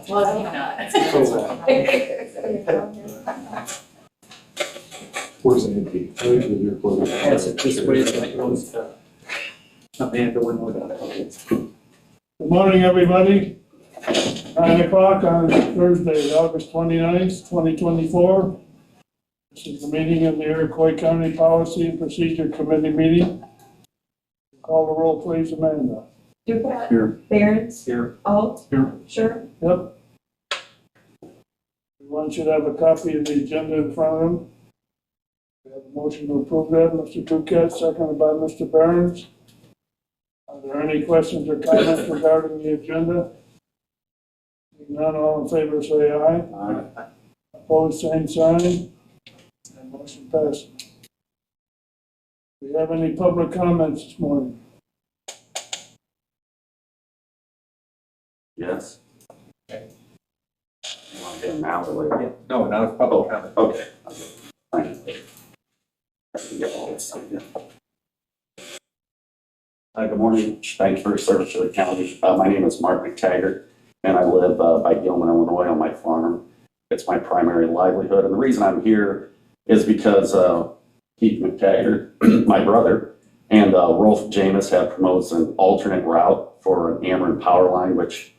Well, not. Where's Andy? Pass it this way, so it goes to Amanda when we're done. Good morning, everybody. 9 o'clock on Thursday, August 29th, 2024. This is the meeting of the Iroquois County Policy and Procedure Committee meeting. Call the roll, please, Amanda. Dupat. Here. Barons. Here. Alt. Here. Sure. Yep. Everyone should have a copy of the agenda in front of them. We have a motion to approve that. Mr. Duquette, seconded by Mr. Burns. Are there any questions or comments regarding the agenda? If none, all in favor say aye. Aye. Opposed, same sign. And motion passes. Do we have any public comments this morning? Yes. Okay. You want to get them out of the way? No, not a public comment. Okay. Thank you. Good morning. Thanks for your service to the county. My name is Mark McTaggart, and I live by Gilman, Illinois on my farm. It's my primary livelihood. And the reason I'm here is because Keith McTaggart, my brother, and Rolf James have promoted an alternate route for an Ameren power line, which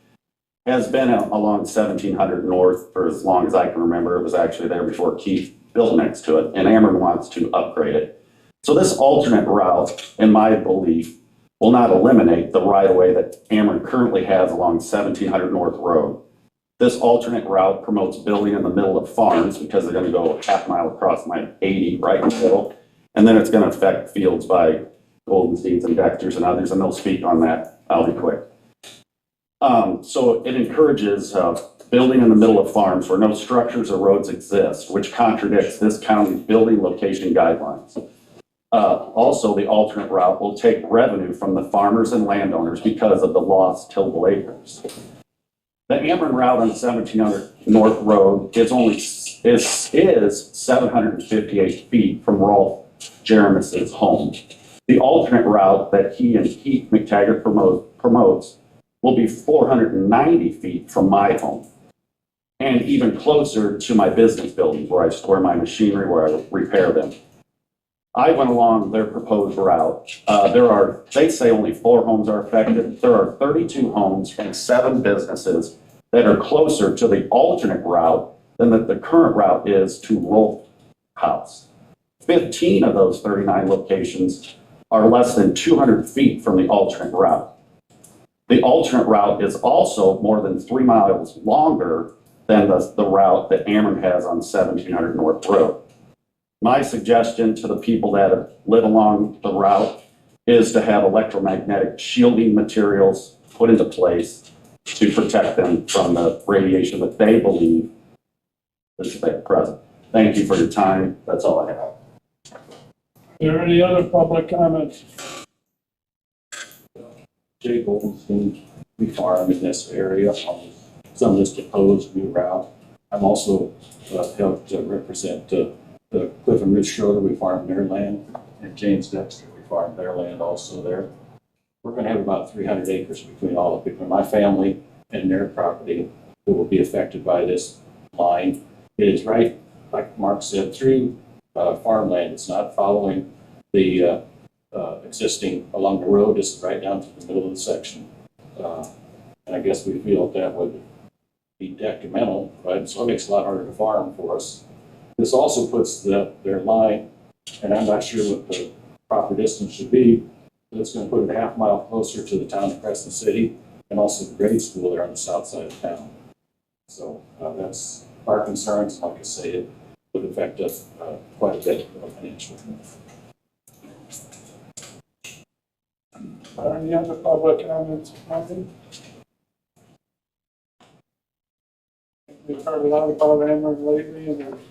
has been along 1700 North for as long as I can remember. It was actually there before Keith built next to it, and Ameren wants to upgrade it. So this alternate route, in my belief, will not eliminate the right-of-way that Ameren currently has along 1700 North Road. This alternate route promotes building in the middle of farms because they're going to go a half mile across my 80 right in the middle, and then it's going to affect fields by Goldensteins and Dexters and others, and they'll speak on that. I'll be quick. So it encourages building in the middle of farms where no structures or roads exist, which contradicts this county's building location guidelines. Also, the alternate route will take revenue from the farmers and landowners because of the lost tillable acres. The Ameren route on 1700 North Road is 758 feet from Rolf Jeremis's home. The alternate route that he and Keith McTaggart promotes will be 490 feet from my home, and even closer to my business buildings where I store my machinery, where I repair them. I went along their proposed route. They say only 4 homes are affected. There are 32 homes and 7 businesses that are closer to the alternate route than the current route is to Rolf House. 15 of those 39 locations are less than 200 feet from the alternate route. The alternate route is also more than 3 miles longer than the route that Ameren has on 1700 North Road. My suggestion to the people that live along the route is to have electromagnetic shielding materials put into place to protect them from the radiation that they believe is present. Thank you for your time. That's all I have. Are there any other public comments? Jay Goldenstein, we farm in this area on some of this proposed new route. I'm also helped to represent the Cliff and Ruth Schroeder, we farm their land, and James Dexter, we farm their land also there. We're going to have about 300 acres between my family and their property that will be affected by this line. It is right, like Mark said, through farmland. It's not following the existing along the road. This is right down to the middle of the section. And I guess we feel that would be detrimental, right? So it makes it a lot harder to farm for us. This also puts their line, and I'm not sure what the proper distance should be, but it's going to put it a half mile closer to the town of Crescent City and also the grade school there on the south side of town. So that's our concerns. Like I say, it would affect us quite a bit financially. Are there any other public comments? Nothing? We've heard a lot about Ameren lately, and there's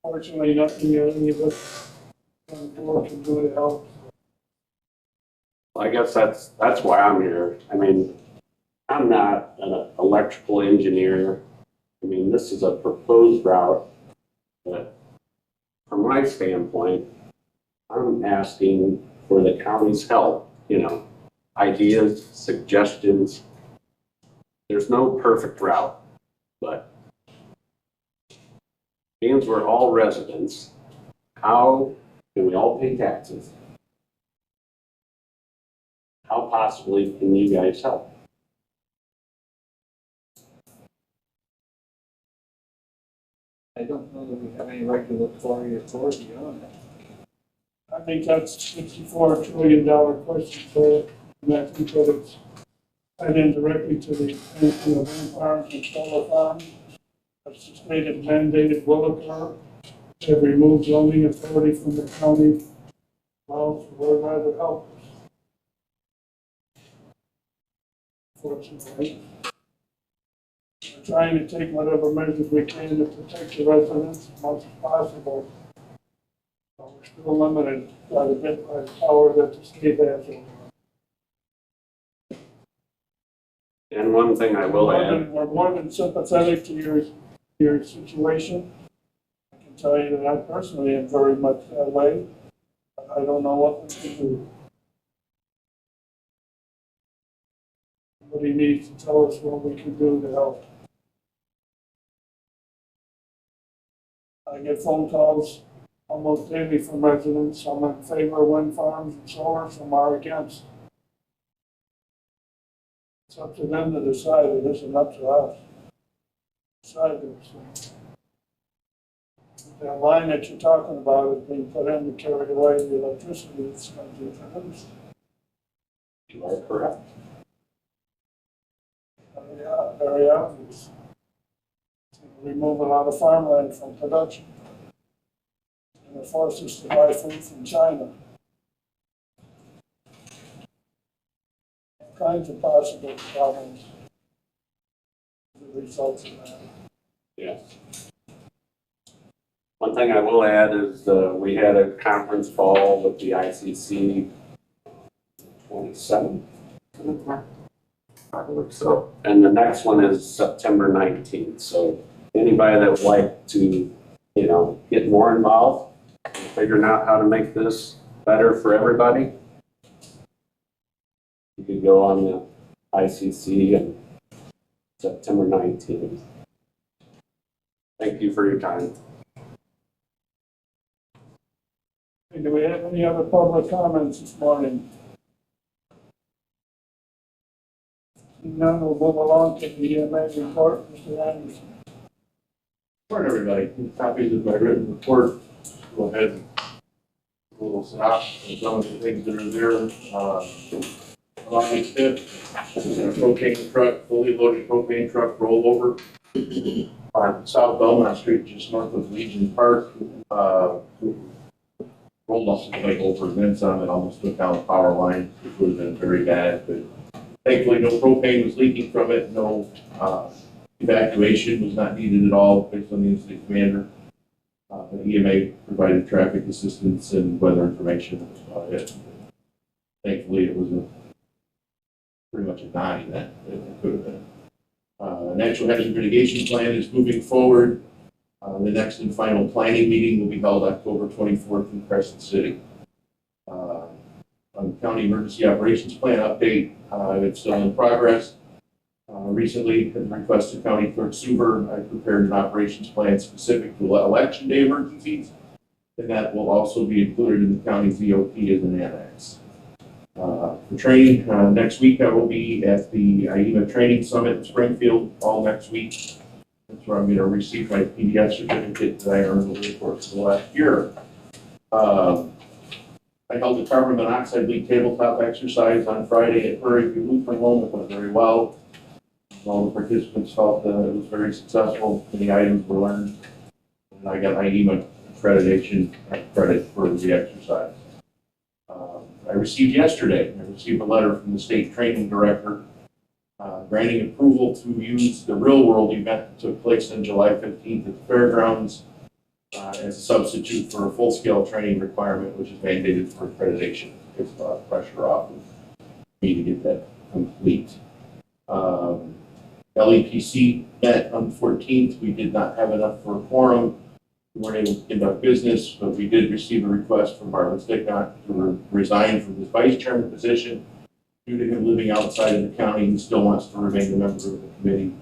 fortunately nothing any of us on the board can do to help. I guess that's why I'm here. I mean, I'm not an electrical engineer. I mean, this is a proposed route that, from my standpoint, I'm asking for the county's help, ideas, suggestions. There's no perfect route, but being we're all residents, how can we all pay taxes? How possibly can you guys help? I don't know that we have any regulatory authority on it. I think that's $64 trillion question for it, and I think that it's tied in directly to the expansion of wind farms and solar farms. That's the stated mandated will occur. They've removed zoning authority from the county. Well, we're rather helpless. Fortunately, we're trying to take whatever measures we can to protect the residents as much as possible. But we're still limited quite a bit by the power that the state has over us. And one thing I will add, We're more than sympathetic to your situation. I can tell you that I personally am very much that way. But I don't know what we can do. Somebody needs to tell us what we can do to help. I get phone calls almost daily from residents. Some in favor of wind farms and solar, some are against. It's up to them to decide. It isn't up to us. Decide this. The line that you're talking about is being put in to carry away the electricity that's going to be produced. you are correct. Very obvious. Remove a lot of farmland from production. And it forces us to buy food from China. All kinds of possible problems as a result of that. Yes. One thing I will add is we had a conference call with the ICC 27th. I believe so. And the next one is September 19th. So anybody that would like to, get more involved, figuring out how to make this better for everybody, you could go on the ICC and September 19th. Thank you for your time. Do we have any other public comments this morning? None, we'll move along to the EMA report, Mr. Anderson. Morning, everybody. Copies of my written report. Go ahead and a little synopsis of some of the things that are there. On August 5th, a propane truck, fully loaded propane truck rollover on South Belmont Street, just north of Legion Park. Rolled off the bike over and then some, and almost took down the power line, which would have been very bad. But thankfully, no propane was leaking from it. No evacuation was not needed at all based on the incident commander. The EMA provided traffic assistance and weather information. That was about it. Thankfully, it was pretty much a non-event. It could have been. The natural hazard mitigation plan is moving forward. The next and final planning meeting will be held October 24th in Crescent City. On the county emergency operations plan update, it's still in progress. Recently, at the request of County Clerk Suber, I prepared an operations plan specific to election day emergencies, and that will also be included in the county's EOP as an annex. For training, next week I will be at the IEMA Training Summit in Springfield all next week. That's where I'm going to receive my PDF certificate that I earned over the course of the last year. I held the carbon monoxide leak tabletop exercise on Friday at Prairie View Lutheran Home. It went very well. All the participants felt that it was very successful. Many items were learned. And I got IEMA accreditation credit for the exercise. I received a letter from the state training director granting approval to use the real world event that took place on July 15th at the fairgrounds as a substitute for a full-scale training requirement, which is mandated for accreditation. It takes a lot of pressure off of me to get that complete. LEPC met on the 14th. We did not have enough for a quorum. We weren't able to conduct business, but we did receive a request from Marvin Sticknott to resign from his vice chairman position due to him living outside of the county, he still wants to remain a member of the committee.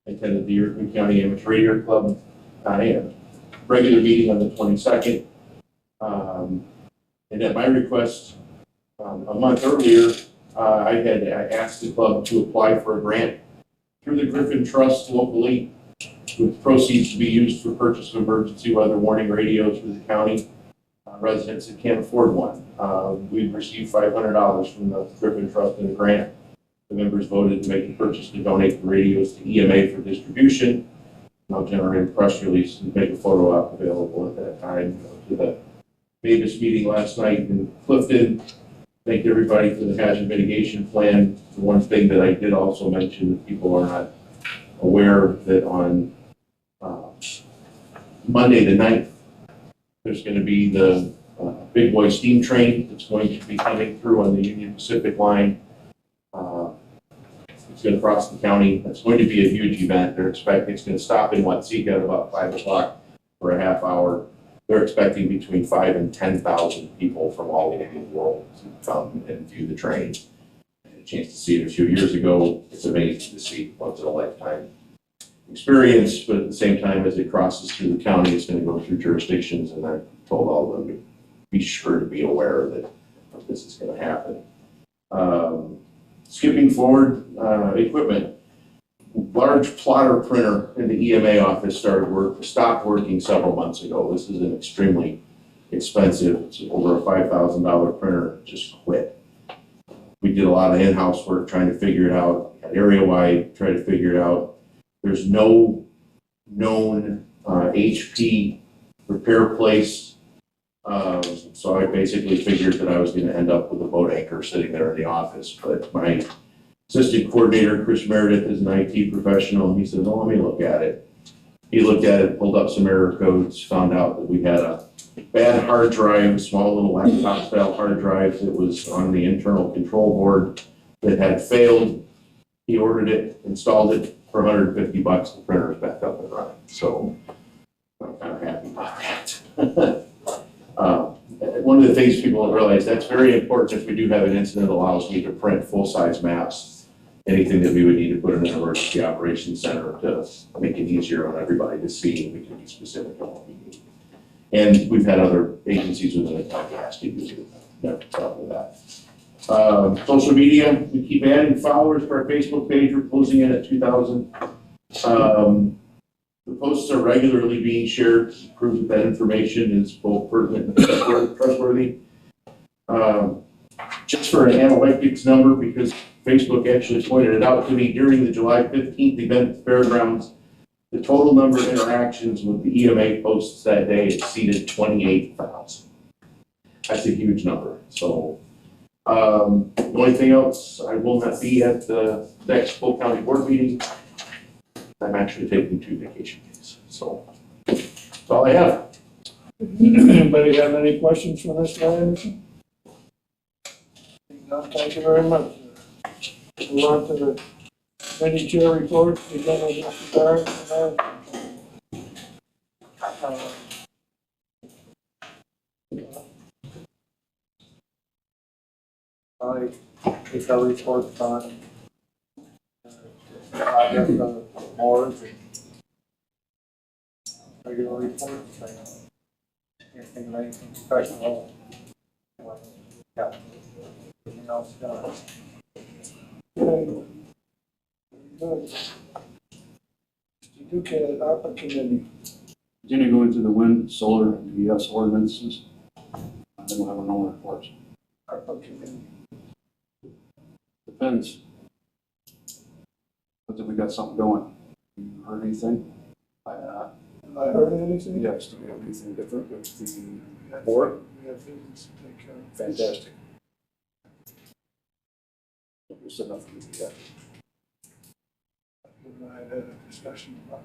Attended the Iroquois County Amateur Radio Club regular meeting on the 22nd. And at my request, a month earlier, I asked the club to apply for a grant through the Griffin Trust locally, with proceeds to be used for purchase of emergency weather warning radios for the county residents that can't afford one. We've received $500 from the Griffin Trust in a grant. The members voted to make a purchase to donate the radios to EMA for distribution. And I'll generate a press release and make a photo op available at that time to the Mavis meeting last night in Clifton. Thank everybody for the hazard mitigation plan. The one thing that I did also mention that people are not aware that on Monday the 9th, there's going to be the Big Boy steam train that's going to be coming through on the Union Pacific line. It's going to cross the county. It's going to be a huge event. They're expecting it's going to stop in Watsika at about 5 o'clock for a half hour. They're expecting between 5,000 and 10,000 people from all over the world to come and view the train. I had a chance to see it a few years ago. It's amazing to see, once in a lifetime experience, but at the same time, as it crosses through the county, it's going to go through jurisdictions, and I told all of them to be sure to be aware that this is going to happen. Skipping forward, equipment. Large plotter printer in the EMA office stopped working several months ago. This is an extremely expensive, it's over a $5,000 printer, just quit. We did a lot of in-house work trying to figure it out, area-wide, try to figure it out. There's no known HP repair place. So I basically figured that I was going to end up with a boat anchor sitting there in the office. But my assistant coordinator, Chris Meredith, is an IT professional. He said, "Oh, let me look at it." He looked at it, pulled up some error codes, found out that we had a bad hard drive, small little laptop style hard drive that was on the internal control board that had failed. He ordered it, installed it for $150. The printer is back up and running. So I'm kind of happy about that. One of the things people don't realize, that's very important if we do have an incident, allows me to print full-size maps. Anything that we would need to put in an emergency operations center to make it easier on everybody to see, we can be specific on what we need. And we've had other agencies within the county ask you to do that. Social media, we keep adding followers to our Facebook page. We're closing in at 2,000. The posts are regularly being shared to prove that information is both pertinent and trustworthy. Just for an analytics number, because Facebook actually pointed it out to me during the July 15th event at the fairgrounds, the total number of interactions with the EMA posts that day exceeded 28,000. That's a huge number. So the only thing else, I will not be at the next full county board meeting. I'm actually taking 2 vacation days. So that's all I have. Anybody have any questions for Mr. Anderson? No, thank you very much. Move on to the committee chair report. Begin with Mr. Barrett. I think our report on project of the boards and regular reports. Anything, anything professional. Yeah. Anything else done? Okay. Good. Mr. Duque, ARPA committee. Continue going through the wind, solar, and ES ordinances. Then we'll have our normal reports. ARPA committee. Depends. But we got something going. You heard anything? Have I heard anything? Yes. Do we have anything different with the board? We have business to take care of. Fantastic. There's enough for me to get. I had a discussion about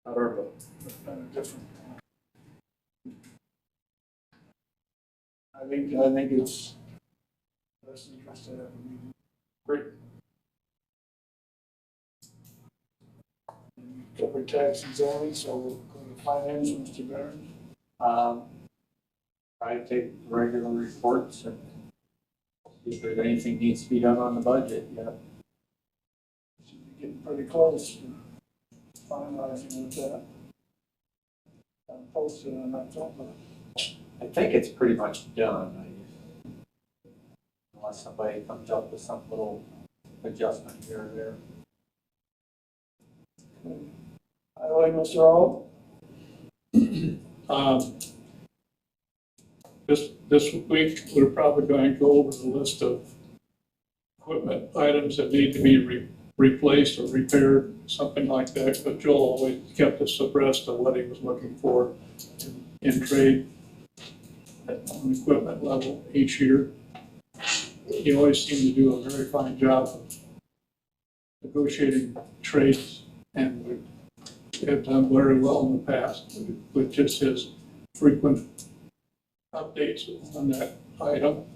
Not ARPA. that, a different. I think it's best interest to have a meeting. Great. Cover tax and zoning, so we'll go to finance, Mr. Barron. I take regular reports and if there's anything needs to be done on the budget, yeah. Should be getting pretty close to finalizing with that. I'm posted in October. I think it's pretty much done. Unless somebody comes up with some little adjustment here or there. Highway, Mr. Alt? This week, we're probably going to go over the list of equipment items that need to be replaced or repaired, something like that. But Joel always kept us abreast of what he was looking for in trade on equipment level each year. He always seemed to do a very fine job of negotiating trades, and we have done very well in the past with just his frequent updates on that item.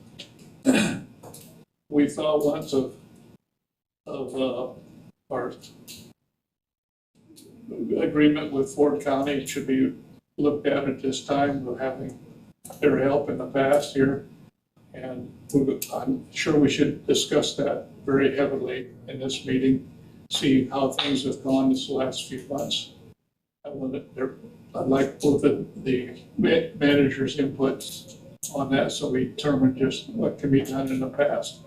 We thought once of our agreement with Ford County. It should be looked at this time. We're having their help in the past here. And I'm sure we should discuss that very heavily in this meeting, see how things have gone this last few months. I'd like both of the managers' inputs on that so we determine just what can be done in the past.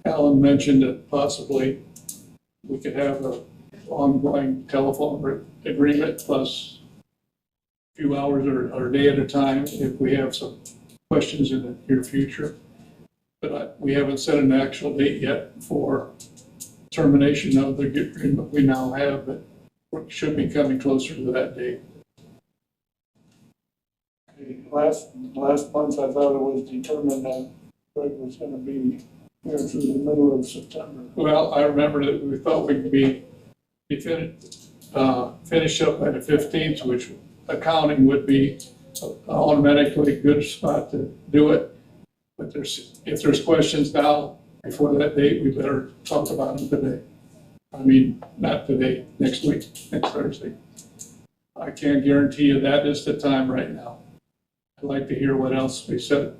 Alan mentioned that possibly we could have an ongoing telephone agreement plus a few hours or a day at a time if we have some questions in the near future. But we haven't set an actual date yet for termination of the agreement we now have, but we should be coming closer to that date. Last month, I thought it was determined that Greg was gonna be here through the middle of September. Well, I remember that we thought we'd be finished up by the 15th, which accounting would be automatically a good spot to do it. But if there's questions now before that date, we better talk about them today. I mean, not today, next week, next Thursday. I can't guarantee you that is the time right now. I'd like to hear what else we said.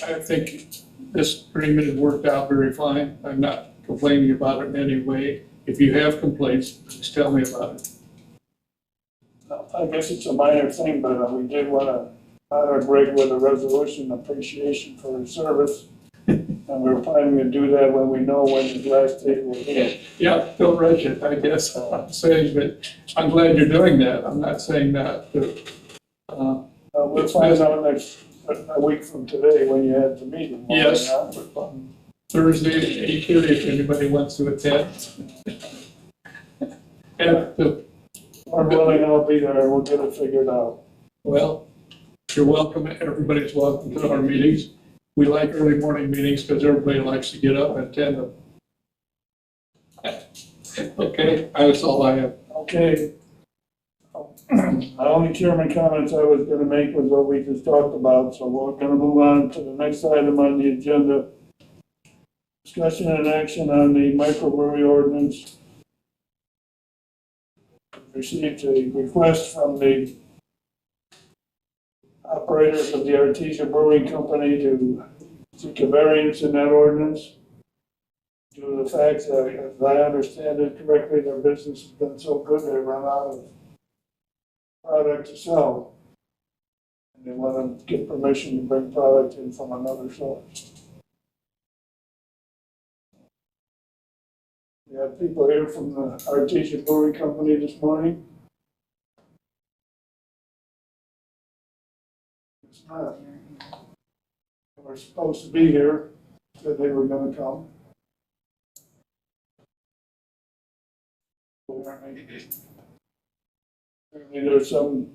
I think this agreement has worked out very fine. I'm not complaining about it in any way. If you have complaints, please tell me about it. I guess it's a minor thing, but we did want to honor Greg with a resolution appreciation for his service. And we're planning to do that when we know when his last day will be. Yeah, don't rush it, I guess I'm saying, but I'm glad you're doing that. I'm not saying that. We'll find out a week from today when you have the meeting. Yes, on Thursday at 8:30 if anybody wants to attend. And I'm willing, I'll be there, we'll get it figured out. well, you're welcome, everybody's welcome to our meetings. We like early morning meetings because everybody likes to get up and attend them. Okay, that's all I have. Okay. The only chairman comments I was gonna make was what we just talked about, so we're gonna move on to the next item on the agenda. Discussion and action on the microbrewery ordinance. Received a request from the operators of the Artesia Brewing Company to seek a variance in that ordinance. Due to the fact that, if I understand it correctly, their business has been so good, they run out of product to sell. And they want to get permission to bring product in from another source. We have people here from the Artesia Brewing Company this morning. It's not. They were supposed to be here, said they were gonna come. Apparently there's some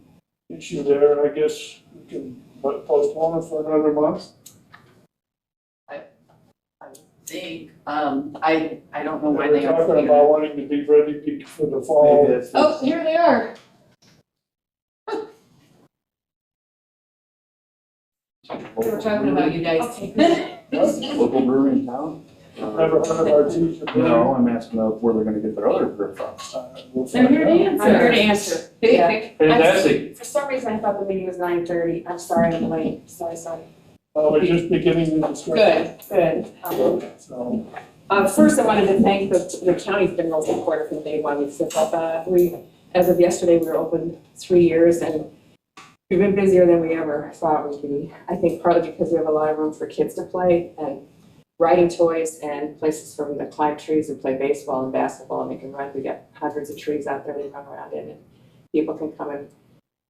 issue there, I guess we can postpone it for another month. I don't know why They they were are. talking about wanting to be ready for the fall. Maybe that's Oh, here they are. We were talking about you guys. local brewery in town? Never heard of Artesia Brewing? No, I'm asking where they're gonna get their other beer from. We'll They're find here to out. answer. I'm here to answer. Yeah. Fantastic. For some reason, I thought the meeting was 9:30. I'm sorry, I'm late. Sorry. We're just beginning the discussion. Good. So, First, I wanted to thank the county's been real supportive from day one. We've stepped up. As of yesterday, we were open 3 years, and we've been busier than we ever thought we'd be. I think partly because we have a lot of room for kids to play and riding toys and places for them to climb trees and play baseball and basketball, and they can run. We got hundreds of trees out there they run around in, and people can come and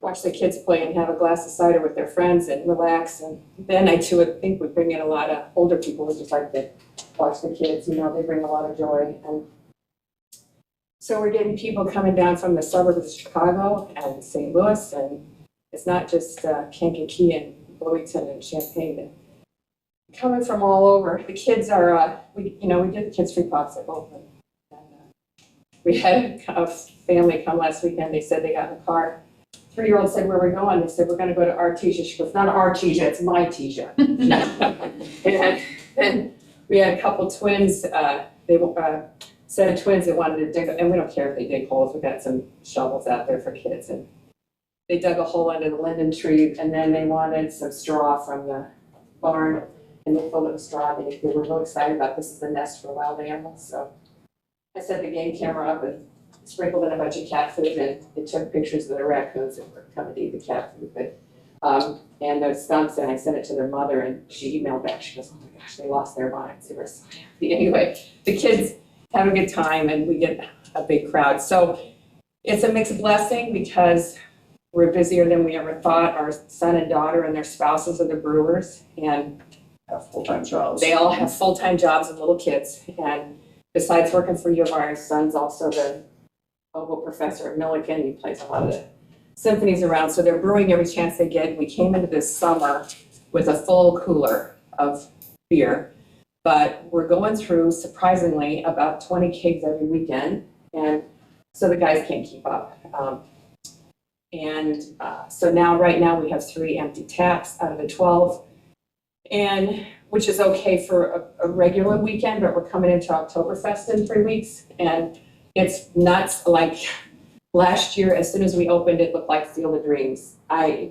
watch the kids play and have a glass of cider with their friends and relax. And then I too would think we bring in a lot of older people who just like to watch the kids. You know, they bring a lot of joy. And so we're getting people coming down from the suburbs of Chicago and St. Louis, and it's not just Kankakee and Bloomington and Champaign. They're coming from all over. The kids are, we did the kids free popsicle. And we had a family come last weekend. They said they got in the car. 3-year-old said, "Where are we going?" They said, "We're going to go to Artesia." She goes, "Not Artesia, it's my Tesia." And we had a couple twins, set of twins that wanted to dig, and we don't care if they dig holes. We got some shovels out there for kids, and they dug a hole under the linden tree, and then they wanted some straw from the barn, and they filled it with straw. They were real excited about this is the nest for wild animals. So I set the game camera up and sprinkled in a bunch of cat food, and it took pictures of the raccoons that were coming to eat the cat food. But and the skunks, and I sent it to their mother, and she emailed back. She goes, "Oh my gosh, they lost their minds. They were so happy." Anyway, the kids have a good time, and we get a big crowd. So it's a mixed blessing because we're busier than we ever thought. Our son and daughter and their spouses are the brewers, and Have full-time jobs. they all have full-time jobs and little kids. And besides working for U of R, his son's also the oboe professor at Millikan. He plays a lot of the symphonies around, so they're brewing every chance they get. We came into this summer with a full cooler of beer, but we're going through, surprisingly, about 20 kegs every weekend, and so the guys can't keep up. So now, right now, we have 3 empty taps out of the 12, and which is okay for a regular weekend, but we're coming into Oktoberfest in 3 weeks, and it's nuts. Like last year, as soon as we opened, it looked like Field of Dreams. I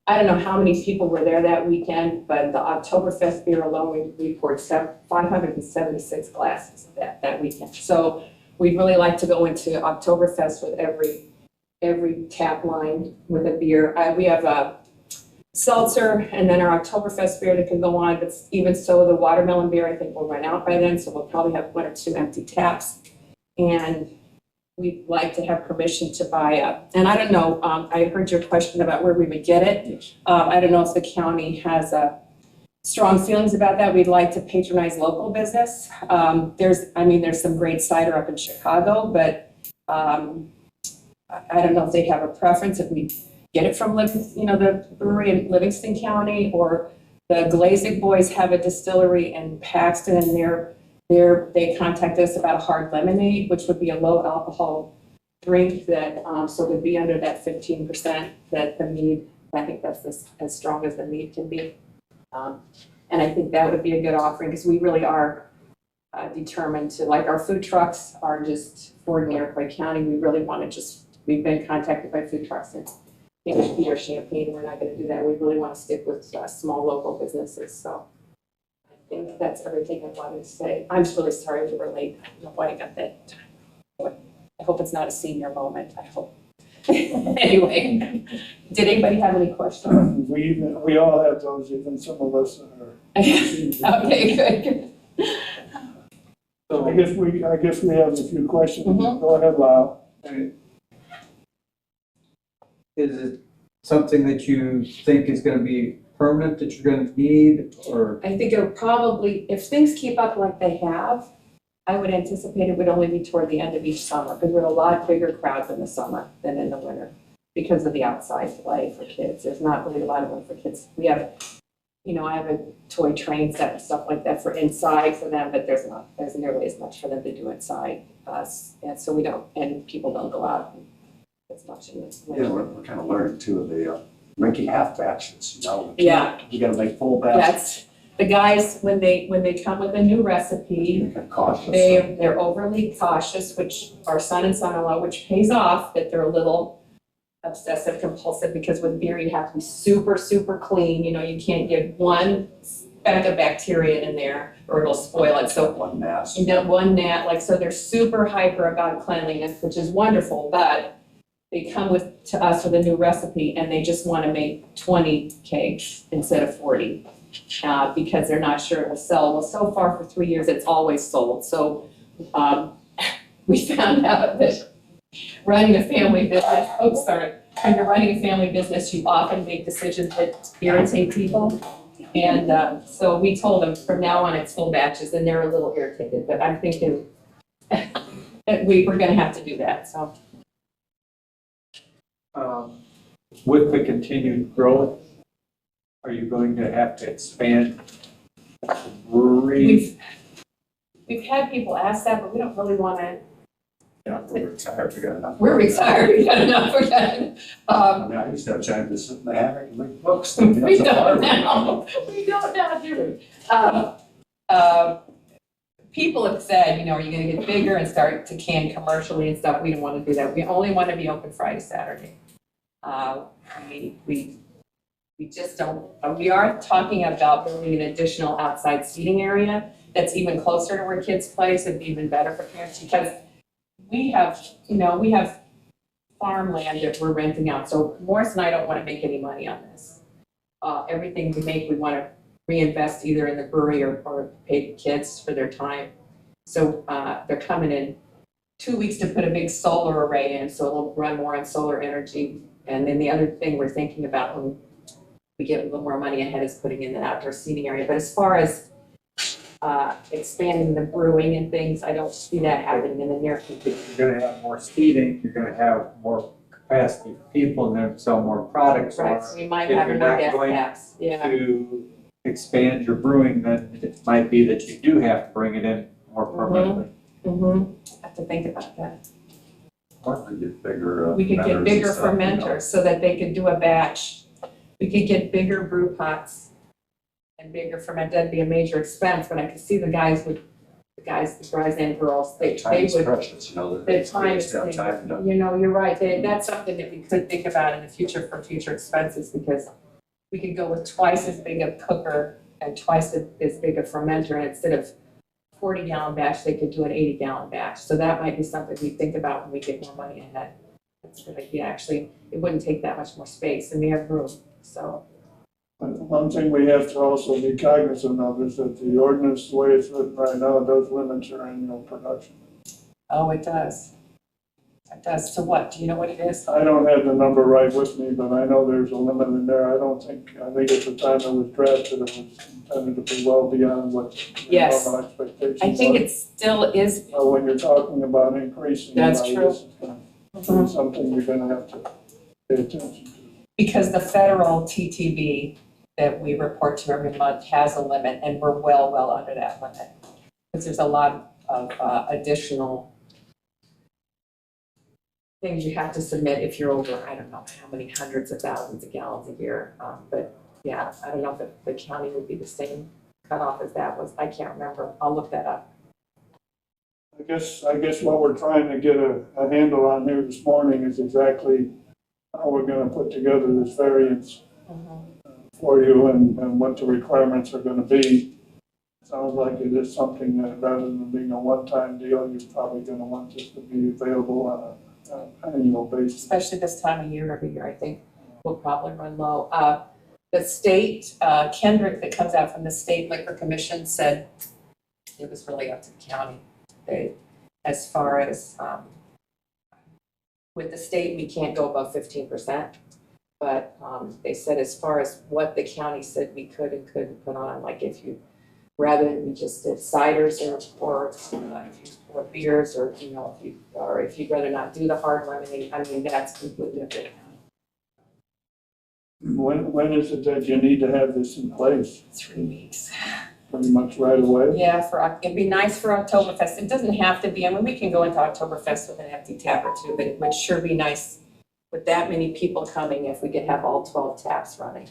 don't know how many people were there that weekend, but the Oktoberfest beer alone, we poured 576 glasses of that weekend. So we'd really like to go into Oktoberfest with every tap line with a beer. We have a seltzer and then our Oktoberfest beer that can go on, but even so, the watermelon beer I think will run out by then, so we'll probably have 1 or 2 empty taps. And we'd like to have permission to buy and I don't know, I heard your question about where we would get it. I don't know if the county has strong feelings about that. We'd like to patronize local business. There's some great cider up in Chicago, but I don't know if they have a preference if we get it from the brewery in Livingston County, or the Glazig boys have a distillery in Paxton, and they contact us about a hard lemonade, which would be a low alcohol drink that so would be under that 15% that the mead. I think that's as strong as the mead can be, and I think that would be a good offering because we really are determined to, like, our food trucks are just for Iroquois County. We really want to we've been contacted by food trucks in P&P or Champaign. We're not going to do that. We really want to stick with small local businesses. So I think that's everything I wanted to say. I'm just really sorry we were late. I don't know why I got that time. I hope it's not a senior moment. I hope. Anyway, did anybody have any questions? we all have those, even some of us are. Okay, good. So I guess we have a few questions. Mhm. Go ahead, Lyle. Is it something that you think is gonna be permanent, that you're gonna need, or? I think it'll probably, if things keep up like they have, I would anticipate it would only be toward the end of each summer, because we're a lot bigger crowds in the summer than in the winter because of the outside play for kids. There's not really a lot of room for kids. We have, I have a toy train set and stuff like that for inside for them, but there's nearly as much for them to do inside us. And so and people don't go out as much in this winter. Yeah, we're kind of learning too, the making half batches, Yeah. You gotta make full batches. That's, the guys, when they come with a new recipe, You're cautious. they're overly cautious, which our son and son-in-law, which pays off, that they're a little obsessive compulsive, because with beer, you have to be super, super clean. You know, you can't get one speck of bacteria in there or it'll spoil it. So One mass. you know, one gnat, like, so they're super hyper about cleanliness, which is wonderful, but they come to us with a new recipe and they just want to make 20 cakes instead of 40, because they're not sure it will sell. Well, so far for 3 years, it's always sold. So we found out that running a family business, when you're running a family business, you often make decisions that irritate people. And so we told them from now on it's full batches, and they're a little irritated, but I'm thinking that we're gonna have to do that, so. With the continued growth, are you going to have to expand the brewery? We've had people ask that, but we don't really wanna, Yeah, we're retired, we got enough. we're retired, we got enough, we're done. I mean, I used to have time to sit in the hammock and read books. We don't now, we don't now, do we? People have said, you know, are you gonna get bigger and start to can commercially and stuff? We don't wanna do that. We only wanna be open Friday, Saturday. We just don't, we are talking about building an additional outside seating area that's even closer to where kids play, so it'd be even better for parents, because we have farmland that we're renting out. So Morris and I don't wanna make any money on this. Everything we make, we wanna reinvest either in the brewery or pay the kids for their time. So they're coming in 2 weeks to put a big solar array in, so it'll run more on solar energy. And then the other thing we're thinking about when we get a little more money ahead is putting in an outdoor seating area. But as far as expanding the brewing and things, I don't see that happening in the near future. You're gonna have more seating, you're gonna have more capacity for people, and then sell more products. Right, Or so we might if have you're more not gas going taps, yeah. to expand your brewing, then it might be that you do have to bring it in more permanently. Have to think about that. Or we get bigger. We could get fermenters and bigger stuff, you know. fermenters so that they could do a batch. We could get bigger brew pots and bigger ferment. That'd be a major expense, but I could see the guys and girls, they Time is would, precious, you know. the time is, Have time to. you know, you're right. That's something that we could think about in the future for future expenses, because we could go with twice as big a cooker and twice as big a fermenter, and instead of 40-gallon batch, they could do an 80-gallon batch. So that might be something we think about when we get more money ahead. That's a good idea. Actually, it wouldn't take that much more space, and we have room, so. One thing we have to also be cognizant of is that the ordinance, the way it's written right now, does limit your annual production. Oh, it does. It does. To what? Do you know what it is? I don't have the number right with me, but I know there's a limit in there. I think at the time it was drafted, it was intended to be well beyond what Yes. normal expectations I think are. it still is. When you're talking about increasing. That's by true. this, it's gonna be something you're gonna have to pay attention to. Because the federal TTB that we report to every month has a limit, and we're well under that limit. Because there's a lot of additional things you have to submit if you're over, I don't know how many hundreds of thousands of gallons a year. But yeah, I don't know if the county would be the same cutoff as that was. I can't remember. I'll look that up. I guess what we're trying to get a handle on here this morning is exactly how we're gonna put together this variance for you and what the requirements are gonna be. Sounds like it is something that rather than being a one-time deal, you're probably gonna want this to be available on an annual basis. Especially this time of year, every year, I think we'll probably run low. The state, Kendrick that comes out from the State Liquor Commission said it was really up to the county. As far as, with the state, we can't go above 15%. But they said as far as what the county said we could and couldn't put on, like if you, rather than we just did ciders or beers, or, you know, if you'd rather not do the hard lemonade, I mean, that's completely up to the county. When is it that you need to have this in place? 3 weeks. Pretty much right away? Yeah, it'd be nice for Oktoberfest. It doesn't have to be, I mean, we can go into Oktoberfest with an empty tap or two, but it would sure be nice with that many people coming if we could have all 12 taps running.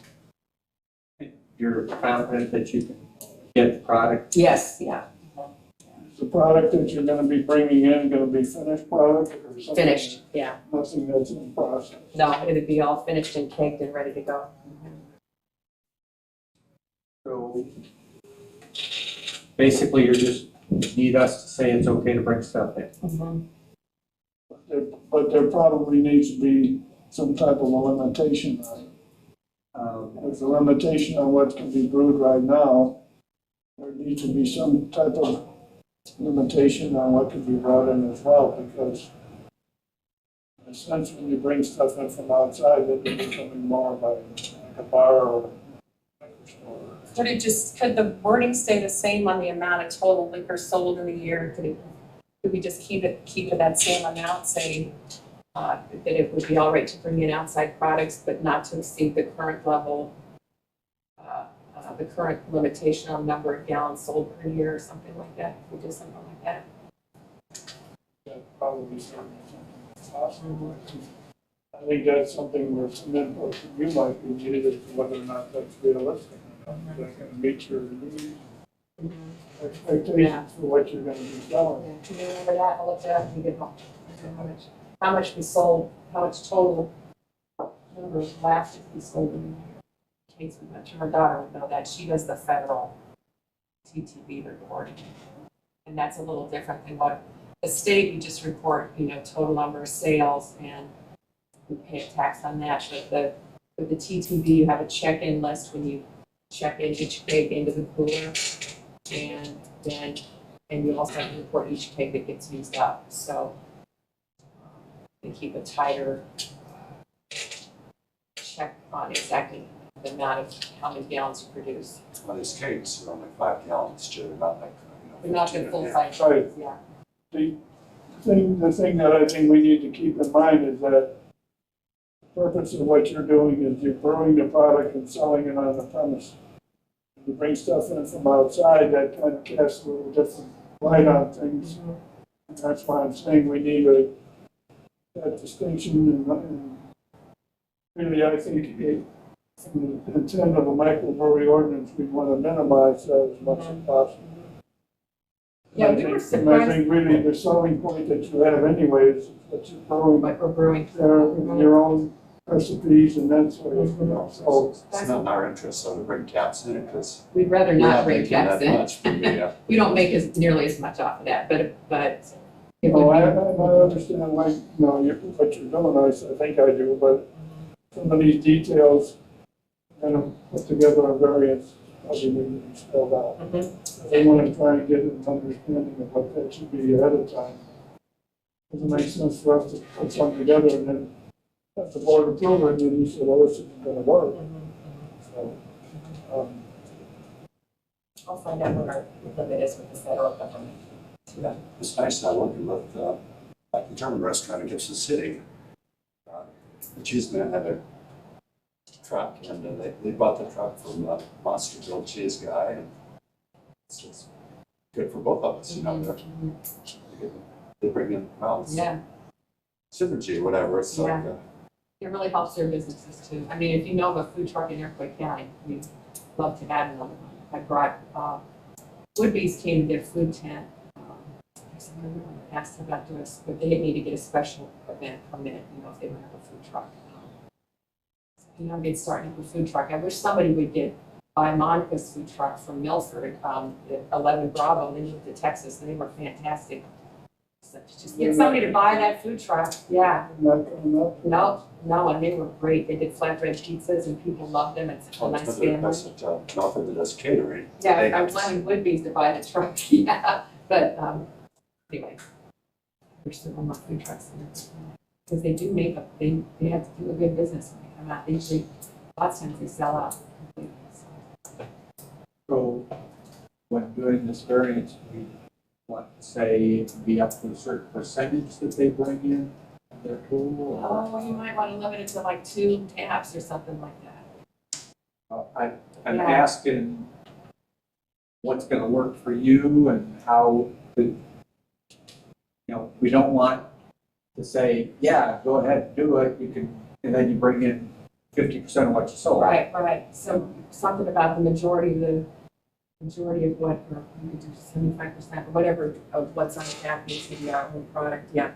You're confident that you can get the product? Yes, yeah. Is the product that you're gonna be bringing in gonna be finished product or something? Finished, yeah. Nothing that's in process? No, it'd be all finished and caked and ready to go. So basically, you just need us to say it's okay to bring stuff in. But there probably needs to be some type of a limitation on it. There's a limitation on what can be brewed right now. There needs to be some type of limitation on what can be brought in as well, because in a sense, when you bring stuff in from outside, it is becoming more like a bar or a liquor store. Could the wording stay the same on the amount of total liquor sold in a year? Could we just keep it that same amount, say, that it would be all right to bring in outside products, but not to exceed the current level, the current limitation on number of gallons sold per year or something like that? If we do something like that? That probably something possible. I think that's something where some input from you might be needed as to whether or not that's realistic. Is that gonna meet your needs, expectations for what you're gonna be selling? Yeah, can you remember that? I'll look it up and get home. How much we sold, how much total number of glasses we sold in a year. Case we went to her daughter would know that. She does the federal TTV reporting. And that's a little different than what the state, we just report, total number of sales and we pay a tax on that. But with the TTV, you have a check-in list when you check in each keg into the cooler. And you also have to report each keg that gets used up. So they keep a tighter check on exactly the amount of how many gallons you produce. Well, these cakes are only 5 gallons, too, they're not like, They're not the 15 full and a size, Right. yeah. The thing that I think we need to keep in mind is that the purpose of what you're doing is you're brewing the product and selling it on the premise. If you bring stuff in from outside, that kind of casts a little different light on things. And that's why I'm saying we need that distinction and really, I think from the intent of a microbrewery ordinance, we want to minimize that as much as possible. Yeah, And we were And I surprised, think really the selling point that you have anyways, is that you're brewing microbrewing. your own recipes and that sort of, so. It's not in our interest, so to bring caps in it, because We'd rather we're not not bring making caps that in. much for the, We don't make nearly as much off of that, but it No, I would understand why, what you're doing, I think I do, but some of these details, kind of put together a variance, probably need to be spelled out. be. I want to try and get an understanding of what that should be ahead of time. Doesn't make sense for us to put something together and then have the board approve it, and then you say, well, this isn't gonna work. So, I'll find out what our limit is with the federal government. it's nice now working with, like the German restaurant in Gibson City. The cheeseman had a truck, and they bought the truck from the Monster Grilled Cheese guy, and it's just good for both of us, they bring in, well, it's Yeah, synergy, whatever, it's like, Yeah. It really helps their businesses too. I mean, if you know of a food truck in Iroquois County, we'd love to add another one. I brought, Woodby's came to their food tent. Asked about doing, but they need to get a special event permit, if they would have a food truck. They'd start up a food truck. I wish somebody would buy Monica's food truck from Milford, 11 Bravo. They moved to Texas and they were fantastic. So just get somebody to buy that food truck. Yeah. not coming up. No, and they were great. They did flatbread pizzas and people loved them. It's a nice family. that's at, Norfolk that does catering. Yeah, They I have was wanting Woodby's to buy the truck, yeah, but, anyway. There's still more food trucks in it. Because they do they have to do a good business when they come out. They usually, lots of times they sell out completely, so. So when doing this variance, we want to say it can be up to a certain percentage that they bring in their pool? or- Oh, you might want to limit it to like 2 taps or something like that. I'm Yeah. asking what's gonna work for you and how, we don't want to say, yeah, go ahead, do it, you can, and then you bring in 50% of what you sold. Right. So something about the majority of majority of what, or we could do 75%, or whatever of what's on tap needs to be our own product, yeah.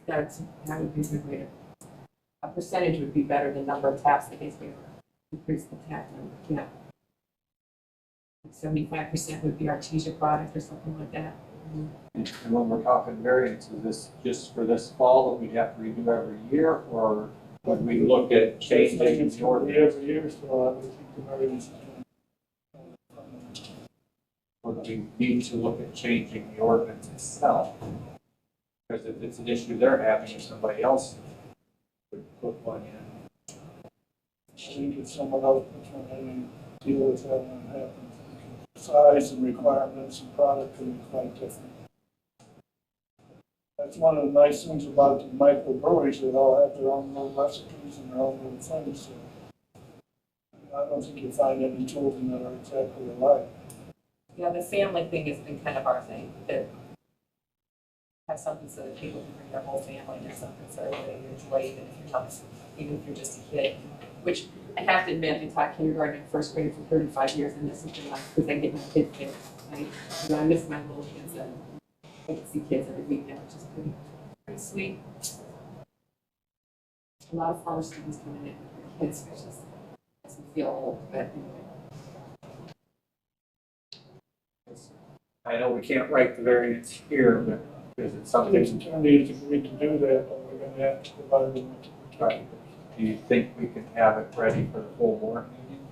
That would be a good way to, a percentage would be better than number of taps that needs to be increase the tap number, yeah. 75% would be Artesia product or something like that. And when we're talking variance, is this just for this fall that we'd have to redo every year, or would we look at changing It's the going to be ordinance? every year, so I would think the variance is Or do we need to look at changing the ordinance itself? Because if it's an issue they're having, if somebody else would put one in. I think if someone else puts one in and deal with that when it happens. Size and requirements and product can be quite different. That's one of the nice things about the microbreweries, they all have their own little recipes and their own little things, so. I don't think you'll find any children that are exactly alike. Yeah, the family thing has been kind of our thing, that have something so that people can bring their whole family or something, so everybody enjoy, even if you're just a kid. Which I have to admit, I taught kindergarten and first grade for 35 years, and this has been nice, because I get my kids there. I miss my little kids, and I can see kids every weekend, which is pretty sweet. A lot of farm students coming in with their kids, which is, makes me feel old, but anyway. I know we can't write the variance here, but is it Some of these something, attorneys agreed to do that, but we're gonna have to provide them with the particulars. do you think we can have it ready for the full board meeting?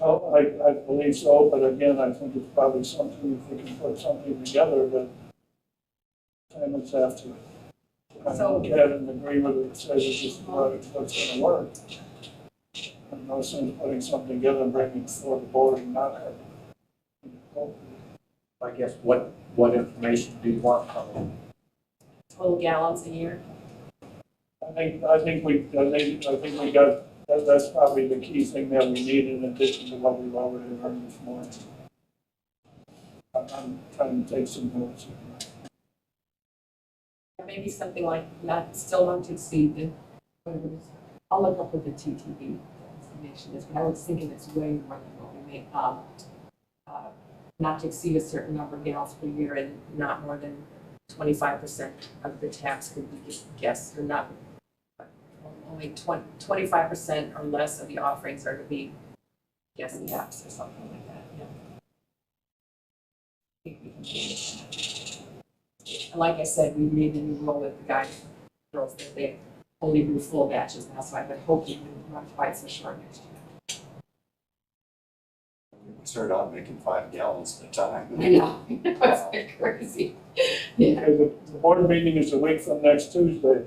Oh, I believe so, but again, I think it's probably something, if we can put something together that tenants have to get an agreement that says this is what's gonna work. And no sense putting something together and bringing it before the board and not have it. I guess, what information do you want from it? Total gallons a year. I think we got, that's probably the key thing that we need in addition to what we've already learned this morning. I'm trying to take some notes here. Or maybe something like still not to exceed the, whatever it is. I'll look up what the TTB information is, but I was thinking it's way more than what we make. Not to exceed a certain number of gallons per year, and not more than 25% of the taps could be guests, or not, only 25% or less of the offerings are to be guest taps or something like that, yeah. I think we can change that. And like I said, we made the new rule with the guys and girls that they only do full batches now, so I would hope we would run twice as short next year. We started out making 5 gallons at a time. I know, it's crazy. Yeah. Okay, the board meeting is a week from next Tuesday.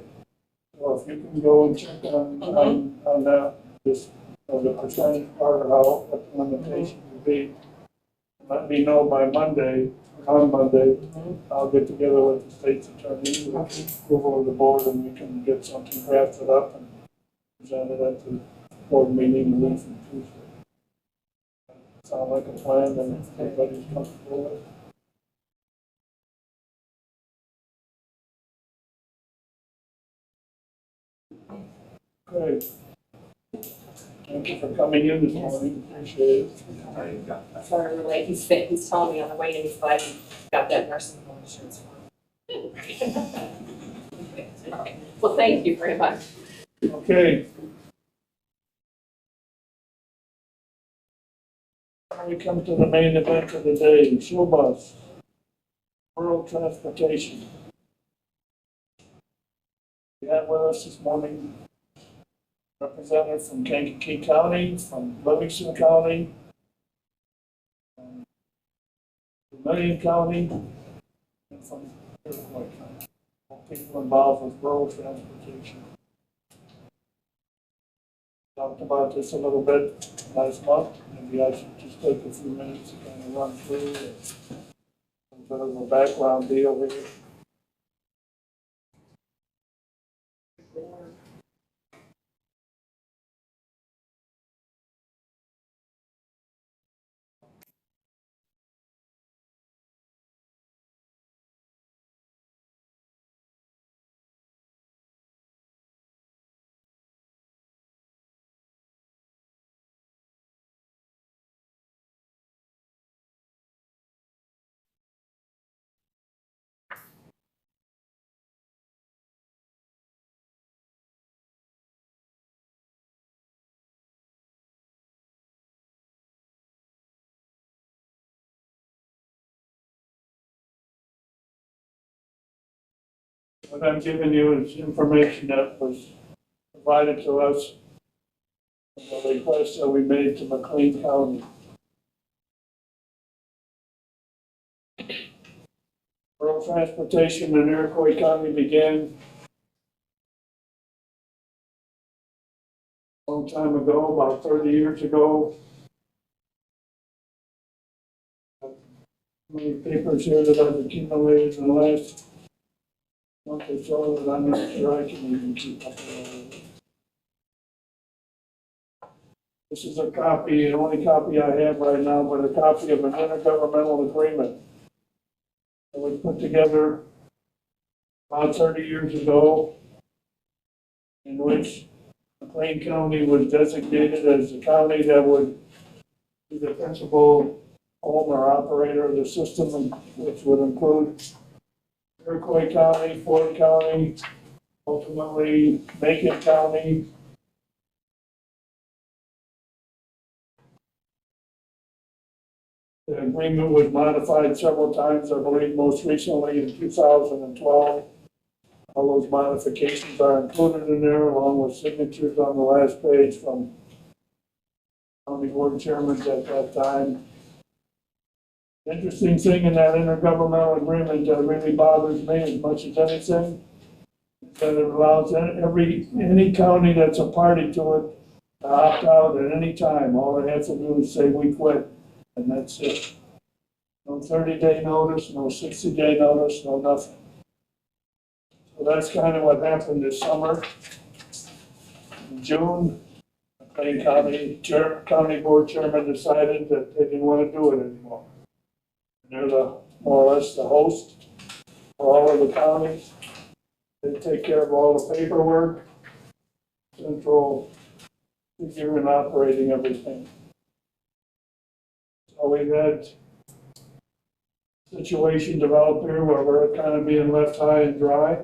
So if you can go and check on that, just the percentage part of how, what the limitation would be. Let me know by Monday, on Monday, I'll get together with the state's attorney, we'll go over the board, and we can get something drafted up and present it at the board meeting a week from Tuesday. Sound like a plan that everybody's comfortable with? Great. Thank you for coming in this morning, appreciate it. Sorry we're late, he's sick, he's telling me on the way in, he's glad he got that nursing home insurance for him. Well, thank you very much. Okay. Now we come to the main event of the day, show bus, rural transportation. We have with us this morning representative from Kankakee County, from Livingston County, from Vermillion County, and from Iroquois County. All people involved with rural transportation. Talked about this a little bit last month. Maybe I should just take a few minutes to kind of run through it. A bit of a background deal here. What I'm giving you is information that was provided to us from the request that we made to McLean County. Rural transportation in Iroquois County began a long time ago, about 30 years ago. Many papers here that I've accumulated in the last month or so that I'm not sure I can even keep up with. This is a copy, the only copy I have right now, but a copy of an intergovernmental agreement that was put together about 30 years ago, in which McLean County was designated as the county that would be the principal owner operator of the system, which would include Iroquois County, Ford County, ultimately Macon County. The agreement was modified several times, I believe most recently in 2012. All those modifications are included in there, along with signatures on the last page from county board chairmen at that time. The interesting thing in that intergovernmental agreement that really bothers me as much as anything is that it allows any county that's a party to it to opt out at any time. All they have to do is say, we quit, and that's it. No 30-day notice, no 60-day notice, no nothing. So that's kind of what happened this summer. In June, McLean County Board Chairman decided that they didn't want to do it anymore. They're more or less the host for all of the counties. They take care of all the paperwork, central figure and operating everything. So we've had a situation develop here where we're kind of being left high and dry.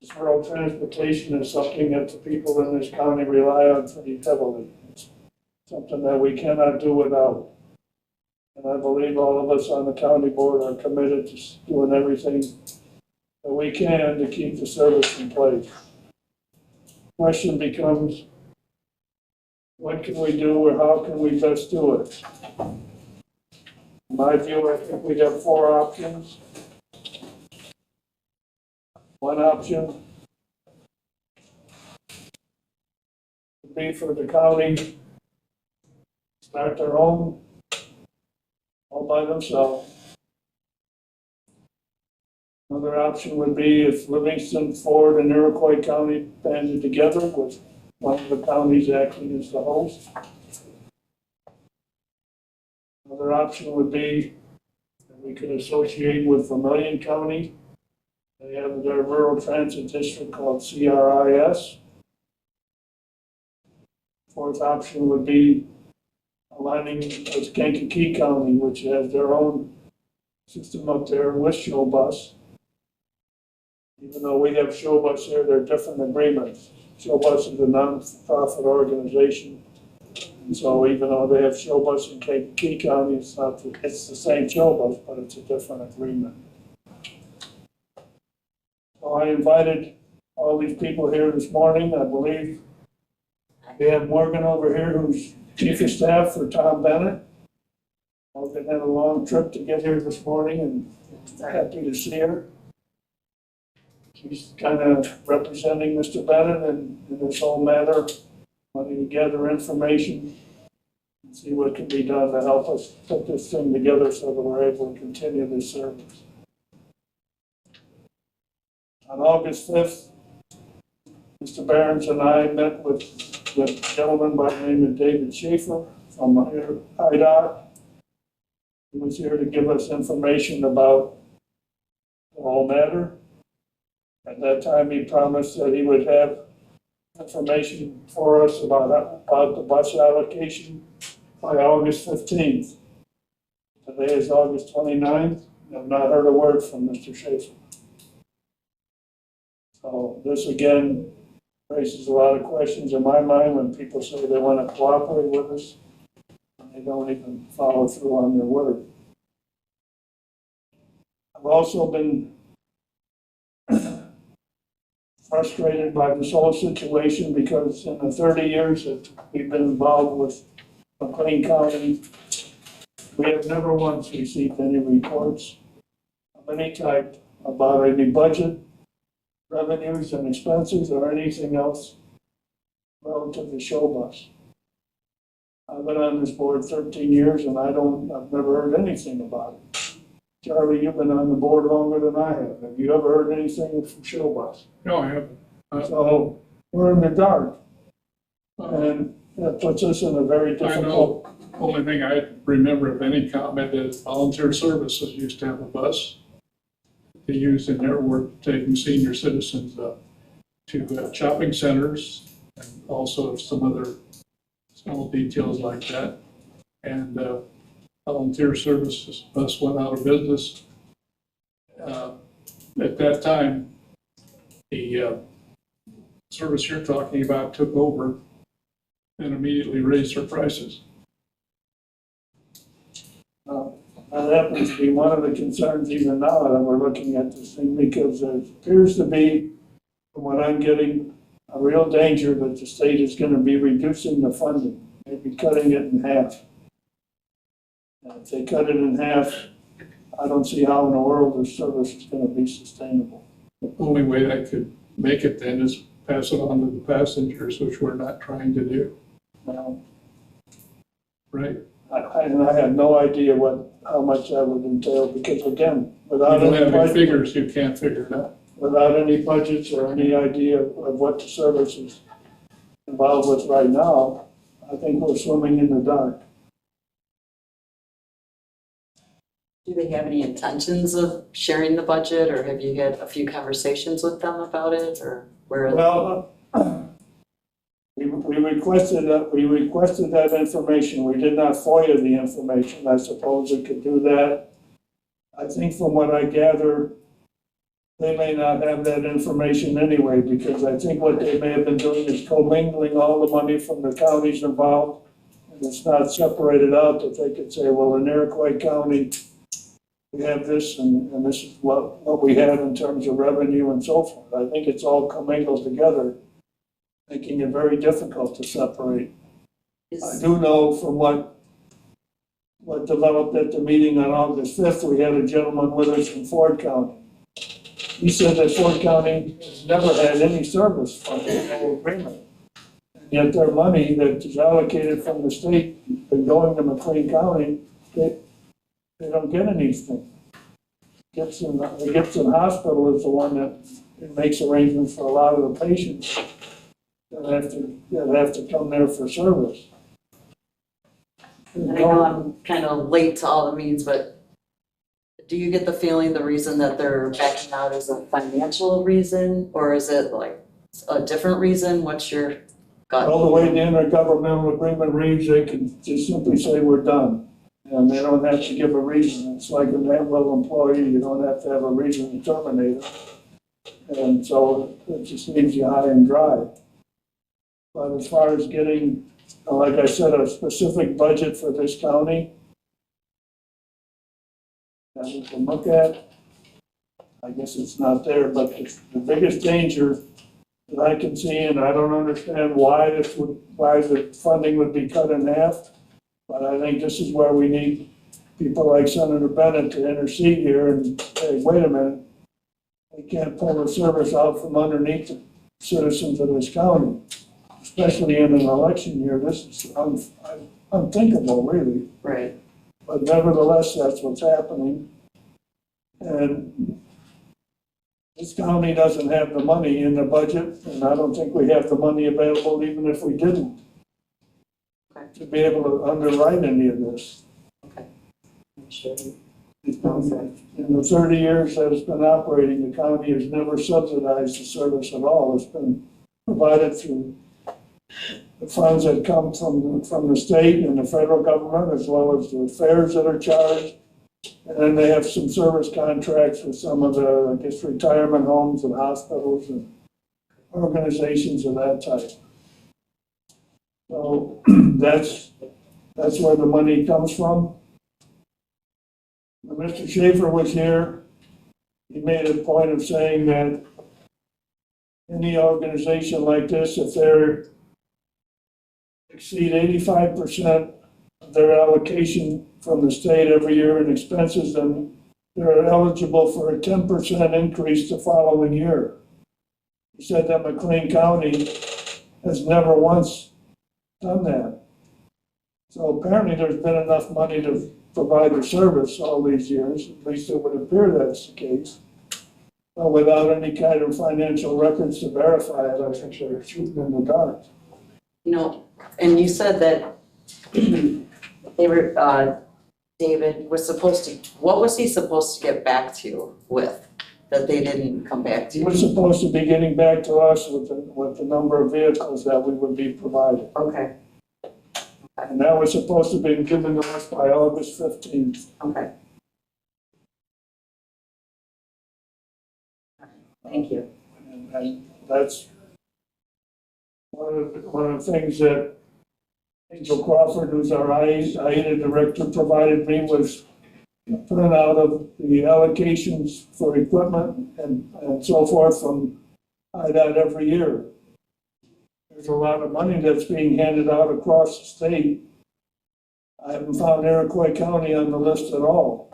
This rural transportation is something that the people in this county rely on pretty heavily. It's something that we cannot do without. And I believe all of us on the county board are committed to doing everything that we can to keep the service in place. Question becomes, what can we do or how can we best do it? In my view, I think we have 4 options. One option would be for the county to start their own all by themselves. Another option would be if Livingston, Ford, and Iroquois County banded together with one of the counties acting as the host. Another option would be that we could associate with Vermilion County. They have their rural transit district called CRIS. Fourth option would be aligning with Kankakee County, which has their own system up there with Show Bus. Even though we have Show Bus here, they're different agreements. Show Bus is a non-profit organization. And so even though they have Show Bus in Kankakee County, it's the same Show Bus, but it's a different agreement. So I invited all these people here this morning. I believe we have Morgan over here, who's Chief of Staff for Tom Bennett. Morgan had a long trip to get here this morning, and happy to see her. She's kind of representing Mr. Bennett in this whole matter, wanting to gather information and see what can be done to help us put this thing together so that we're able to continue this service. On August 5th, Mr. Barons and I met with a gentleman by the name of David Schaefer from IDOT. He was here to give us information about the whole matter. At that time, he promised that he would have information for us about the bus allocation by August 15th. Today is August 29th. I've not heard a word from Mr. Schaefer. So this again raises a lot of questions in my mind when people say they want to cooperate with us and they don't even follow through on their word. I've also been frustrated by this whole situation because in the 30 years that we've been involved with McLean County, we have never once received any reports of any type about any budget, revenues and expenses or anything else relative to show bus. I've been on this board 13 years and I've never heard anything about it. Charlie, you've been on the board longer than I have. Have you ever heard anything from show bus? No, I haven't. So we're in the dark. And that puts us in a very I difficult. know, only thing I remember of any comment is volunteer services used to have a bus they used in their work, taking senior citizens to shopping centers and also some other small details like that. And volunteer services bus went out of business. At that time, the service you're talking about took over and immediately raised their prices. That happens to be one of the concerns even now that we're looking at this thing because there appears to be, from what I'm getting, a real danger that the state is going to be reducing the funding, maybe cutting it in half. And if they cut it in half, I don't see how in the world this service is going to be sustainable. The only way that could make it then is pass it on to the passengers, which we're not trying to do, Now, right? and I have no idea how much that would entail because again, You without don't any have any budget, figures, you can't figure it out. without any budgets or any idea of what the service is involved with right now, I think we're swimming in the dark. Do they have any intentions of sharing the budget, or have you had a few conversations with them about it, or where? Well, we requested that information. We did not FOIA the information. I suppose we could do that. I think from what I gather, they may not have that information anyway, because I think what they may have been doing is commingling all the money from the counties involved. And it's not separated out that they could say, well, in Iroquois County, we have this and this is what we have in terms of revenue and so forth. I think it's all commingled together, making it very difficult to separate. I do know from what developed at the meeting on August 5th, we had a gentleman with us from Ford County. He said that Ford County has never had any service from the whole agreement. And yet their money that is allocated from the state and going to McLean County, they don't get anything. The Gibson Hospital is the one that makes arrangements for a lot of the patients that have to come there for service. And I know I'm kind of late to all the meetings, but do you get the feeling the reason that they're backing out is a financial reason, or is it like a different reason? What's your gut? All the way the intergovernmental agreement reads, they can just simply say we're done. And they don't have to give a reason. It's like an at-will employee, you don't have to have a reason to terminate it. And so it just leaves you high and dry. But as far as getting, like I said, a specific budget for this county that we can look at, I guess it's not there, but the biggest danger that I can see, and I don't understand why the funding would be cut in half, but I think this is where we need people like Senator Bennett to intercede here and say, wait a minute, we can't pull the service out from underneath the citizens of this county, especially in an election year. This is unthinkable, really. Right. But nevertheless, that's what's happening. And this county doesn't have the money in the budget, and I don't think we have the money available even if we didn't, to be able to underwrite any of this. Okay. I'm sure. In the 30 years that it's been operating, the county has never subsidized the service at all. It's been provided through the funds that come from the state and the federal government, as well as the fares that are charged. And then they have some service contracts with some of the, I guess, retirement homes and hospitals and organizations of that type. So that's where the money comes from. When Mr. Schaefer was here, he made a point of saying that any organization like this, if they're exceed 85% of their allocation from the state every year in expenses, then they're eligible for a 10% increase the following year. He said that McLean County has never once done that. So apparently there's been enough money to provide the service all these years, at least it would appear that's the case. But without any kind of financial records to verify it, I think they're shooting in the dark. You know, and you said that they were, David was supposed to, what was he supposed to get back to you with that they didn't come back to He you? was supposed to be getting back to us with the number of vehicles that we would be provided. Okay, And that was supposed to be given to us by August 15th. okay. Thank you. And that's one of the things that Angel Crawford, who's our AIDA director, provided me was a printout of the allocations for equipment and so forth from IDOT every year. There's a lot of money that's being handed out across the state. I haven't found Iroquois County on the list at all.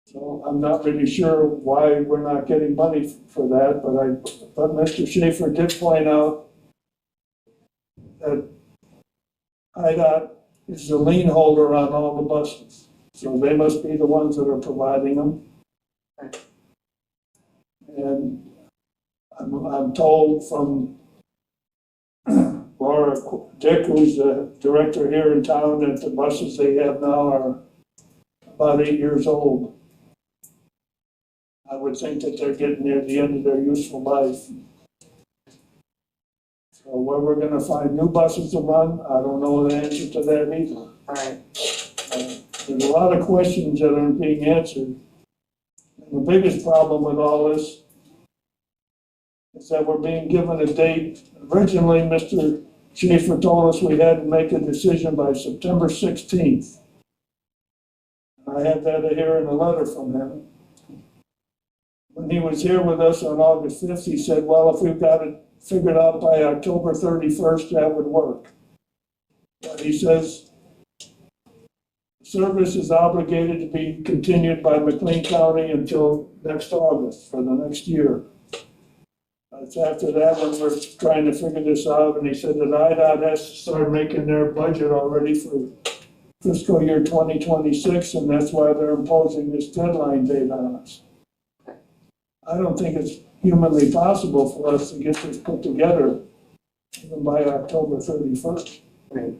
So I'm not really sure why we're not getting money for that, but Mr. Schaefer did point out that IDOT is the lien holder on all the buses. So they must be the ones that are providing them. And I'm told from Laura Dick, who's the director here in town, that the buses they have now are about 8 years old. I would think that they're getting near the end of their useful life. So where we're gonna find new buses to run, I don't know the answer to that either. All right. There's a lot of questions that aren't being answered. And the biggest problem with all this is that we're being given a date. Originally, Mr. Schaefer told us we had to make a decision by September 16th. I had that here in a letter from him. When he was here with us on August 5th, he said, well, if we've got it figured out by October 31st, that would work. But he says, service is obligated to be continued by McLean County until next August for the next year. It's after that when we're trying to figure this out, and he said that IDOT has to start making their budget already for fiscal year 2026, and that's why they're imposing this deadline date on us. I don't think it's humanly possible for us to get this put together even by October 31st. Right.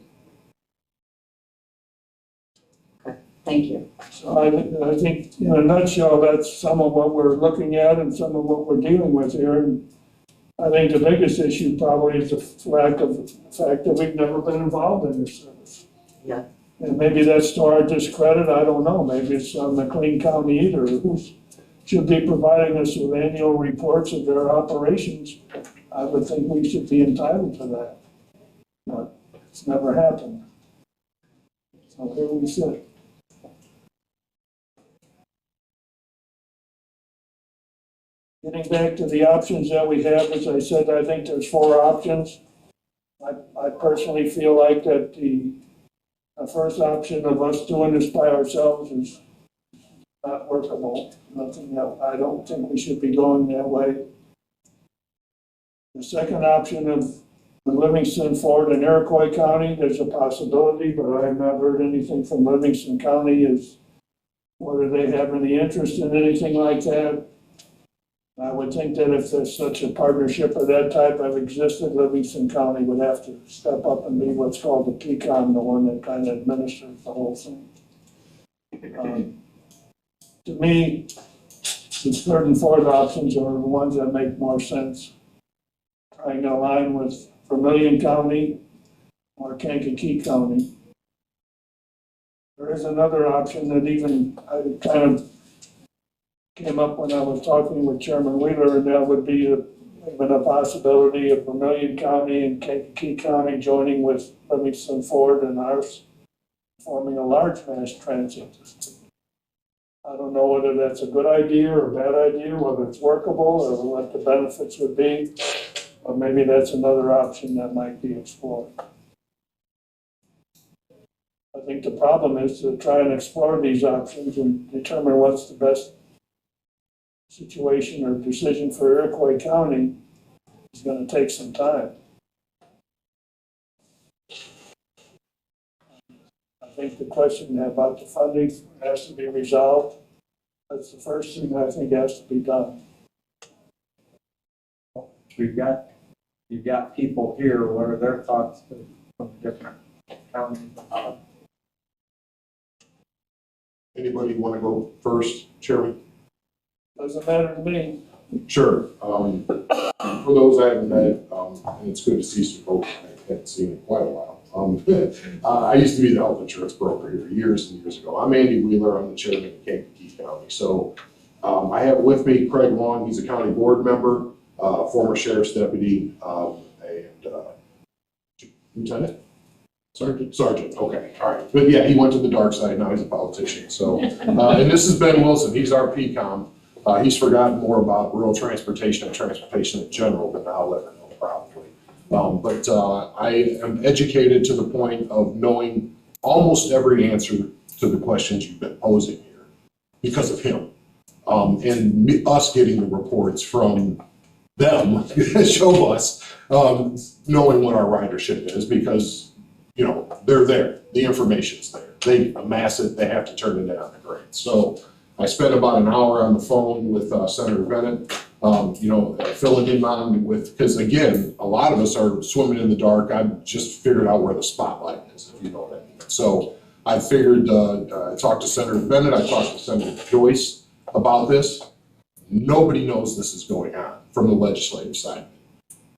Okay, thank you. So I think in a nutshell, that's some of what we're looking at and some of what we're dealing with here. And I think the biggest issue probably is the fact that we've never been involved in this service. Yeah. And maybe that's to our discredit, I don't know. Maybe it's on McLean County either, who should be providing us with annual reports of their operations. I would think we should be entitled to that. But it's never happened. So here we sit. Getting back to the options that we have, as I said, I think there's 4 options. I personally feel like that the first option of us doing this by ourselves is not workable. Nothing else. I don't think we should be going that way. The second option of Livingston, Ford, and Iroquois County, there's a possibility, but I have not heard anything from Livingston County as whether they have any interest in anything like that. I would think that if there's such a partnership of that type have existed, Livingston County would have to step up and be what's called the PCOM, the one that kind of administers the whole thing. To me, the third and fourth options are the ones that make more sense. Trying to align with Vermilion County or Kankakee County. There is another option that even I kind of came up when I was talking with Chairman Wheeler, and that would be even a possibility of Vermilion County and Kankakee County joining with Livingston, Ford, and ours, forming a large mass transit system. I don't know whether that's a good idea or a bad idea, whether it's workable or what the benefits would be. Or maybe that's another option that might be explored. I think the problem is to try and explore these options and determine what's the best situation or decision for Iroquois County is going to take some time. I think the question about the funding has to be resolved. That's the first thing I think has to be done. You've got people here, what are their thoughts from different counties? Anybody want to go first, Chairman? Doesn't matter to me. Sure. For those I haven't met, and it's good to see some folks I hadn't seen in quite a while. I used to be the health insurance broker here years and years ago. I'm Andy Wheeler. I'm the chairman of Kankakee County. So I have with me Craig Long. He's a county board member, former sheriff's deputy, and lieutenant? Sergeant, okay, all right. But yeah, he went to the dark side, now he's a politician, so. And this is Ben Wilson, he's our PCOM. He's forgotten more about rural transportation and transportation in general than I'll ever know, probably. But I am educated to the point of knowing almost every answer to the questions you've been posing here because of him. And us getting the reports from them show us knowing what our ridership is because you know, they're there, the information's there. They amass it, they have to turn it in on the grade. So I spent about an hour on the phone with Senator Bennett, you know, filling him on with, because again, a lot of us are swimming in the dark. I've just figured out where the spotlight is, if you know what I mean. So I figured, I talked to Senator Bennett, I talked to Senator Joyce about this. Nobody knows this is going on from the legislative side.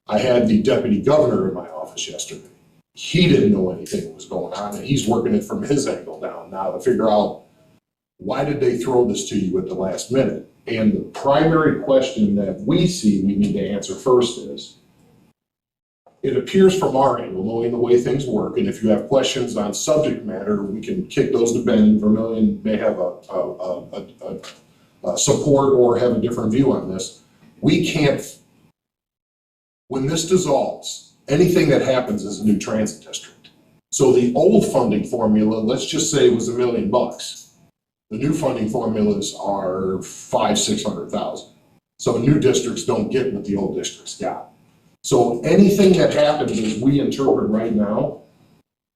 I had the deputy governor in my office yesterday. He didn't know anything was going on, and he's working it from his angle down now to figure out why did they throw this to you at the last minute? And the primary question that we see we need to answer first is, it appears from our angle, knowing the way things work, and if you have questions on subject matter, we can kick those to Ben. Vermillion may have a support or have a different view on this. We can't, when this dissolves, anything that happens is a new transit district. So the old funding formula, let's just say it was $1 million. The new funding formulas are $500,000-600,000. So new districts don't get what the old districts got. So anything that happens as we interpret right now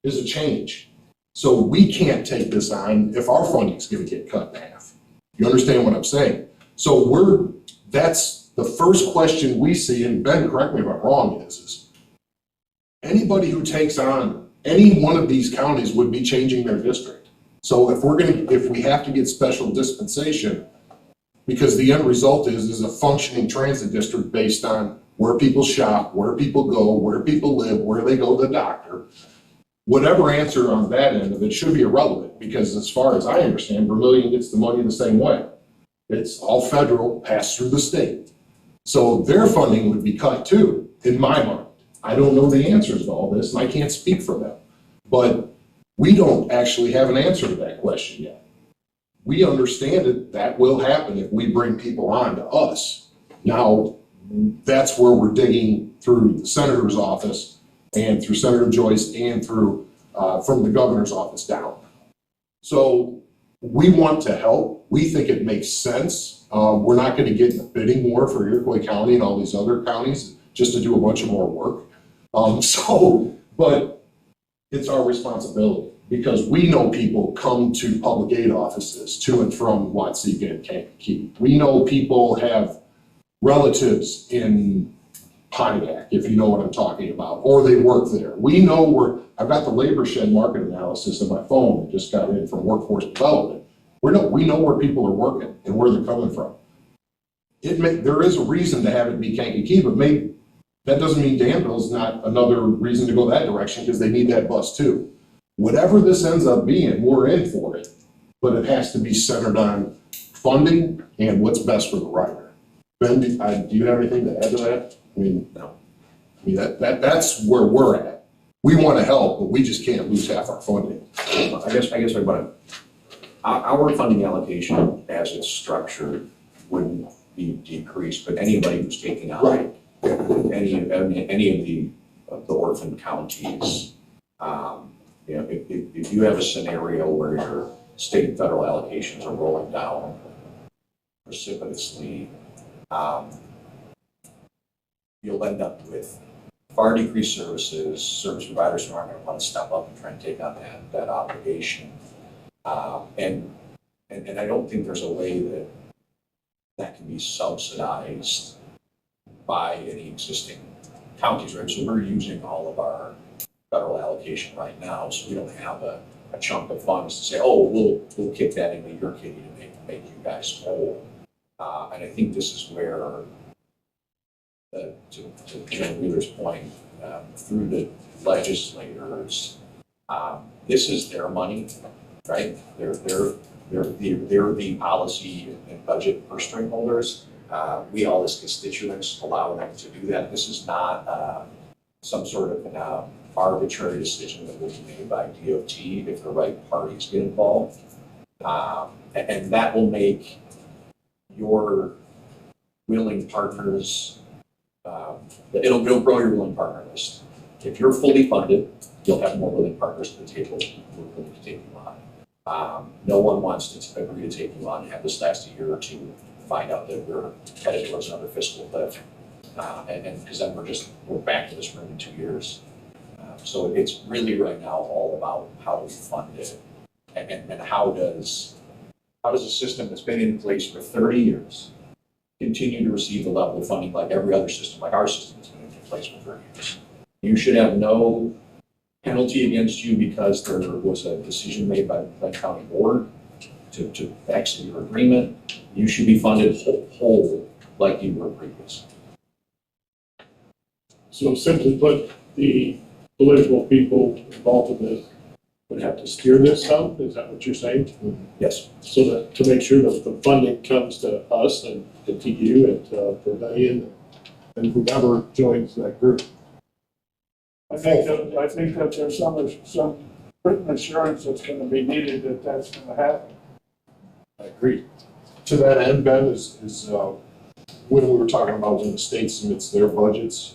is a change. So we can't take this on if our funding's gonna get cut in half. You understand what I'm saying? So that's the first question we see, and Ben, correct me if I'm wrong, is anybody who takes on any one of these counties would be changing their district. So if we have to get special dispensation, because the end result is a functioning transit district based on where people shop, where people go, where people live, where they go to the doctor, whatever answer on that end of it should be irrelevant, because as far as I understand, Vermillion gets the money the same way. It's all federal, passed through the state. So their funding would be cut too, in my mind. I don't know the answers to all this, and I can't speak for them. But we don't actually have an answer to that question yet. We understand that will happen if we bring people on to us. Now, that's where we're digging through the senator's office and through Senator Joyce and through from the governor's office down. So we want to help. We think it makes sense. We're not going to get in the bidding war for Iroquois County and all these other counties just to do a bunch of more work. But it's our responsibility because we know people come to public aid offices to and from Watseka and Kankakee. We know people have relatives in Pontiac, if you know what I'm talking about, or they work there. We know I've got the labor shed market analysis on my phone that just got in from workforce development. We know where people are working and where they're coming from. There is a reason to have it be Kankakee, but that doesn't mean Danville's not another reason to go that direction because they need that bus too. Whatever this ends up being, we're in for it, but it has to be centered on funding and what's best for the rider. Ben, do you have anything to add to that? I mean, no. I mean, that's where we're at. We want to help, but we just can't lose half our funding. I guess Our funding allocation as it's structured wouldn't be decreased, but anybody who's taking out Right. any of the orphan counties, you know, if you have a scenario where your state and federal allocations are rolling down precipitously, you'll end up with far decreased services, service providers who aren't going to want to step up and try and take on that obligation. And I don't think there's a way that can be subsidized by any existing counties, right? So we're using all of our federal allocation right now, so we don't have a chunk of funds to say, oh, we'll kick that into your kitty to make you guys whole. And I think this is where, to Jim Wheeler's point, through the legislators, this is their money, right? They're the policy and budget purse string holders. We all as constituents allow them to do that. This is not some sort of an arbitrary decision that will be made by DOT if the right parties get involved. And that will make your willing partners, it'll grow your willing partner list. If you're fully funded, you'll have more willing partners at the table who are willing to take you on. No one wants to agree to take you on and have this last a year or two, find out that we're headed towards another fiscal cliff. And because then we're back to this room in 2 years. So it's really right now all about how do we fund it and how does a system that's been in place for 30 years continue to receive the level of funding like every other system, like our system that's been in place for 30 years. You should have no penalty against you because there was a decision made by the Plain County Board to exit your agreement. You should be funded whole like you were previously. So simply put, the political people involved in this would have to steer this out, is that what you're saying? Yes. So that, to make sure that the funding comes to us and to you and to Vermillion and whoever joins that group. I think that there's some written assurance that's gonna be needed that that's gonna happen. I agree. To that end, Ben, is when we were talking about when the state submits their budgets,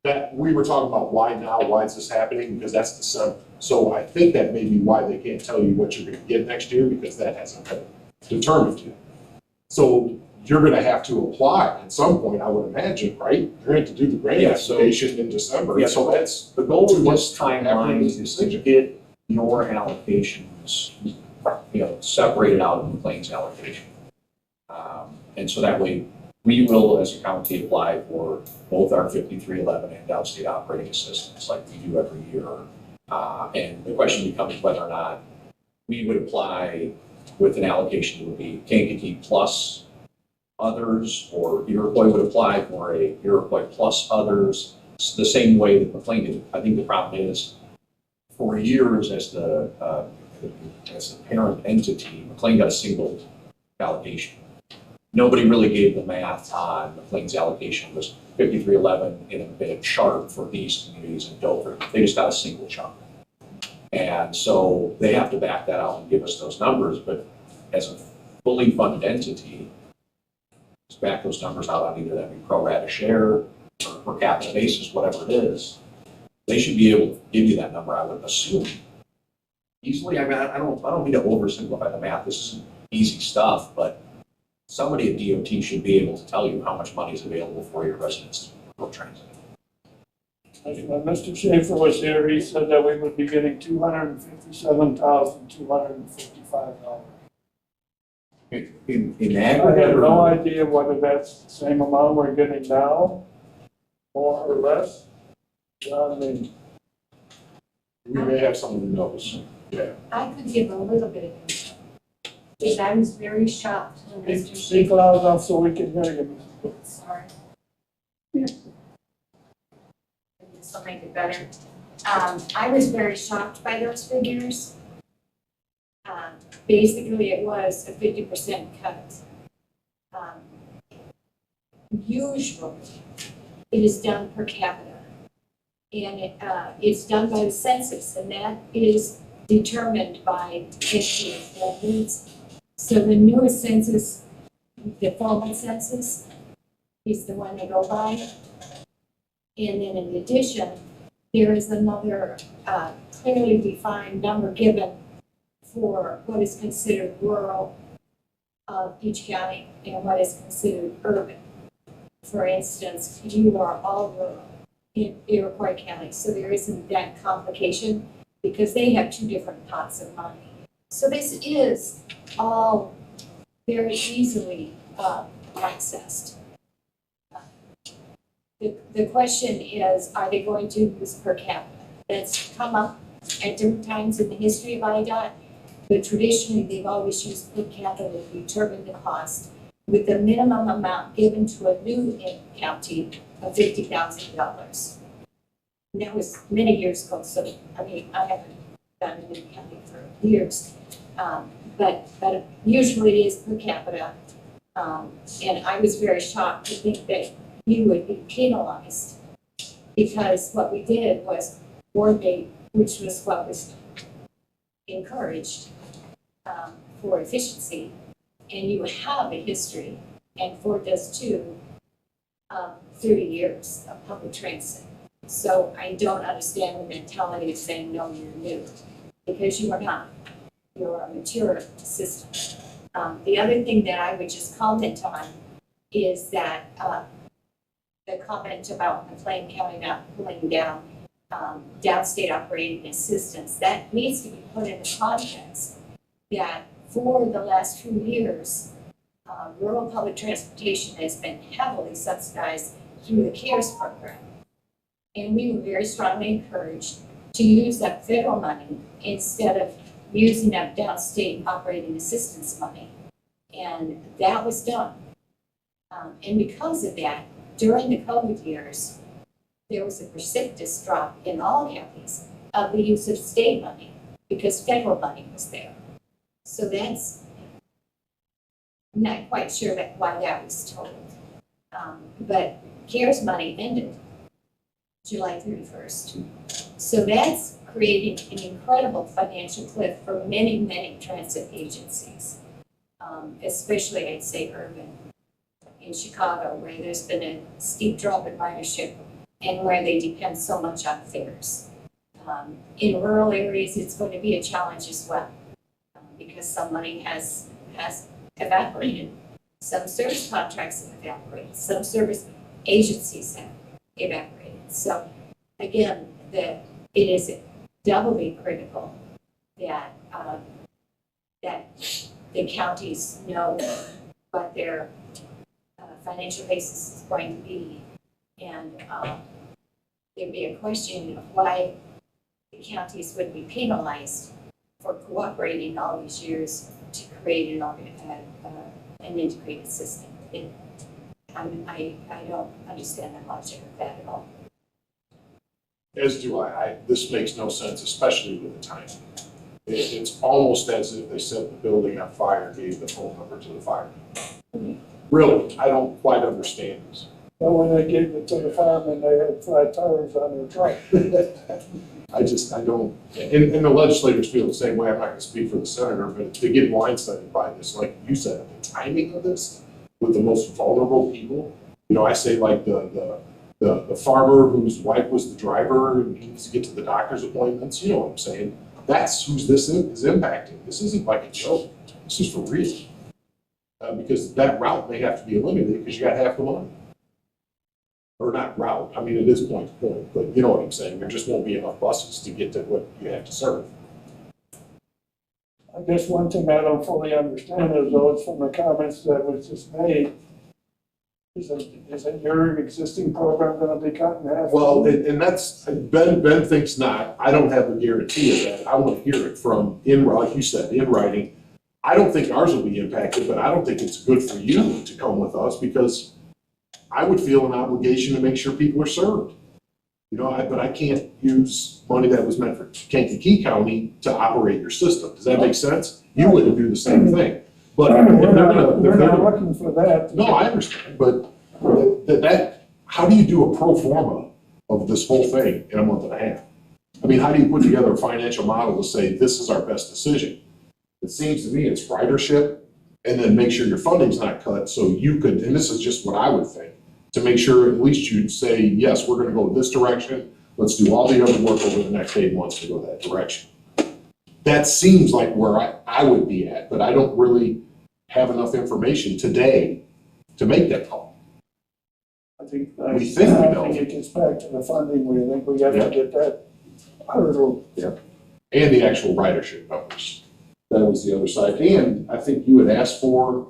that we were talking about why now, why is this happening? Because that's December. So I think that may be why they can't tell you what you're gonna get next year, because that hasn't been determined yet. So you're gonna have to apply at some point, I would imagine, right? You're gonna have to do the grant Yeah, so- application in December. Yeah, So that's the goal of what's this timeline happening is to get your allocations, separated out of the Plains allocation. And so that way, we will, as a county, apply for both our 5311 and downstate operating assistance like we do every year. And the question becomes whether or not we would apply with an allocation that would be Kankakee plus others, or Iroquois would apply for a Iroquois plus others, the same way that McLean did. I think the problem is, for years as the parent entity, McLean got a single allocation. Nobody really gave the math on McLean's allocation was 5311 in a chart for these communities in Dover. They just got a single chunk. And so they have to back that out and give us those numbers, but as a fully funded entity, just back those numbers out on either that be pro rata share or per capita basis, whatever it is, they should be able to give you that number, I would assume. Easily, I mean, I don't mean to oversimplify the math. This isn't easy stuff, but somebody at DOT should be able to tell you how much money is available for your residents for transit. When Mr. Schaefer was here, he said that we would be getting $257,255. In I aggregate, have no or- idea whether that's the same amount we're getting now, more or less. I mean, We may have someone who knows. Yeah. I could give a little bit of input, because I was very shocked when Mr. speak loud enough so we can hear you. Sorry. This will make it better. I was very shocked by those figures. Basically, it was a 50% cut. Usually, it is done per capita. And it's done by the census, and that is determined by P&P standards. So the newest census, the formal census, is the one they go by. And then in addition, there is another clearly defined number given for what is considered rural of each county and what is considered urban. For instance, you are all rural in Iroquois County, so there isn't that complication because they have two different pots of money. So this is all very easily accessed. The question is, are they going to use per capita? That's come up at different times in the history of IDOT, but traditionally they've always used per capita to determine the cost with the minimum amount given to a new county of $50,000. And that was many years ago, so I mean, I haven't done a new county for years. But usually it is per capita. And I was very shocked to think that you would be penalized because what we did was coordinate, which was what was encouraged for efficiency. And you have a history, and Ford does too, 30 years of public transit. So I don't understand the mentality of saying, no, you're new, because you are not. You're a mature system. The other thing that I would just comment on is that the comment about McLean County not pulling down downstate operating assistance, that needs to be put in the context that for the last few years, rural public transportation has been heavily subsidized through the CARES program. And we were very strongly encouraged to use that federal money instead of using that downstate operating assistance money. And that was done. And because of that, during the COVID years, there was a precipitous drop in all counties of the use of state money because federal money was there. So that's, I'm not quite sure why that was told. But CARES money ended July 31st. So that's creating an incredible financial cliff for many, many transit agencies, especially I'd say urban in Chicago, where there's been a steep drop in ridership and where they depend so much on fares. In rural areas, it's going to be a challenge as well because some money has evaporated. Some service contracts have evaporated. Some service agencies have evaporated. So again, it is doubly critical that that the counties know what their financial basis is going to be, and there'd be a question of why the counties would be penalized for cooperating all these years to create an integrated system. I don't understand the logic of that at all. As do I. This makes no sense, especially with the timing. It's almost as if they set the building on fire and gave the phone number to the fireman. Really, I don't quite understand this. But when they gave it to the firemen, they had flat tires on their truck. I don't, and the legislators feel the same way. I'm not gonna speak for the senator, but they get blindsided by this, like you said, the timing of this with the most vulnerable people. You know, I say like the farmer whose wife was the driver and he needs to get to the doctor's appointments, you know what I'm saying? That's who this is impacting. This isn't like a joke. This is for real. Because that route may have to be eliminated because you got half the money. Or not route, I mean, it is point to point, but you know what I'm saying? There just won't be enough buses to get to what you have to serve. I guess one thing I don't fully understand is though, from the comments that was just made, is that your existing program gonna be cut in half? Well, and that's, Ben thinks not. I don't have a guarantee of that. I want to hear it from, like you said, in writing. I don't think ours will be impacted, but I don't think it's good for you to come with us because I would feel an obligation to make sure people are served. You know, but I can't use money that was meant for Kankakee County to operate your system. Does that make sense? You wouldn't do the same thing. But We're not looking for that. no, I understand, but how do you do a pro forma of this whole thing in a month and a half? I mean, how do you put together a financial model to say, this is our best decision? It seems to me it's ridership, and then make sure your funding's not cut, so you could, and this is just what I would think, to make sure at least you'd say, yes, we're gonna go this direction, let's do all the other work over the next 8 months to go that direction. That seems like where I would be at, but I don't really have enough information today to make that call. I think We think we know. it gets back to the funding, we think we gotta Yeah. get that hurdle. And the actual ridership numbers. That was the other side. And I think you had asked for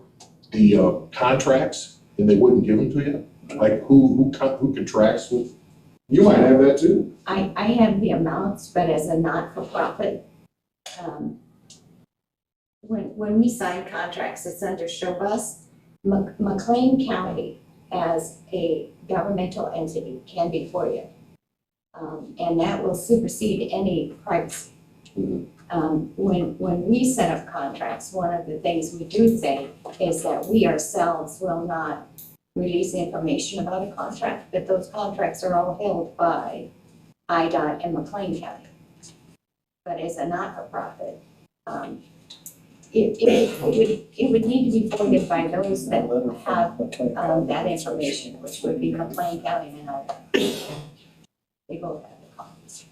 the contracts, and they wouldn't give them to you? Like who contracts with, you might have that too. I have the amounts, but as a not-for-profit, when we sign contracts, it's under SureBus. McLean County as a governmental entity can be for you. And that will supersede any privacy. When we set up contracts, one of the things we do say is that we ourselves will not release information about a contract, but those contracts are all held by IDOT and McLean County. But as a not-for-profit, it would need to be voided by those that have that information, which would be McLean County and IDOT. They both have the copies.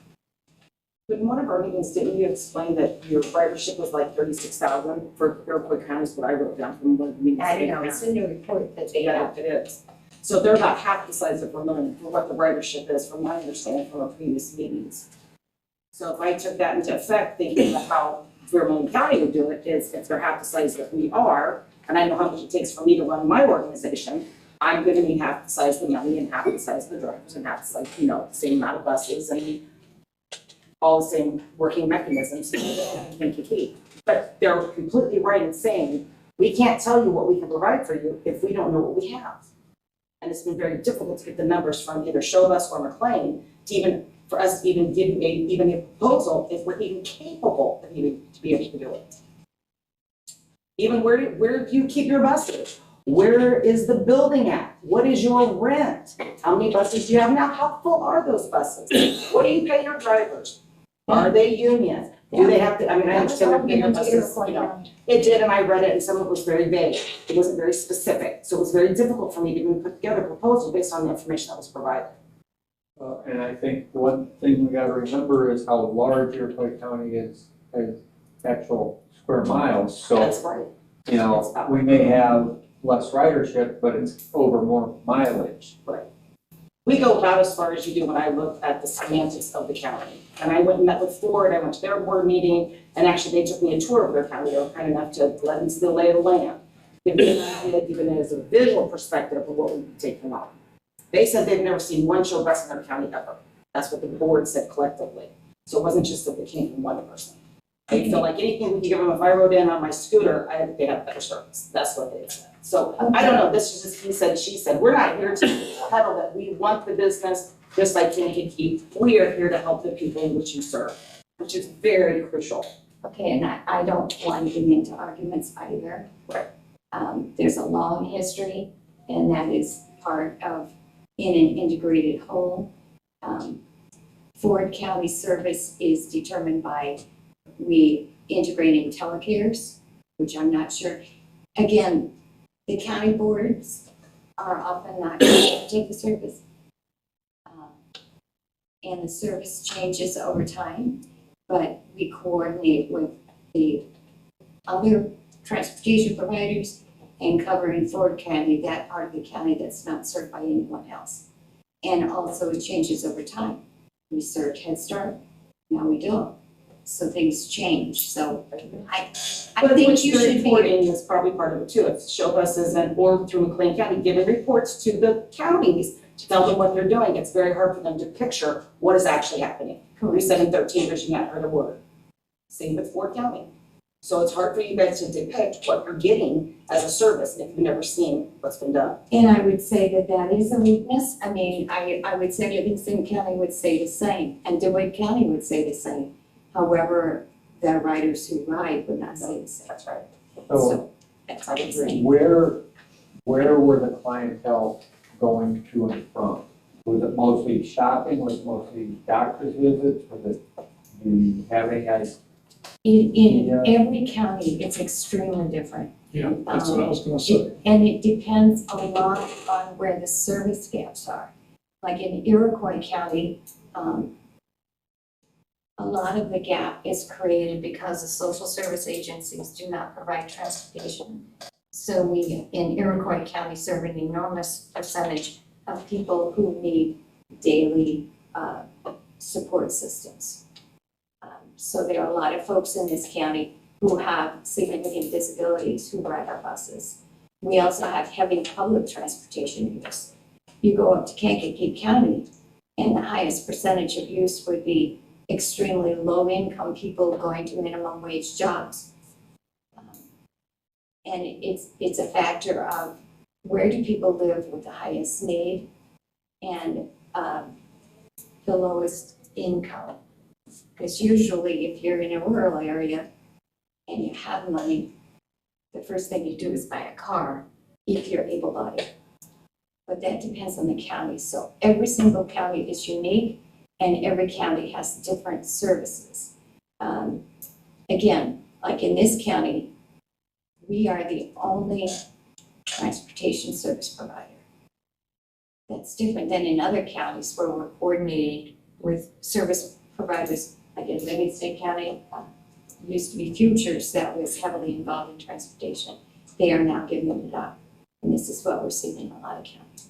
But in one of our meetings, didn't you explain that your ridership was like 36,000 for Iroquois County is what I wrote down from one of the meetings? I don't know, it's in the report that they have. Yeah, it is. So they're about half the size of Vermillion for what the ridership is, from my understanding from our previous meetings. So if I took that into effect, thinking about how Vermillion County would do it, is if they're half the size that we are, and I know how much it takes for me to run my organization, I'm gonna need half the size of the money and half the size of the drivers and half the size, the same amount of buses and all the same working mechanisms to keep. But they're completely right in saying, we can't tell you what we can provide for you if we don't know what we have. And it's been very difficult to get the numbers from either SureBus or McLean for us to even give even a proposal if we're even capable of even to be able to do it. Even where do you keep your buses? Where is the building at? What is your rent? How many buses do you have now? How full are those buses? What do you pay your drivers? Are they union? Do they have to, I understand they're bigger buses, It did, and I read it, and some of it was very vague. It wasn't very specific. So it was very difficult for me to even put together a proposal based on the information that was provided. And I think one thing we gotta remember is how large Iroquois County is as actual square miles. So, That's right. we may have less ridership, but it's over more mileage. We go about as far as you do when I look at the semantics of the county. And I went and met with Ford, I went to their board meeting, and actually they took me a tour of their county. They were kind enough to let me see the lay of the land. Give me an idea, even as a visual perspective of what would be taken on. They said they've never seen one show bus in their county ever. That's what the board said collectively. So it wasn't just that they came from one person. They feel like anything we could give them, if I rode in on my scooter, they'd have better service. That's what they said. So I don't know, this is just he said, she said. We're not here to peddle that we want the business, just like Kankakee. We are here to help the people in which you serve, which is very crucial. Okay, and I don't want to get into arguments either. Right. There's a long history, and that is part of in an integrated whole. Ford County service is determined by we integrating telecares, which I'm not sure. Again, the county boards are often not going to take the service. And the service changes over time, but we coordinate with the other transportation providers and cover in Ford County, that part of the county that's not served by anyone else. And also it changes over time. We served Head Start, now we don't. So things change, so I think you should be. Reporting is probably part of it too. If SureBus isn't, or through McLean County, giving reports to the counties to tell them what they're doing. It's very hard for them to picture what is actually happening. We said in 13 years, you haven't heard a word. Same with Ford County. So it's hard for you guys to depict what you're getting as a service if you've never seen what's been done. And I would say that that is a weakness. I mean, I would say Livingston County would say the same, and DeWitt County would say the same. However, the riders who ride would not say the same. That's right. So That's what I'm saying. where were the clientele going to and from? Was it mostly shopping, was it mostly doctor's visits, was it, do you have any idea? In Yeah. every county, it's extremely different. Yeah, that's what I was gonna say. And it depends a lot on where the service gaps are. Like in Iroquois County, a lot of the gap is created because the social service agencies do not provide transportation. So we, in Iroquois County, serve an enormous percentage of people who need daily support systems. So there are a lot of folks in this county who have significant disabilities who ride our buses. We also have heavy public transportation use. You go up to Kankakee County, and the highest percentage of use would be extremely low-income people going to minimum wage jobs. And it's a factor of where do people live with the highest need and the lowest income. Because usually if you're in a rural area and you have money, the first thing you do is buy a car if you're able-bodied. But that depends on the county. So every single county is unique and every county has different services. Again, like in this county, we are the only transportation service provider. That's different than in other counties where we're coordinating with service providers, like in Livingston County. Used to be Futures that was heavily involved in transportation. They are now giving it up. And this is what we're seeing in a lot of counties.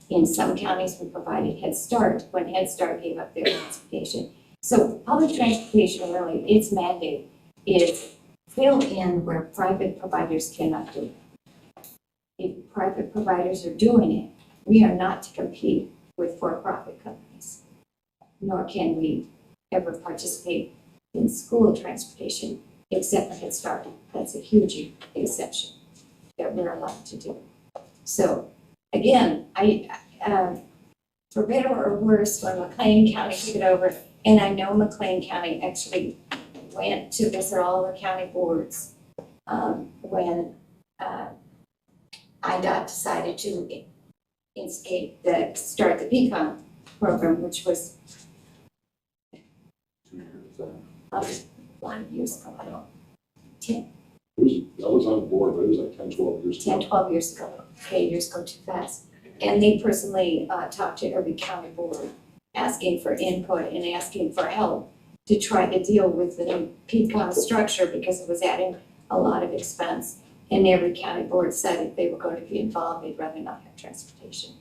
In some counties, we provided Head Start when Head Start gave up their transportation. So public transportation really, its mandate is fill in where private providers cannot do it. If private providers are doing it, we are not to compete with for-profit companies, nor can we ever participate in school transportation except for Head Start. That's a huge exception that we're allowed to do. So again, for better or worse, when McLean County took it over, and I know McLean County actually went to visit all the county boards when IDOT decided to start the PCOM program, which was 2 years. a lot of years ago, I don't, 10, I was on board, but it was like 10, 12 years ago. 10, 12 years ago. Okay, years go too fast. And they personally talked to every county board, asking for input and asking for help to try to deal with the new PCOM structure because it was adding a lot of expense. And every county board said if they were going to be involved, they'd rather not have transportation.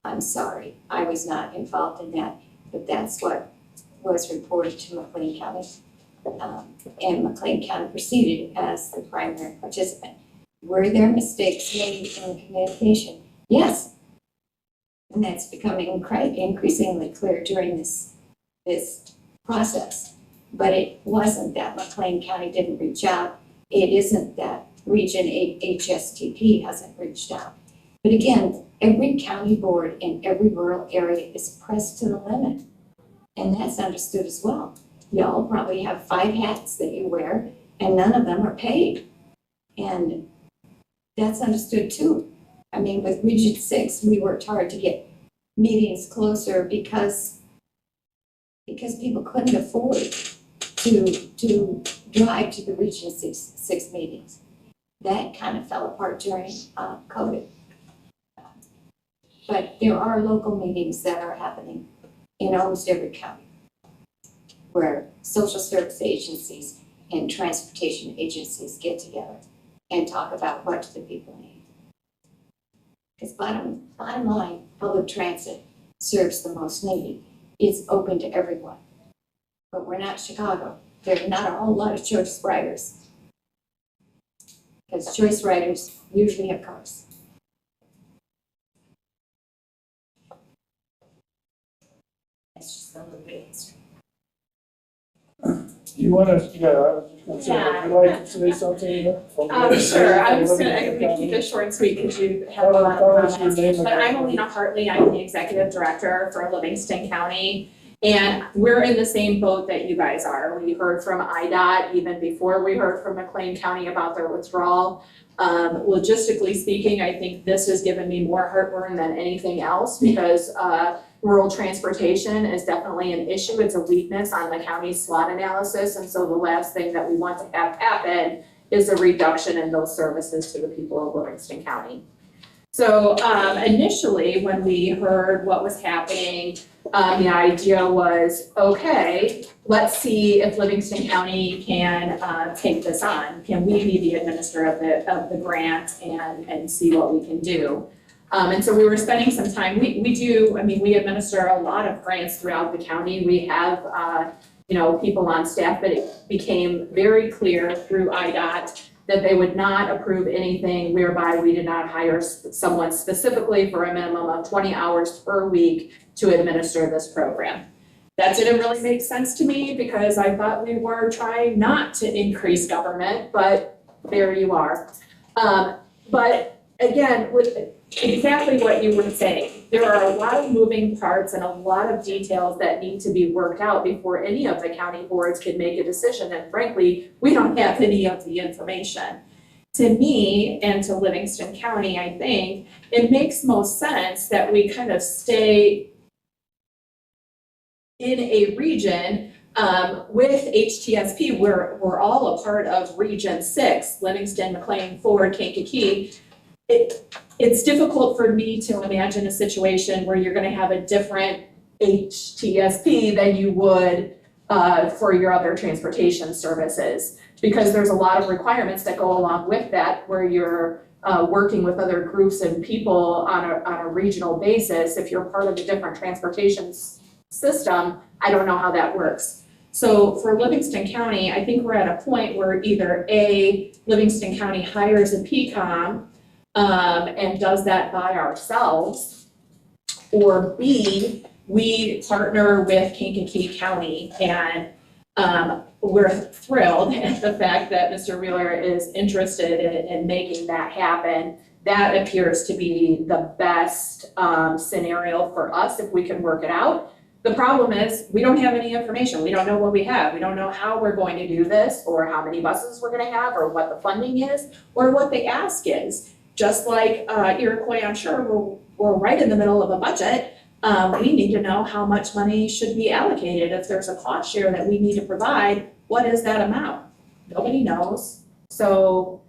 I'm sorry, I was not involved in that, but that's what was reported to McLean County. And McLean County proceeded as the primary participant. Were there mistakes made in the communication? Yes. And that's becoming increasingly clear during this process. But it wasn't that McLean County didn't reach out. It isn't that Region 8 HSTP hasn't reached out. But again, every county board in every rural area is pressed to the limit. And that's understood as well. Y'all probably have 5 hats that you wear and none of them are paid. And that's understood too. I mean, with Region 6, we worked hard to get meetings closer because people couldn't afford to drive to the Region 6 meetings. That kind of fell apart during COVID. But there are local meetings that are happening in almost every county where social service agencies and transportation agencies get together and talk about what the people need. Because bottom line, public transit serves the most need. It's open to everyone. But we're not Chicago. There's not a whole lot of choice riders. Because choice riders usually have cars. That's just a little bit of history. Do you want to, yeah, I was just gonna say, would you like to say something? Sure, I'm gonna keep this short and sweet because you have a lot of Tell us your comments. name But again. I'm Alina Hartley, I'm the executive director for Livingston County. And we're in the same boat that you guys are. We heard from IDOT even before we heard from McLean County about their withdrawal. Logistically speaking, I think this has given me more heartburn than anything else because rural transportation is definitely an issue. It's a weakness on the county's SWOT analysis. And so the last thing that we want to have happen is a reduction in those services to the people of Livingston County. So initially, when we heard what was happening, the idea was, okay, let's see if Livingston County can take this on. Can we be the administrator of the grant and see what we can do? And so we were spending some time, we administer a lot of grants throughout the county. We have, people on staff, but it became very clear through IDOT that they would not approve anything whereby we did not hire someone specifically for a minimum of 20 hours per week to administer this program. That didn't really make sense to me because I thought we were trying not to increase government, but there you are. But again, exactly what you were saying. There are a lot of moving parts and a lot of details that need to be worked out before any of the county boards can make a decision. And frankly, we don't have any of the information. To me and to Livingston County, I think it makes most sense that we kind of stay in a region with HTSP. We're all a part of Region 6, Livingston, McLean, Ford, Kankakee. It's difficult for me to imagine a situation where you're going to have a different HTSP than you would for your other transportation services, because there's a lot of requirements that go along with that, where you're working with other groups and people on a regional basis. If you're part of a different transportation system, I don't know how that works. So for Livingston County, I think we're at a point where either A, Livingston County hires a PCOM and does that by ourselves, or B, we partner with Kankakee County, and we're thrilled at the fact that Mr. Wheeler is interested in making that happen. That appears to be the best scenario for us if we can work it out. The problem is we don't have any information. We don't know what we have. We don't know how we're going to do this, or how many buses we're going to have, or what the funding is, or what the ask is. Just like Iroquois, I'm sure we're right in the middle of a budget. We need to know how much money should be allocated. If there's a cost share that we need to provide, what is that amount? Nobody knows. So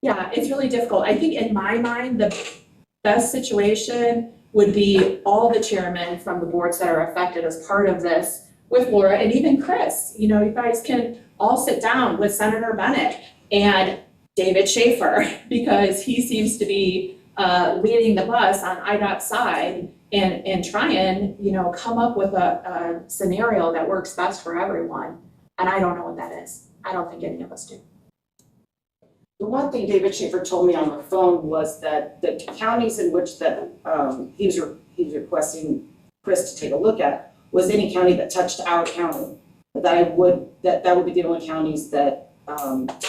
yeah, it's really difficult. I think in my mind, the best situation would be all the chairmen from the boards that are affected as part of this with Laura and even Chris. You guys can all sit down with Senator Bennett and David Schaefer, because he seems to be leading the bus on IDOT's side and try and, come up with a scenario that works best for everyone. And I don't know what that is. I don't think any of us do. The one thing David Schaefer told me on the phone was that the counties in which he was requesting Chris to take a look at was any county that touched our county. That would be the only counties that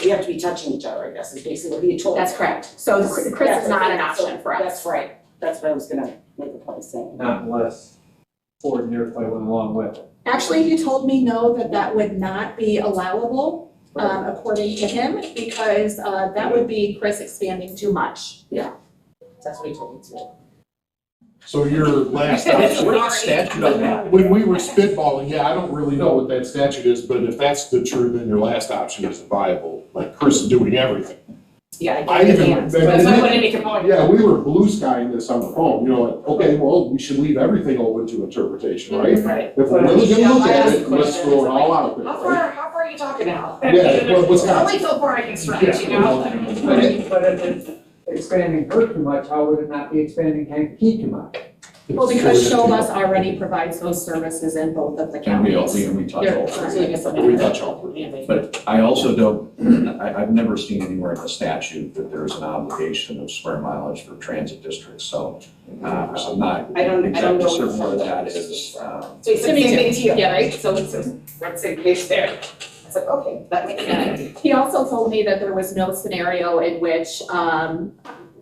we have to be touching each other, I guess, is basically what he told us. That's correct. So Chris is not an option for us. That's right. That's what I was gonna make a point saying. Not unless Ford and Iroquois went along with it. Actually, he told me no, that would not be allowable, according to him, because that would be Chris expanding too much. That's what he told me too. So your last option, What's the statute on that? when we were spitballing, I don't really know what that statute is, but if that's the truth, then your last option is viable, like Chris is doing everything. Yeah, I even- That's why I wanted to make a point. Yeah, we were blue skying this on the phone, like, okay, well, we should leave everything open to interpretation, right? Right. If we're really gonna look at it, let's Question. throw it all out there, How right? far are you talking now? Yeah, well, Wisconsin. Only so far I can stretch, you know? But if it's expanding her too much, how would it not be expanding Kankakee too much? Well, because Show Bus already provides those services in both of the counties. And we touch They're all. currently a We touch all. But I also don't, I've never seen anywhere in the statute that there's an obligation of square mileage for transit districts, so I'm not I don't exactly know. certain what that is. So he said the same thing to you, right? So it's the same case there. I was like, okay, that makes sense. He also told me that there was no scenario in which,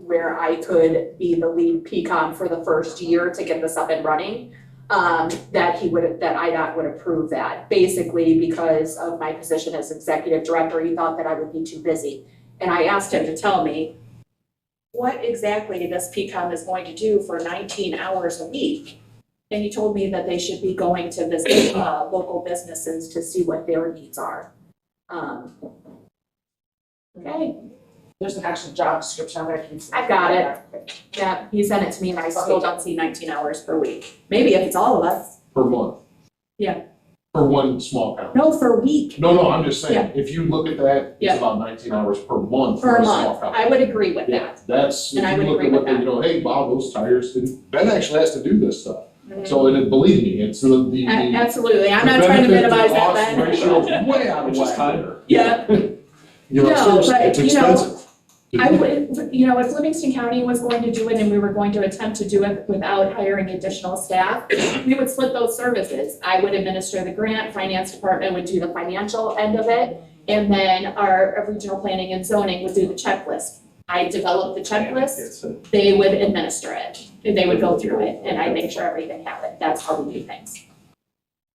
where I could be the lead PCOM for the first year to get this up and running. that IDOT would approve that. Basically, because of my position as executive director, he thought that I would be too busy. And I asked him to tell me what exactly this PCOM is going to do for 19 hours a week. And he told me that they should be going to visit local businesses to see what their needs are. Okay, There's an actual job description there. I've got it. Yeah, he sent it to me and I still don't see 19 hours per week. Maybe if it's all of us. Per month. Yeah. For one small county. No, for a week. No, I'm just saying, if you look at that, Yeah. it's about 19 hours per month Per for a small month. county. I would agree with Yeah, that. that's, And I if would you look agree at what with they, you know, hey, wow, those tires didn't, Ben actually has to do this stuff. Mhm. So, and believe me, it's the Absolutely. I'm not trying to minimize that, benefit Ben. to cost ratio is way out of Which is whack. higher. Yeah. You know, No, seriously, but, it's you know, expensive. I would, you know, if Livingston County was going to do it and we were going to attempt to do it without hiring additional staff, we would split those services. I would administer the grant, finance department would do the financial end of it, and then our regional planning and zoning would do the checklist. I develop the checklist, they would administer it, and they would go through it, and I make sure everything happened. That's how we do things.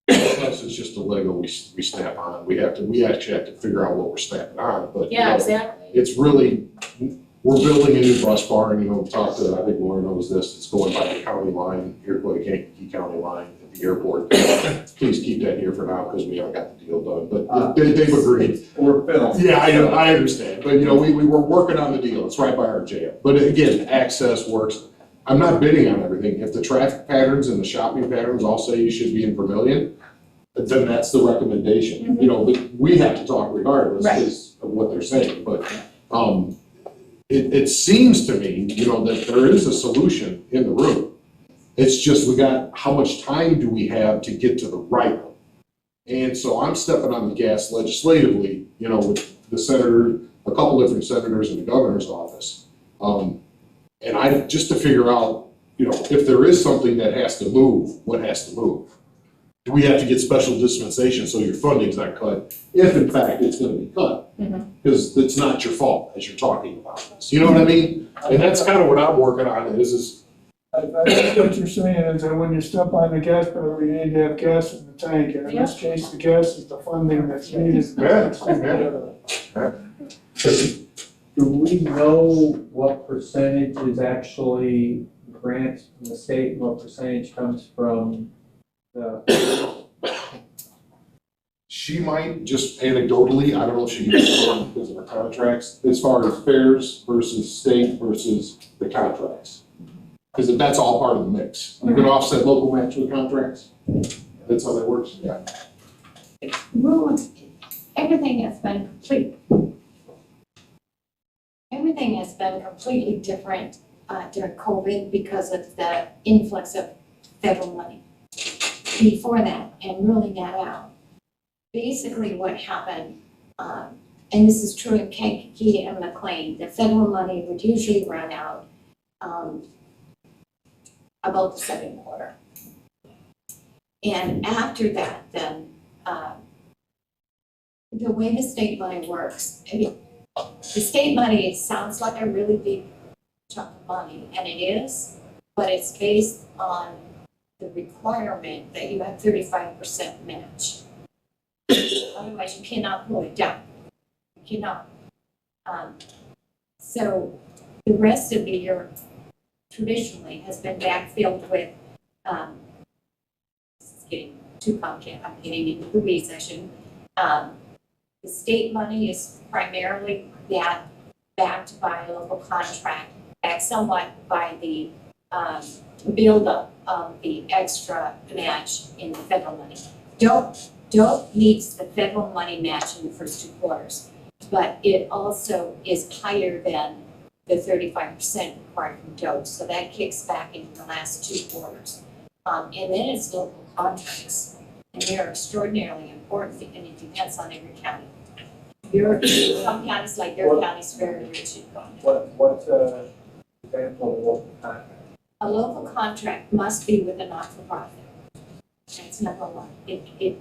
Plus, it's just a Lego we snap on. We actually have to figure out what we're snapping on, but you Yeah, know, exactly. it's really, we're building a new bus barn, you know, we talked to, I think Laura knows this, it's going by the county line, Iroquois Kankakee County line at the airport. Please keep that here for now, because we haven't got the deal done, but they've agreed. We're filmed. Yeah, I know, I understand, but you know, we were working on the deal, it's right by our jail. But again, access works. I'm not bidding on everything. If the traffic patterns and the shopping patterns all say you should be in Vermillion, then that's the recommendation. You know, we have to talk regardless Right. of what they're saying, but, it seems to me, you know, that there is a solution in the room. It's just how much time do we have to get to the right one? And so I'm stepping on the gas legislatively, you know, with the senator, a couple different senators in the governor's office. And just to figure out, you know, if there is something that has to move, what has to move? Do we have to get special dispensation so your funding's not cut, if in fact it's gonna be cut? Because it's not your fault as you're talking about this, you know what I mean? And that's kind of what I'm working on is I think what you're saying is that when you step on the gas pedal, you need to have gas in the tank, and in this case, the gas is the funding that's needed. Do we know what percentage is actually grants from the state and what percentage comes from the? she might, just anecdotally, I don't know if she gets it because of her contracts, as far as fares versus state versus the contracts. Because that's all part of the mix. You can offset local match with contracts. That's how that works. Yeah. Everything has been completely different during COVID because of the influx of federal money. Before that, and ruling that out, basically what happened, and this is true in Kankakee and McLean, the federal money would usually run out about the second quarter. And after that, then, the way the state money works, the state money sounds like a really big chunk of money, and it is, but it's based on the requirement that you have 35% match. Otherwise, you cannot pull it down. You cannot. So the rest of the year traditionally has been backfilled with, this is getting too complicated, I'm getting into the weeds, I shouldn't. The state money is primarily that backed by a local contract, backed somewhat by the buildup of the extra match in the federal money. Don't needs the federal money match in the first 2 quarters, but it also is higher than the 35% required from DOE, so that kicks back into the last 2 quarters. And then it's local contracts, and they're extraordinarily important, and it depends on every county. Some counties, like your county's very rich in contracts. What's an example of a local contract? A local contract must be with a not-for-profit. That's number one,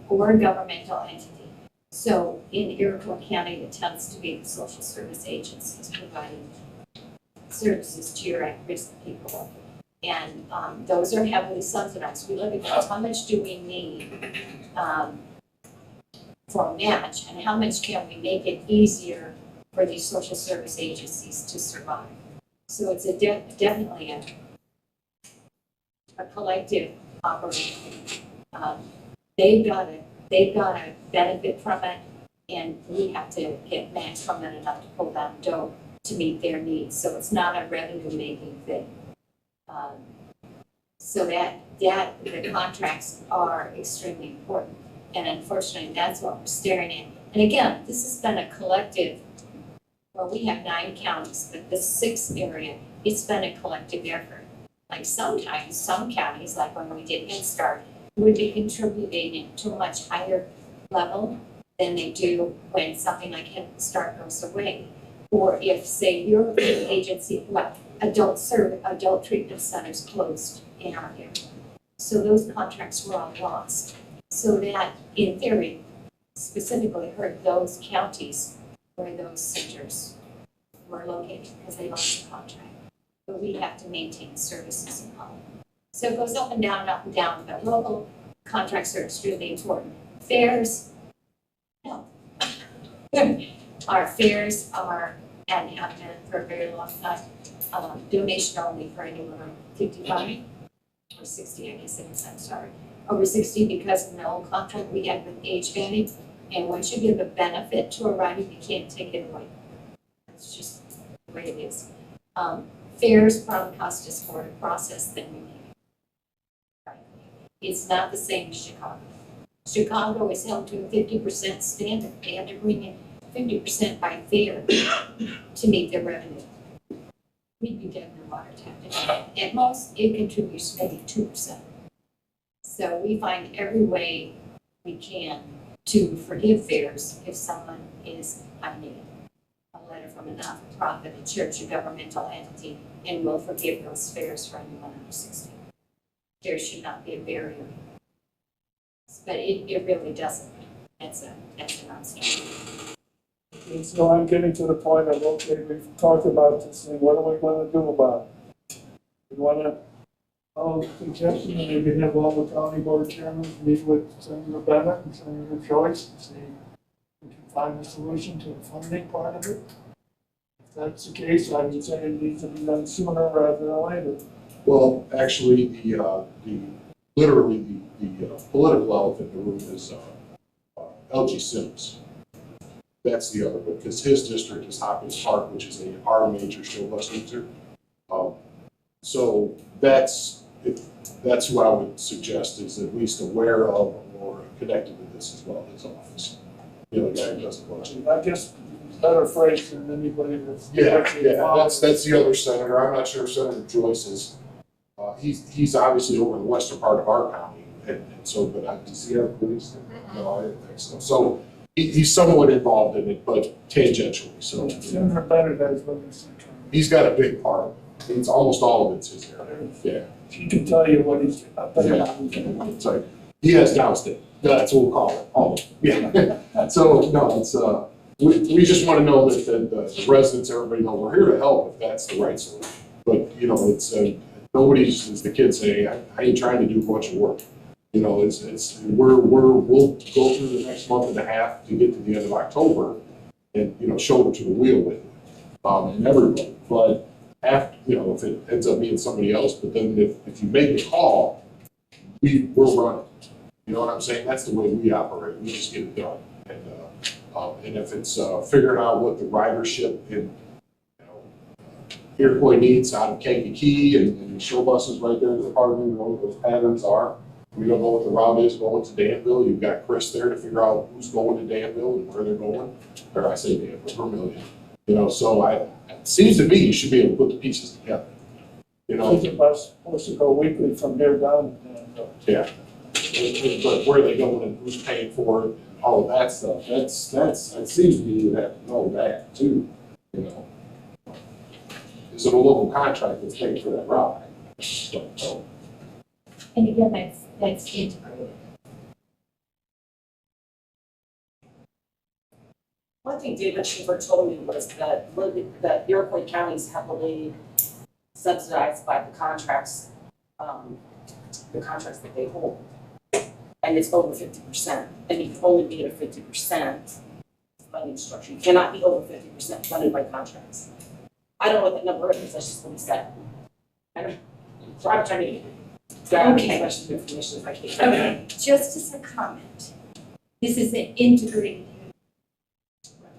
or a governmental entity. So in Iroquois County, it tends to be the social service agencies providing services to your at-risk people. And those are heavily subsidized. We look at those, how much do we need for a match, and how much can we make it easier for these social service agencies to survive? So it's definitely a collective operation. They've got to benefit from it, and we have to get match from it enough to pull down dough to meet their needs. So it's not a revenue-making thing. So that the contracts are extremely important, and unfortunately, that's what we're staring at. And again, this has been a collective. Well, we have 9 counties, but the 6th area, it's been a collective effort. Like sometimes, some counties, like when we did Head Start, would be contributing to a much higher level than they do when something like Head Start goes away. Or if, say, your agency, adult treatment centers closed in our area. So those contracts were all lost. So that, in theory, specifically hurt those counties where those centers were located because they lost the contract. But we have to maintain services in all. So it goes up and down, but local contracts are extremely important. Fairs, no. Our fairs are, and have been for a very long time, donation only for anyone over 55 or 60, I guess it is, I'm sorry. Over 60 because of the old contract we had with age banning. And once you give a benefit to a rider, you can't take it away. It's just the way it is. Fairs probably cost us more to process than we need. Right. It's not the same as Chicago. Chicago is held to a 50% standard. They have to bring in 50% by fair to meet their revenue. We'd be dead in the water tap. At most, it contributes maybe 2%. So we find every way we can to forgive fairs if someone is on need. A letter from a not-for-profit, a church, a governmental entity, and we'll forgive those fairs for anyone under 60. There should not be a barrier. But it really doesn't. That's a non-starter. And so I'm getting to the point of, okay, we've talked about this thing, what are we gonna do about it? We wanna, suggestion, maybe have all the county board chairmen meet with Senator Bennett and Senator Joyce and see if we can find a solution to the funding part of it. If that's the case, I would say it needs to be done sooner rather than later. Well, actually, literally the political elephant in the room is LG Sims. That's the other one, because his district is Hopkins Park, which is our major show bus user. So that's who I would suggest is at least aware of or connected with this as well, his office. The other guy who does the budget. I guess better phrase than anybody that's. Yeah, that's the other senator. I'm not sure if Senator Joyce is. He's obviously over in the western part of our county, and so, but does he have police? No, I didn't think so. So he's somewhat involved in it, but tangentially, so. Senator Bennett has police. He's got a big part. It's almost all of it's his area. Yeah. He can tell you what he's. It's like, he has downstate. That's what we'll call it. All. Yeah. So, no, it's, we just want to know that the residents, everybody know we're here to help if that's the right solution. But, you know, it's, nobody's, as the kids say, I ain't trying to do a bunch of work. You know, we'll go through the next month and a half to get to the end of October and, you know, shoulder to the wheel with it, and everybody. But after, you know, if it ends up being somebody else, but then if you make a call, we're running. You know what I'm saying? That's the way we operate. We just get it done. And if it's figuring out what the ridership in, you know, Iroquois needs out of Kankakee and the show buses right there in the part of the road, those patterns are. We don't know what the route is going to Danville. You've got Chris there to figure out who's going to Danville and where they're going. Or I say Danville, Vermillion. You know, so it seems to me you should be able to put the pieces together. You know, The bus supposed to go weekly from here down. yeah. But where they going and who's paying for it, and all of that stuff. It seems to me you have to know that too. You know, is it a local contract that's paying for that route? Don't know. And again, that's integrated. One thing David Schubert told me was that Iroquois County is heavily subsidized by the contracts that they hold. And it's over 50%, and you can only be at a 50% funding structure. You cannot be over 50% funded by contracts. I don't know what that number is, that's just what he said. I don't, so I'm trying to grab as much of the information as I can. Okay, just as a comment, this is an integrated unit.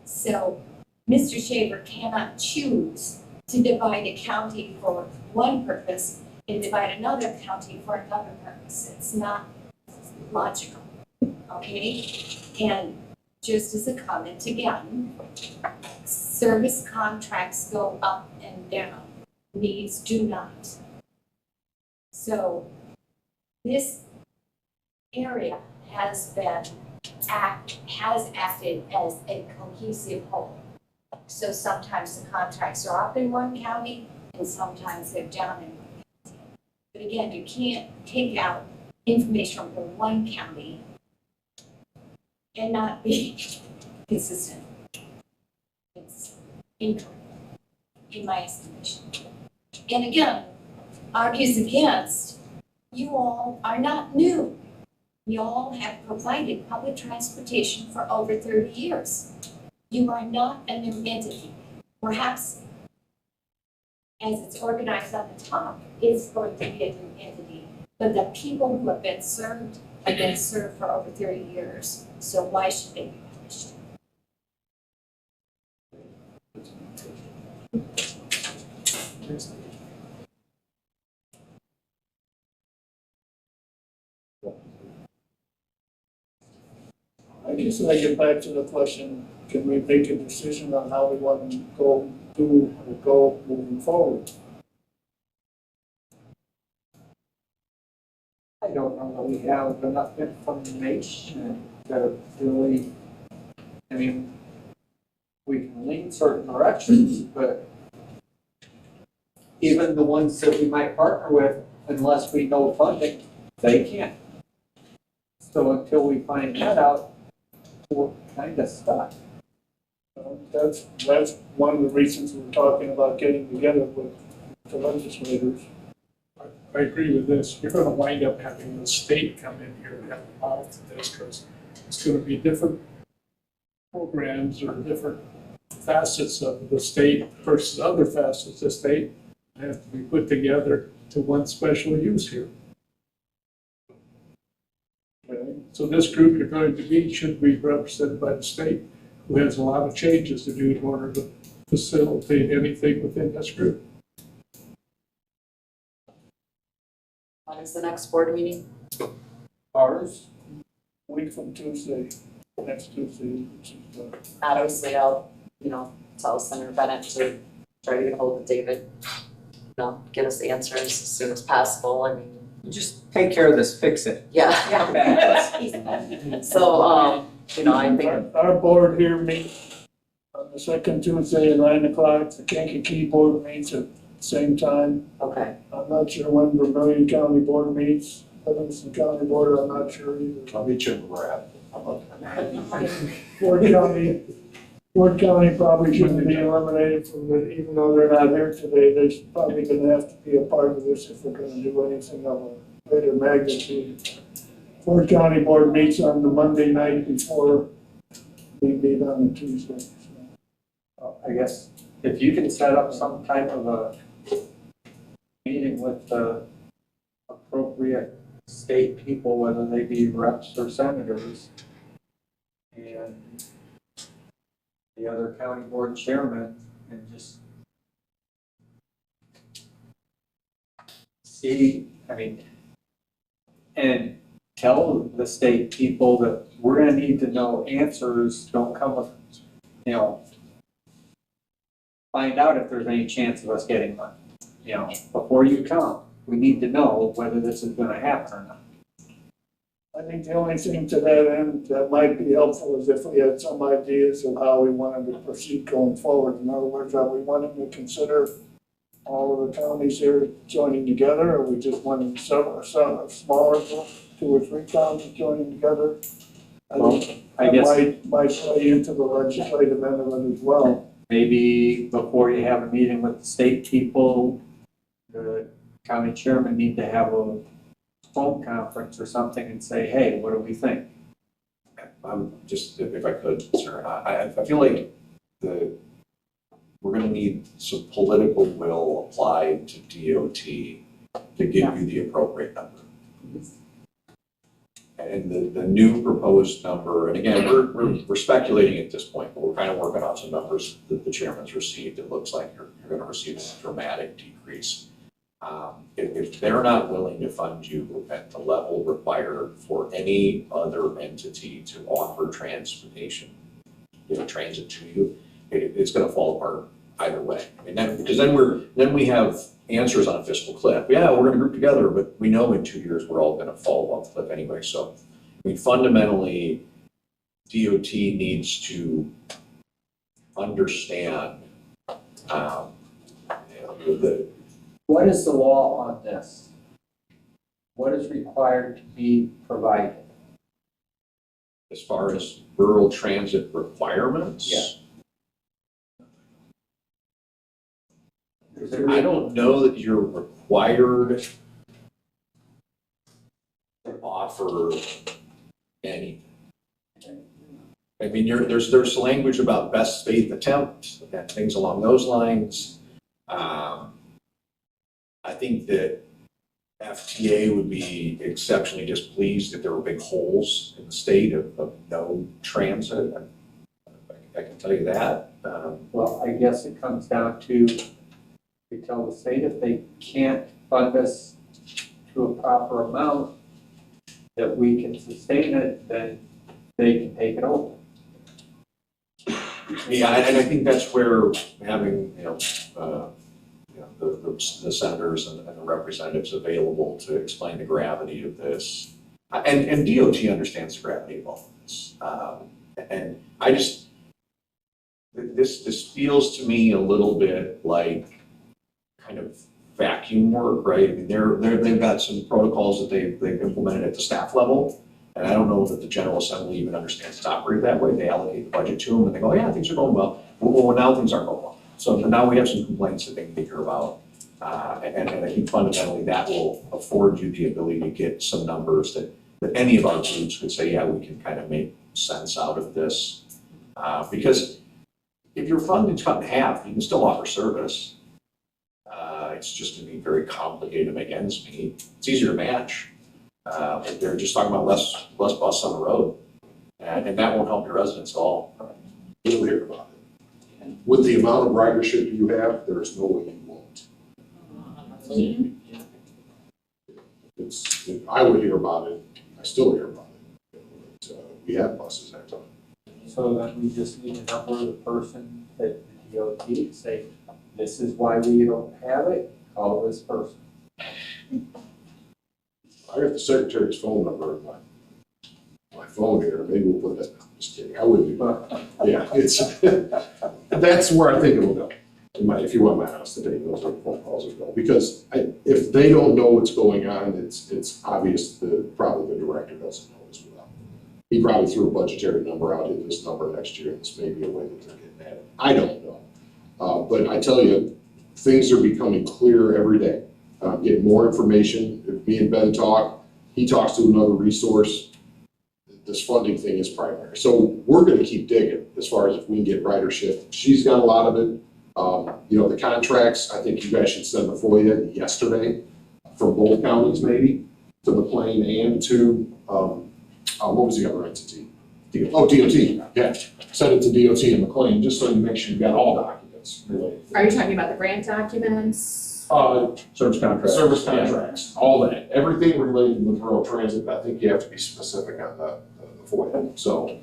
So Mr. Shaver cannot choose to divide a county for one purpose and divide another county for another purpose. It's not logical, okay? And just as a comment again, service contracts go up and down, needs do not. So this area has acted as a cohesive whole. So sometimes the contracts are up in one county and sometimes they're down in one county. But again, you can't take out information from one county and not be consistent. It's incorrect, in my estimation. And again, argues against, you all are not new. You all have provided public transportation for over 30 years. You are not a new entity. Perhaps, as it's organized on the top, it's going to be a new entity. But the people who have been served for over 30 years. So why should they be punished? I guess I get back to the question, can we make a decision on how we want to go moving forward? I don't know that we have enough information to really, I mean, we can lean certain directions, but even the ones that we might partner with, unless we know funding, they can't. So until we find that out, we're kind of stuck. That's one of the reasons we're talking about getting together with the legislators. I agree with this. You're gonna wind up having the state come in here and have a mouth to this, because it's gonna be different programs or different facets of the state versus other facets of the state that have to be put together to one special use here. Okay, so this group you're going to be should be represented by the state, who has a lot of changes to do in order to facilitate anything within this group. When is the next board meeting? Ours, week from Tuesday, next Tuesday, which is, Obviously, I'll, tell Senator Bennett to try to get a hold of David. Get us answers as soon as possible. I mean, Just take care of this, fix it. yeah. Come back to us. So, I think, our board here meets on the second Tuesday at 9 o'clock. The Kankakee board meets at the same time. okay, I'm not sure when Vermillion County Board meets, Livingston County Board, I'm not sure either. I'll meet you in Brad. Ford County probably shouldn't be eliminated from it, even though they're not here today, they're probably gonna have to be a part of this if we're gonna do anything of a greater magnitude. Ford County Board meets on the Monday night before we meet on the Tuesday. I guess if you can set up some type of a meeting with the appropriate state people, whether they be reps or senators, and the other county board chairman, and just see, and tell the state people that we're gonna need to know answers, don't come with, find out if there's any chance of us getting money. Before you come, we need to know whether this is gonna happen or not. I think the only thing to that end that might be helpful is if we had some ideas of how we wanted to proceed going forward. In other words, are we wanting to consider all of the counties here joining together, or we just wanting some smaller group, 2 or 3 counties joining together? Well, think I guess that might play into the legislative end of it as well. maybe before you have a meeting with the state people, the county chairman need to have a phone conference or something and say, hey, what do we think? I'm just, if I could, sir, I feel like we're gonna need some political will applied to DOT to give you the appropriate number. And the new proposed number, and again, we're speculating at this point, but we're kind of working on some numbers that the chairman's received. It looks like you're gonna receive a dramatic decrease. If they're not willing to fund you at the level required for any other entity to offer transportation, transit to you, it's gonna fall apart either way. I mean, because then we have answers on a fiscal cliff. Yeah, we're gonna group together, but we know in 2 years, we're all gonna fall off the cliff anyway. So, I mean, fundamentally, DOT needs to understand, What is the law on this? What is required to be provided? as far as rural transit requirements. Yeah. I don't know that you're required to offer anything. I mean, there's language about best faith attempt and things along those lines. I think that FTA would be exceptionally displeased if there were big holes in the state of no transit. I can tell you that. Well, I guess it comes down to, we tell the state if they can't fund us to a proper amount that we can sustain it, then they can take it over. Yeah, and I think that's where having, the senators and the representatives available to explain the gravity of this. And DOT understands the gravity of all of this. And I just, this feels to me a little bit like kind of vacuum work, right? I mean, they've got some protocols that they've implemented at the staff level. And I don't know that the General Assembly even understands to operate that way. They allocate the budget to them and they go, yeah, things are going well. Well, now things aren't going well. So now we have some complaints that they can hear about. And I think fundamentally that will afford you the ability to get some numbers that any of our groups could say, yeah, we can kind of make sense out of this. Because if your funding's cut in half, you can still offer service. It's just gonna be very complicated to make ends meet. It's easier to match. If they're just talking about less buses on the road. And that won't help your residents at all. You'll hear about it. With the amount of ridership you have, there's no way you won't. I would hear about it, I still hear about it. But, we have buses that time. So then we just need a number of the person at the DOT to say, this is why we don't have it, call this person. I got the secretary's phone number in my phone here, maybe we'll put that, just kidding, I wouldn't do that. Yeah, it's, that's where I think it'll go. If you want my house today, those are phone calls will go. Because if they don't know what's going on, it's obvious that probably the director doesn't know as well. He probably threw a budgetary number out, hit this number next year, and this may be a way that they're getting at it. I don't know. But I tell you, things are becoming clearer every day. Getting more information. If me and Ben talk, he talks to another resource. This funding thing is primary. So we're going to keep digging as far as if we can get ridership. She's got a lot of it. The contracts, I think you guys should send the FOIA yesterday from both counties maybe, to McLean and to, what was the other entity? DOT, yeah. Send it to DOT and McLean, just so you make sure you've got all documents related. Are you talking about the grant documents? Service contracts. Service contracts, all that, everything related with rural transit, I think you have to be specific on the FOIA. So,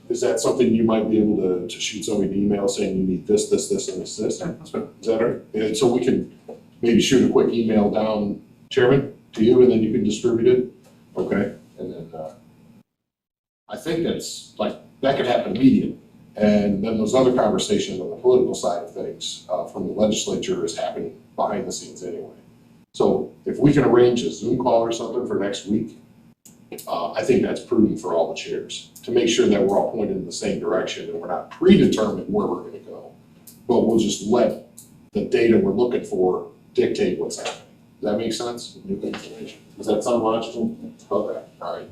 is that something you might be able to shoot somebody an email saying you need this, and this? Is that right? And so we can maybe shoot a quick email down, Chairman, to you, and then you can distribute it? Okay, and then, I think that's, that could happen immediately. And then those other conversations on the political side of things from the legislature is happening behind the scenes anyway. So if we can arrange a Zoom call or something for next week, I think that's prudent for all the chairs to make sure that we're all pointed in the same direction and we're not predetermined where we're going to go, but we'll just let the data we're looking for dictate what's happening. Does that make sense? New information. Does that sound logical? Okay, all right.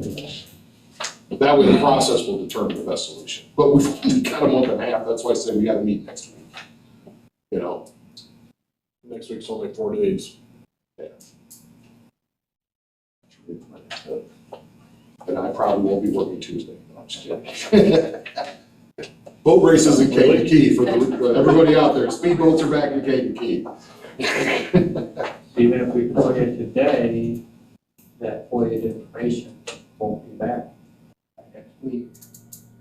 That way the process will determine the best solution. But we've only got a month and a half, that's why I say we gotta meet next week. You know? Next week's only 4 days. Yeah. And I probably won't be working Tuesday. No, I'm just kidding. Boat races in Kankakee for everybody out there. Speedboats are back in Kankakee. Even if we put it today, that voided information won't be back next week.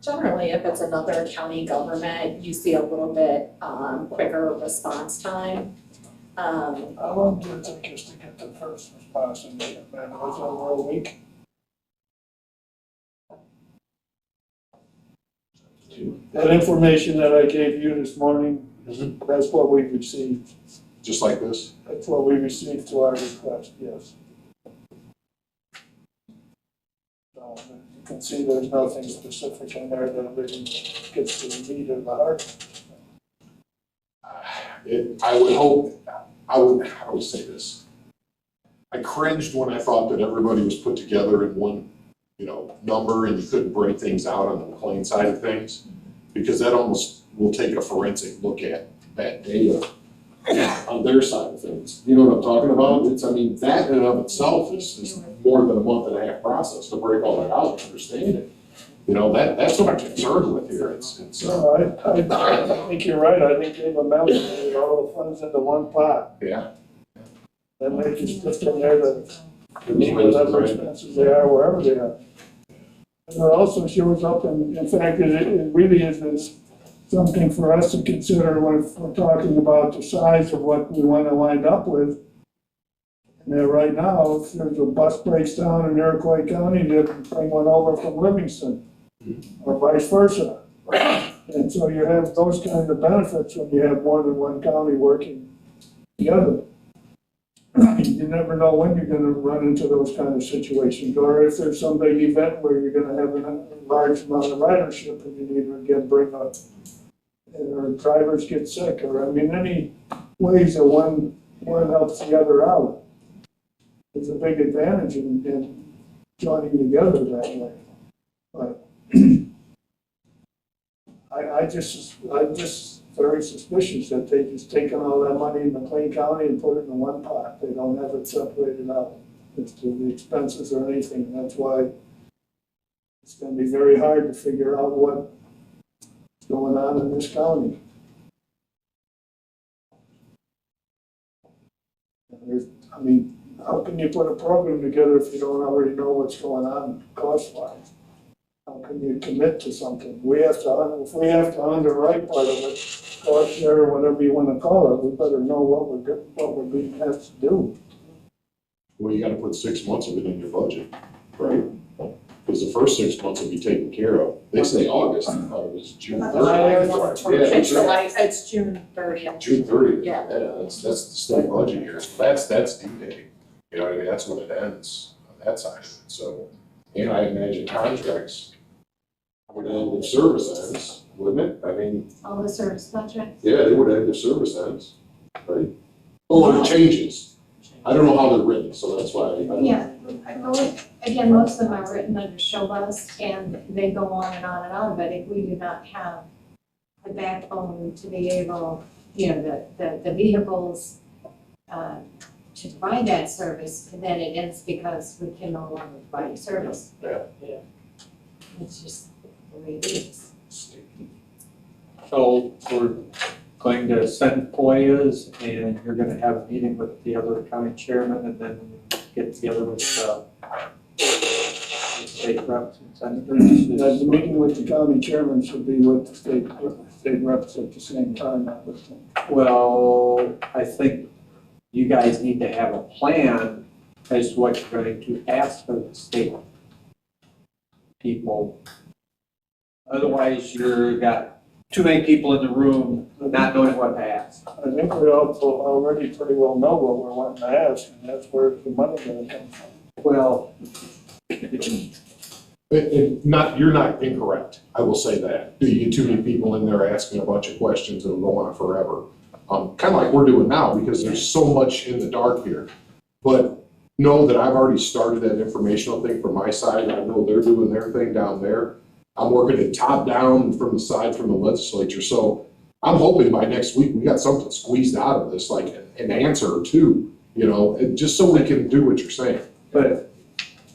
Generally, if it's another county government, you see a little bit quicker response time. How long did it take us to get the first response and it was over a week? That information that I gave you this morning, that's what we received. Just like this? That's what we received to our request, yes. So you can see there's nothing specific in there that really gets to the meat of the heart. I would hope, how do we say this? I cringed when I thought that everybody was put together in one, number and you couldn't break things out on the McLean side of things, because that almost will take a forensic look at that data on their side of things. You know what I'm talking about? That in and of itself is more than a month and a half process to break all that out and understand it. That's what I'm concerned with here. No, I think you're right. I think they've amalgamated all the funds into one pot. Yeah. And they just put in there that whatever expenses they are, wherever they are. And it also shows up, in fact, it really is something for us to consider when we're talking about the size of what we want to wind up with. And right now, if there's a bus breaks down in Iroquois County, they can bring one over from Livingston, or vice versa. And so you have those kinds of benefits when you have more than one county working together. You never know when you're gonna run into those kind of situations, or if there's some big event where you're gonna have a large amount of ridership and you need to again bring up, or drivers get sick, or any ways that one helps the other out. There's a big advantage in joining together that way. But I'm just very suspicious that they just taken all that money in McLean County and put it in one pot. They don't have it separated out as to the expenses or anything. That's why it's gonna be very hard to figure out what's going on in this county. How can you put a program together if you don't already know what's going on cost-wise? How can you commit to something? If we have to underwrite part of it, cost share, or whatever you want to call it, we better know what we're being asked to do. Well, you gotta put 6 months of it in your budget, right? Because the first 6 months will be taken care of. They say August, I thought it was June 30th. It's June 30th. June 30th. Yeah. That's the state budget year. So that's due date. You know what I mean? That's when it ends on that side of it. So, and I imagine contracts would end if service ends, wouldn't it? All the service contracts. Yeah, they would end if service ends, right? Oh, it changes. I don't know how they're written, so that's why. Yeah, again, most of them are written under show bus and they go on and on and on, but if we do not have the backbone to be able, the vehicles, to provide that service, then it ends because we can no longer provide service. Yeah. It's just the way it is. So we're going to send FOIAs and you're gonna have a meeting with the other county chairman and then get together with the state reps and senators. The meeting with the county chairman should be with the state reps at the same time, I would think. Well, I think you guys need to have a plan as to what you're going to ask of the state people. Otherwise, you've got too many people in the room not knowing what to ask. I think we also already pretty well know what we're wanting to ask, and that's where the money gonna come from. Well, You're not incorrect. I will say that. You get too many people in there asking a bunch of questions, it'll go on forever. kind of like we're doing now, because there's so much in the dark here. But know that I've already started that informational thing from my side. I know they're doing their thing down there. I'm working it top down from the side from the legislature. So I'm hoping by next week we got something squeezed out of this, like an answer or two, you know, and just so we can do what you're saying. But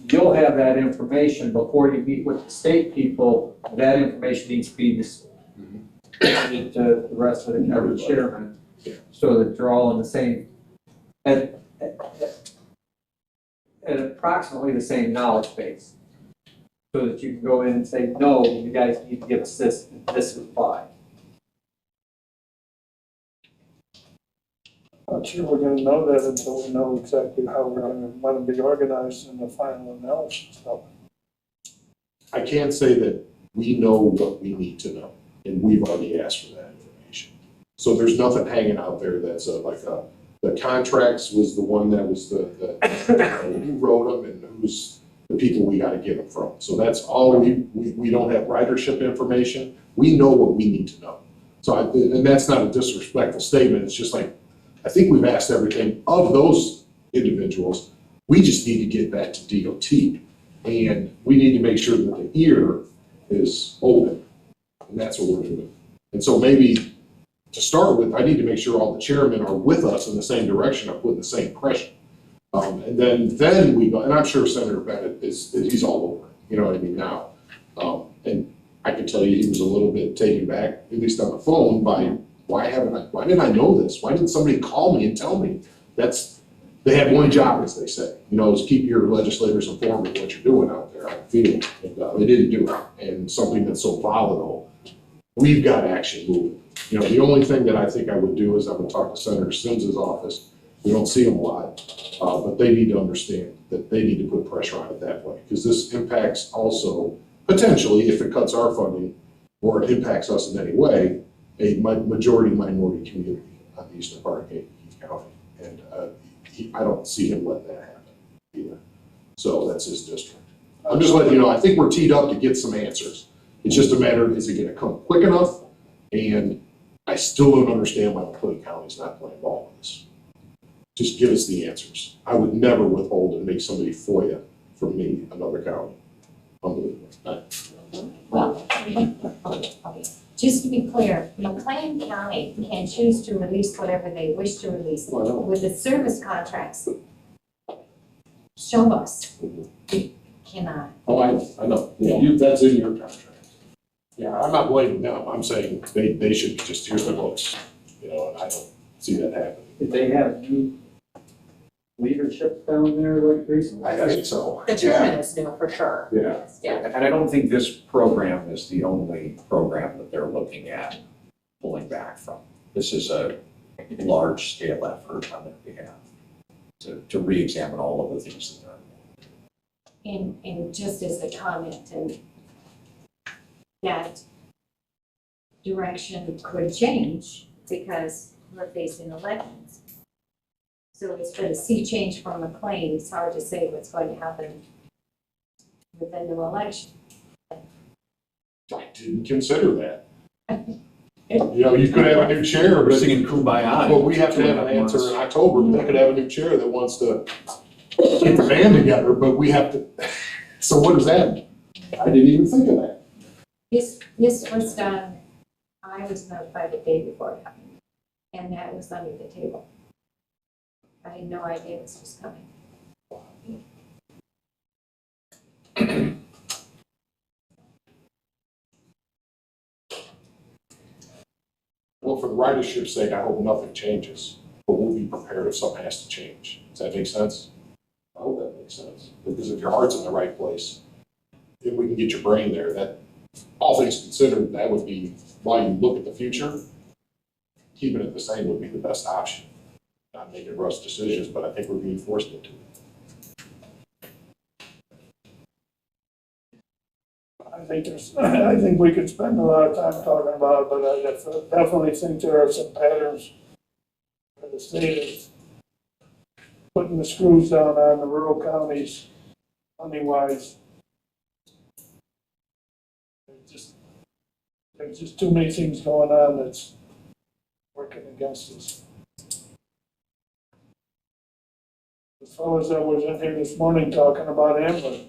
you'll have that information before you meet with the state people. That information needs to be distributed to the rest of the county chairman, so that you're all in the same, at approximately the same knowledge base. So that you can go in and say, no, you guys need to give us this, and this is why. Not sure we're gonna know that until we know exactly how we're gonna be organized in the final analysis. So, I can't say that we know what we need to know, and we've already asked for that information. So there's nothing hanging out there that's the contracts was the one that was who wrote them and who's the people we gotta get them from. So that's all we don't have ridership information. We know what we need to know. So and that's not a disrespectful statement. It's just like, I think we've asked everything of those individuals. We just need to get that to DOT. And we need to make sure that the ear is open. And that's what we're doing. And so maybe to start with, I need to make sure all the chairmen are with us in the same direction of putting the same pressure. And then we go, and I'm sure Senator Bennett he's all over it, you know what I mean, now. And I can tell you he was a little bit taken back, at least on the phone, by why didn't I know this? Why didn't somebody call me and tell me? They have one job, as they say, you know, is keep your legislators informed of what you're doing out there, I feel. And they didn't do it. And something that's so volatile, we've got action moving. You know, the only thing that I think I would do is I would talk to Senator Sims's office. We don't see him a lot, but they need to understand that they need to put pressure on it that way. Because this impacts also, potentially, if it cuts our funding, or it impacts us in any way, a majority minority community on the eastern part of Heath County. And I don't see him letting that happen either. So that's his district. I'm just letting you know, I think we're teed up to get some answers. It's just a matter of, is it gonna come quick enough? And I still don't understand why McLean County's not playing ball with this. Just give us the answers. I would never withhold and make somebody FOIA from me, another county. Unbelievable. Well, okay. Just to be clear, McLean County can choose to release whatever they wish to release. Well, I know. With the service contracts, show us. We cannot. Oh, I know. That's in your contract. Yeah, I'm not blaming them. I'm saying they should just hear the books, you know, and I don't see that happening. Did they have new leadership down there like recently? I think so. The chairman is new for sure. Yeah. Yeah. And I don't think this program is the only program that they're looking at pulling back from. This is a large-scale effort on their behalf to re-examine all of the things that they're. And just as a comment, and that direction could change because we're facing elections. So it's been a sea change from McLean. It's hard to say what's going to happen with the new election. I didn't consider that. You know, you could have a new chair, but Singing Kumbaya. well, we have to have an answer in October. They could have a new chair that wants to get the band together, but we have to, so what does that mean? I didn't even think of that. This was done, I was notified the day before it happened, and that was under the table. I had no idea this was coming. Well, for the ridership's sake, I hope nothing changes, but we'll be prepared if something has to change. Does that make sense? I hope that makes sense, because if your heart's in the right place, if we can get your brain there, that, all things considered, that would be, while you look at the future, keeping it the same would be the best option. Not making rush decisions, but I think we're being forced into it. I think we could spend a lot of time talking about it, but I definitely think there are some patterns where the state is putting the screws down on the rural counties, money-wise. There's just too many things going on that's working against us. The fellows that was in here this morning talking about Amber.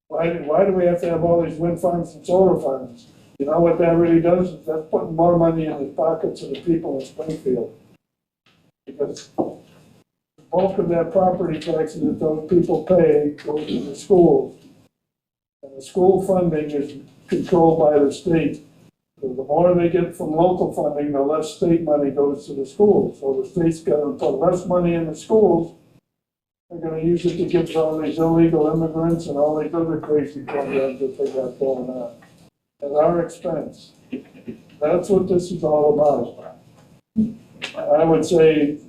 Why do we have to have all these wind farms and solar farms? You know what that really does? Is that's putting more money in the pockets of the people in Springfield. Because the bulk of that property taxes that those people pay goes to the schools. And the school funding is controlled by the state. So the more they get from local funding, the less state money goes to the schools. So the state's gonna put less money in the schools. They're gonna use it to give to all these illegal immigrants and all these other crazy programs that they got going on. At our expense. That's what this is all about. I would say,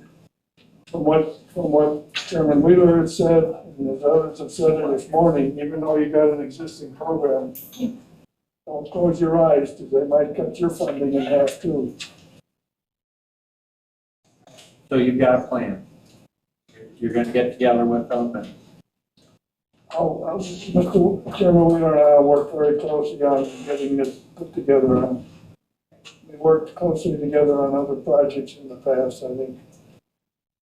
from what Chairman Wheeler has said, and as others have said it this morning, even though you got an existing program, don't close your eyes, because they might cut your funding in half too. So you've got a plan. You're gonna get together with them and Mr. Chairman Wheeler and I worked very closely on getting this put together. We worked closely together on other projects in the past. I think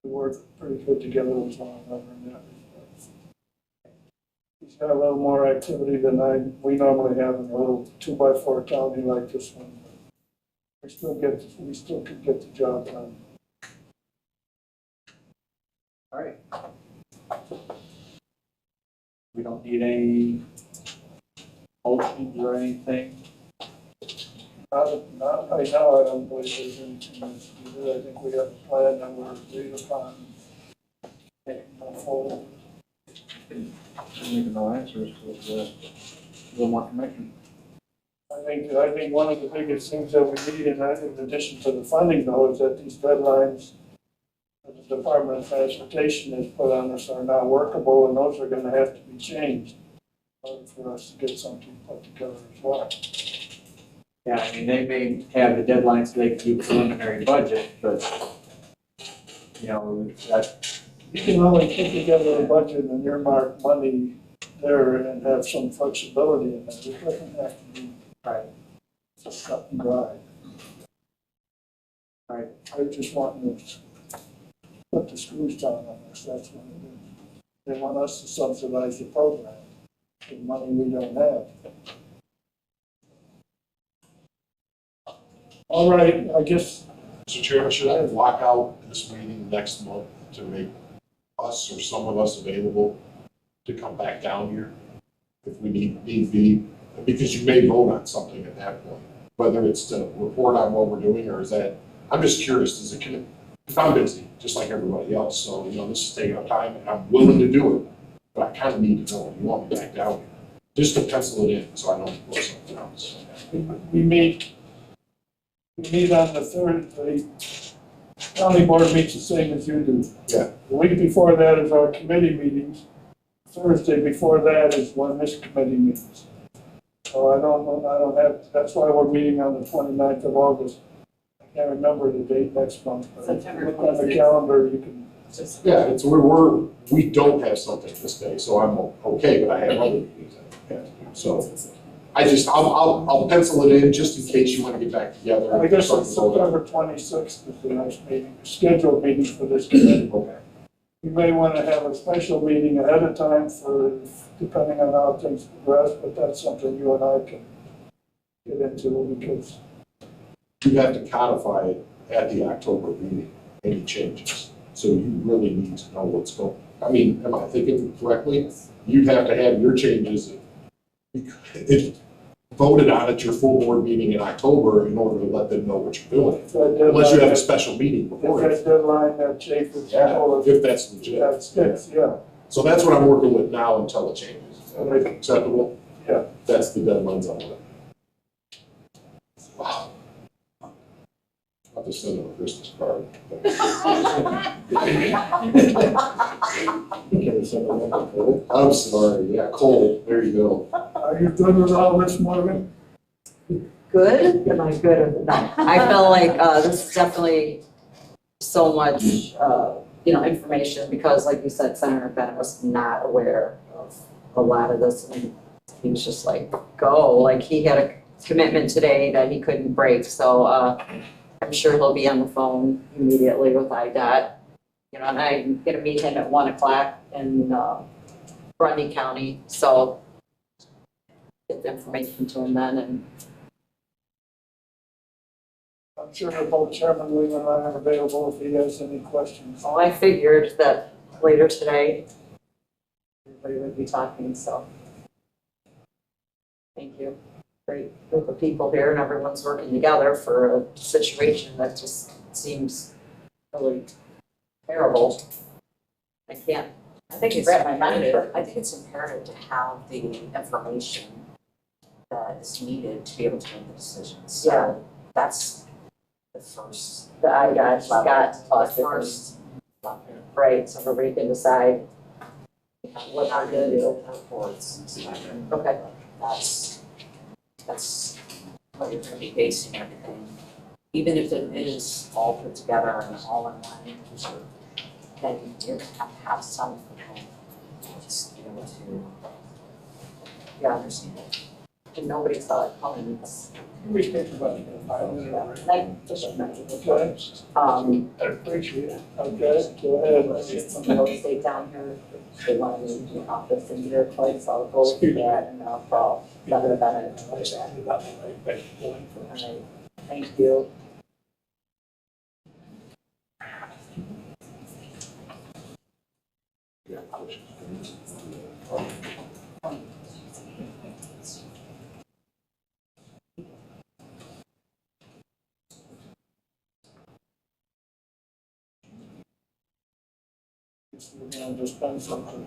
we worked pretty good together with one another in that respect. He's got a little more activity than we normally have in a little 2x4 county like this one. We still can get the job done. all right. We don't need any motions or anything. Not right now, I don't believe there's anything that's needed. I think we have a plan that we're agreed upon. Move forward. Need no answers, but a little more information. I think one of the biggest things that we need in addition to the funding though, is that these deadlines that the Department of Transportation has put on us are not workable, and those are gonna have to be changed in order for us to get something put together as well. Yeah, I mean, they may have the deadline so they can do preliminary budget, but, you know, that, You can only put together a budget and earmark money there and have some flexibility in that. It doesn't have to be right, just cut and dry. right. I just want to put the screws down on this, that's what it is. They want us to subsidize the program with money we don't have. All right, I guess, Mr. Chairman, should I block out this meeting next month to make us or some of us available to come back down here if we need be? Because you may vote on something at that point, whether it's to report on what we're doing or is that, I'm just curious, if I'm busy, just like everybody else, so, you know, this is taking up time and I'm willing to do it, but I kind of need to know, you want me back down here, just to pencil it in so I don't do something else. we meet on the third, the county board meets the same as you do. Yeah. The week before that is our committee meetings. Thursday before that is when this committee meets. So I don't have, that's why we're meeting on the 29th of August. I can't remember the date next month, but if you look on the calendar, you can. Yeah, it's, we don't have something this day, so I'm okay, but I have other meetings I have to do, so. I'll pencil it in just in case you want to get back together. I guess it's September 26th is the next meeting, scheduled meeting for this committee. Okay. We may want to have a special meeting ahead of time for, depending on how things progress, but that's something you and I can get into because. You have to codify it at the October meeting, any changes. So you really need to know what's going, I mean, am I thinking correctly? You'd have to have your changes it voted on at your full board meeting in October in order to let them know what you're doing. Unless you have a special meeting before. If that deadline, that change is told us. If that's legit. Yeah. So that's what I'm working with now until it changes. Is that acceptable? Yeah. That's the deadlines on it. Wow. I'll just send them a Christmas card. I'm sorry, yeah, Cole, there you go. Are you good with all this, Morgan? Good? Am I good or not? I feel like this is definitely so much, information because like you said, Senator Bennett was not aware of a lot of this and he was just like, go. Like he had commitment today that he couldn't break, so, I'm sure he'll be on the phone immediately with IDOT. You know, and I'm gonna meet him at 1 o'clock in, Grundy County, so get the information to him then, and I'm sure that both Chairman Lee and I are available if he has any questions. so I figured that later today, everybody would be talking, so. Thank you. Great group of people here, and everyone's working together for a situation that just seems really terrible. I think it's wrap my mind around it. I think it's imperative to have the information that is needed to be able to make the decisions. Yeah. So that's the first. The IDOT's got to talk The to first. right, so everybody can decide what Not they're gonna do. reports and stuff. Okay. That's what you're gonna be basing everything. Even if it is all put together and all in line, then you're gonna have some component, just, you know, to understand it. And nobody saw it coming. We think about it in 5 minutes. Okay. I appreciate it. Okay, go ahead. Some real estate down here, they want to move the office into their place, I'll go through that and I'll call. That would have been it. All right, thank you. We're gonna just done something.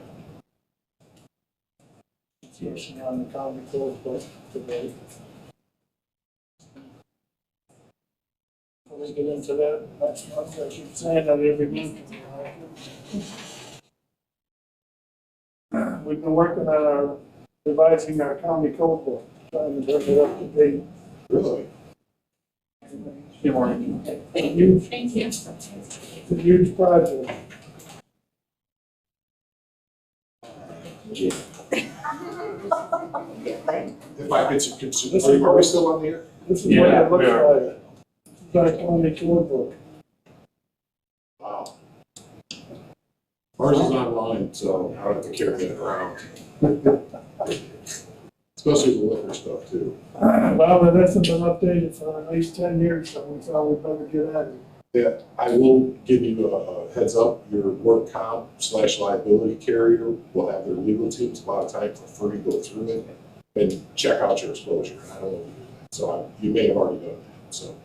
Situation on the county code book today. We'll get into that next month. I keep saying that every month. We've been working on our revising our county code book, trying to bring it up to date. Really? Thank you. It's a huge project. If I could consider, are we still on the air? This is what it looks like. This is our county code book. Wow. Ours is online, so I don't have to carry it around. Especially the liquor stuff too. Well, it hasn't been updated for at least 10 years, so we thought we'd better get at it. Yeah, I will give you a heads up, your work comp / liability carrier will have their legal teams a lot of time for free to go through it and check out your exposure. And I don't know if you do that. So you may have already done that. So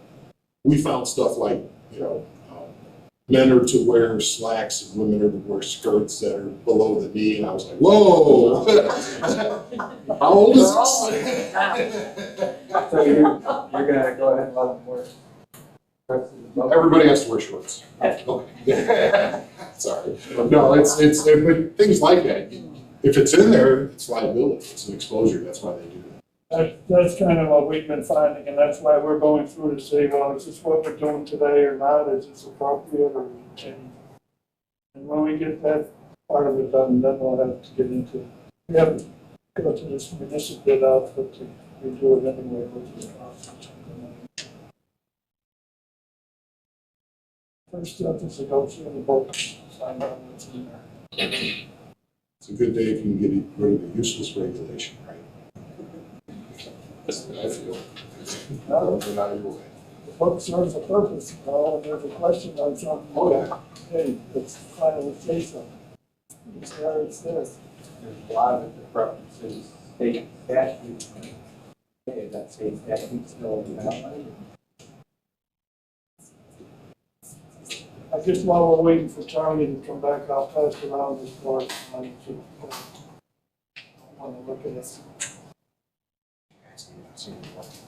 we found stuff like, men are to wear slacks and women are to wear skirts that are below the knee. And I was like, whoa, how old is this? So you're gonna go ahead and let them work. Everybody has to wear shorts. Okay. Sorry. No, it's but things like that. If it's in there, it's liability. It's an exposure. That's why they do that. That's kind of what we've been finding, and that's why we're going through to say, well, is this what we're doing today or not? Is this appropriate? And when we get that part of it done, then we'll have to get into, we have to go to this municipal bid outfit to redo it anyway, which is awesome. First step is to go through the book, find out what's in there. It's a good day if you can get rid of the useless regulation, right? That's what I feel. Those are not your way. The book serves a purpose, and there's a question on something. Oh, yeah. Hey, it's final say something. It's there, it's there. There's a lot of it that references state statutes. Okay, that state statute still valid? I guess while we're waiting for Charlie to come back, I'll pass around this board. I want to look at it.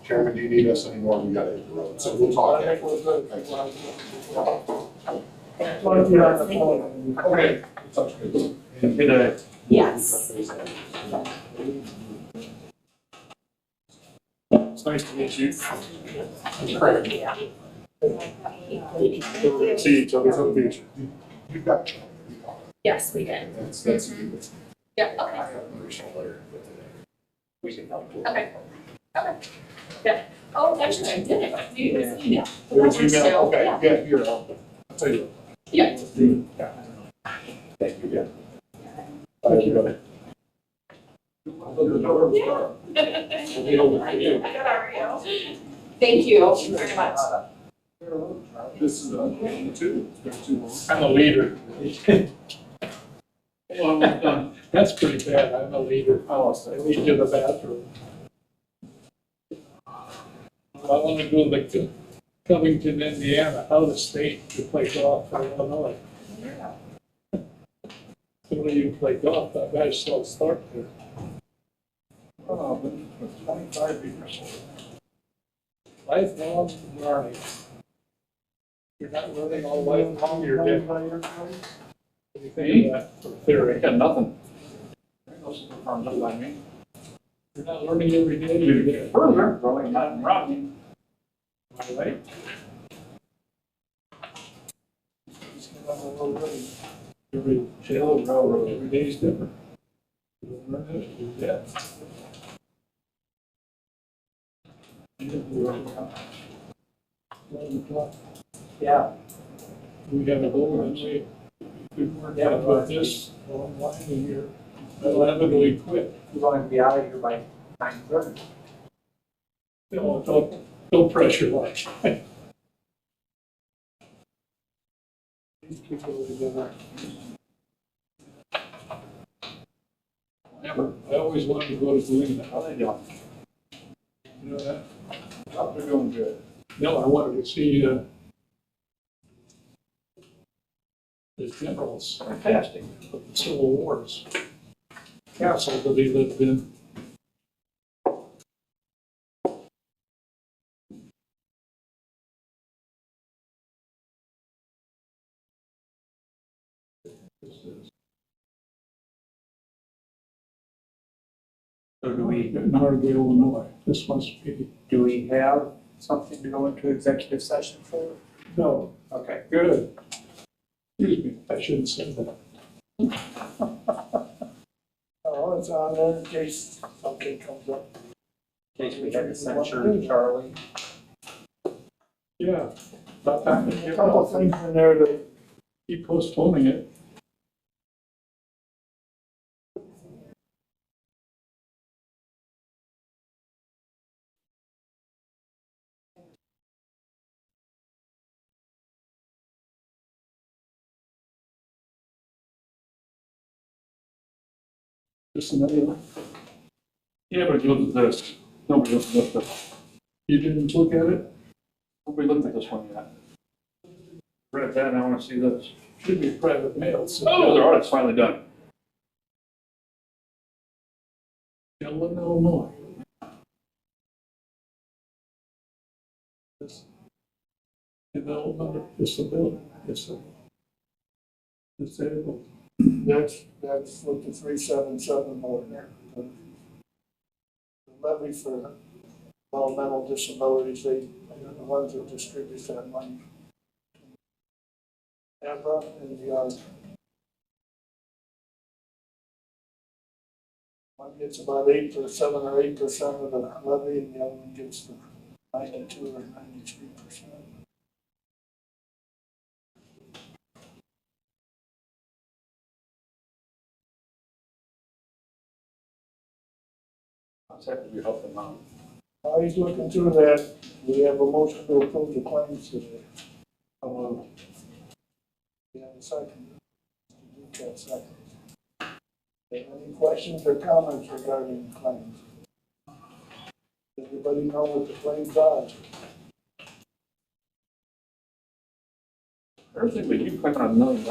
Chairman, do you need us anymore? We gotta hit the road. So we'll talk I think after. we're good. Thank you. Talk to you on the phone. Okay. Sounds good. Good night. Yes. It's nice to meet you. Craig. Yeah. See each other on the beach. You got it. Yes, we did. That's good. Yeah, okay. I have a personal letter for today. We can help you. Okay. Oh, actually, I did it. It was email. It was That works email, too. okay, Yeah. yeah, here, I'll tell you. Yeah. Thank you, yeah. Thank you. Thank you very much. This is, two, there's two more. I'm a leader. Well, I'm done. That's pretty bad. I'm a leader. I lead to the bathroom. I want to go to Covington, Indiana, out of state to play golf for Illinois. So when you play golf, that guy's still start there. Oh, but 25 years. Lifelong learning. You're not learning all lifelong, you're dead. What do you think of that for theory? Got nothing. Nothing by me. You're not learning every day, you're dead. Further, really nothing wrong. Am I right? Every jail, railroad, every day's different. You don't learn it, you're dead. 11 o'clock. Yeah. We have a goal and we work out with this online and you're at 11 we quit. You want to be out of here by 9:30. Don't pressure much. These people together. I always wanted to go to Galena. How they doing? You know that? Oh, they're doing good. No, I wanted to see the generals Fantastic. of the Civil Wars. Castle that he lived in. So do we, Narga, Illinois. This must be, do we have something to go into executive session for? no, Okay. good. Excuse me, I shouldn't say that. Oh, it's on there in case something comes up. In case we had to censure Charlie. Yeah, about time to A get couple off. things in there that Keep postponing it. Just another one. Yeah, but look at this. Nobody looked at this. You didn't look at it? Nobody looked at this one yet. Read that and I want to see this. Should be private mail. so- Oh, the audit's finally done. Illinois. This development of disability, disabled. that's what the 377 board there. The levy for developmental disabilities, they're the ones that distribute that money. Abra and the other. One gets about 7 or 8% of the levy, and the other one gets the 92 or 93%. Let's have to help them out. While he's looking through that, we have a motion to approve the claims today. We have a second. Mr. Duque, second. Any questions or comments regarding the claims? Everybody know what the claims are? Everything we do, claiming $1 million.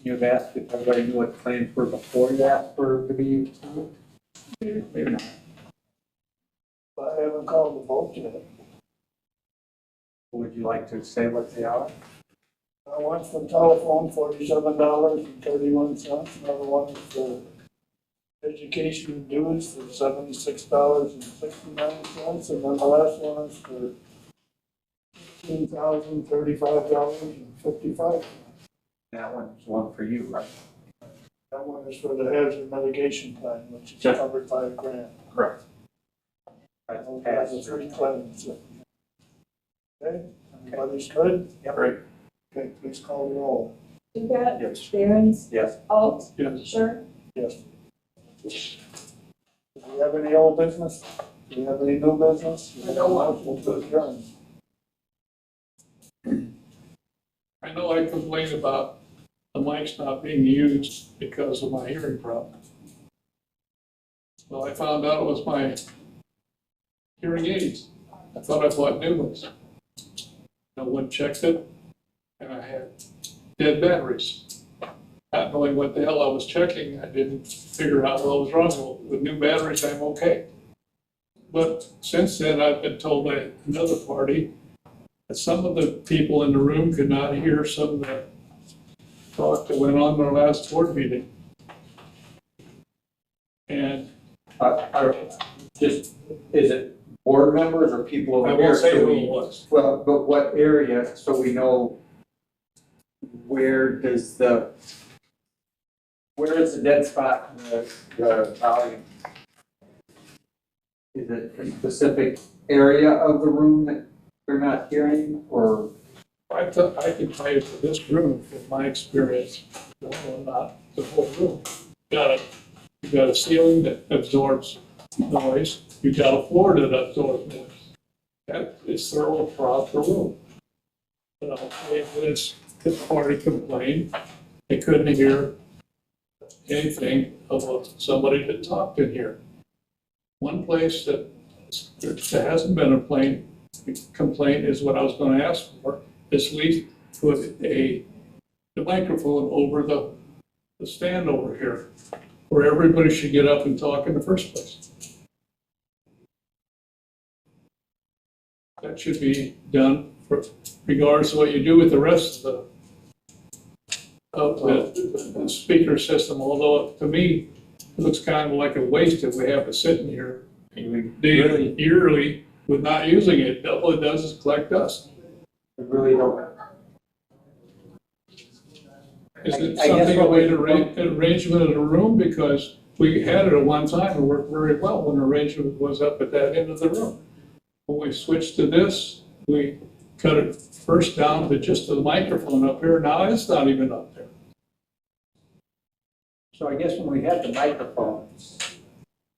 You've asked if everybody knew what the claims were before you asked for to be approved? Maybe not. I haven't called the vote yet. Would you like to say what they are? One's for telephone, $47.31. Another one is for education dues for $76.69. And then the last one is for $15,035.55. That one's one for you, right? That one is for the hazard mitigation plan, which is Yes. covered by a grant. Correct. Those are the three claims. Okay, everybody's good? Yep. Great. Okay, please call the roll. Dugat, Yes. Barons, Yes. Alt, Yes. Sure. Yes. Do we have any old business? Do we have any new business? Motion to adjourn. I know I complained about the mics not being used because of my hearing problem. Well, I found out it was my hearing aids. I thought I bought new ones. No one checked it, and I had dead batteries. Not knowing what the hell I was checking, I didn't figure out what was wrong. Well, with new batteries, I'm okay. But since then, I've been told by another party that some of the people in the room could not hear some of the talk that went on in our last board meeting. And Just, is it board members or people over I here? won't say So who we- it was. Well, but what area, so we know where is the dead spot in the volume? Is it a specific area of the room that they're not hearing, or? I can tell you for this room, from my experience, well, not the whole room. You got a ceiling that absorbs noise, you got a floor that absorbs noise. That is thorough throughout the room. You know, this party complained, they couldn't hear anything about somebody that talked in here. One place that there hasn't been a complaint is what I was gonna ask for, is we put the microphone over the stand over here, where everybody should get up and talk in the first place. That should be done for, regardless of what you do with the rest of the speaker system, although to me, it looks kind of like a waste if we have it sitting here daily, yearly, with not using it. All it does is collect dust. We really don't. Is it I guess something, a what way we- to arrangement of the room? Because we had it at one time and worked very well when the arrangement was up at that end of the room. When we switched to this, we cut it first down to just the microphone up here. Now it's not even up there. So I guess when we had the microphones,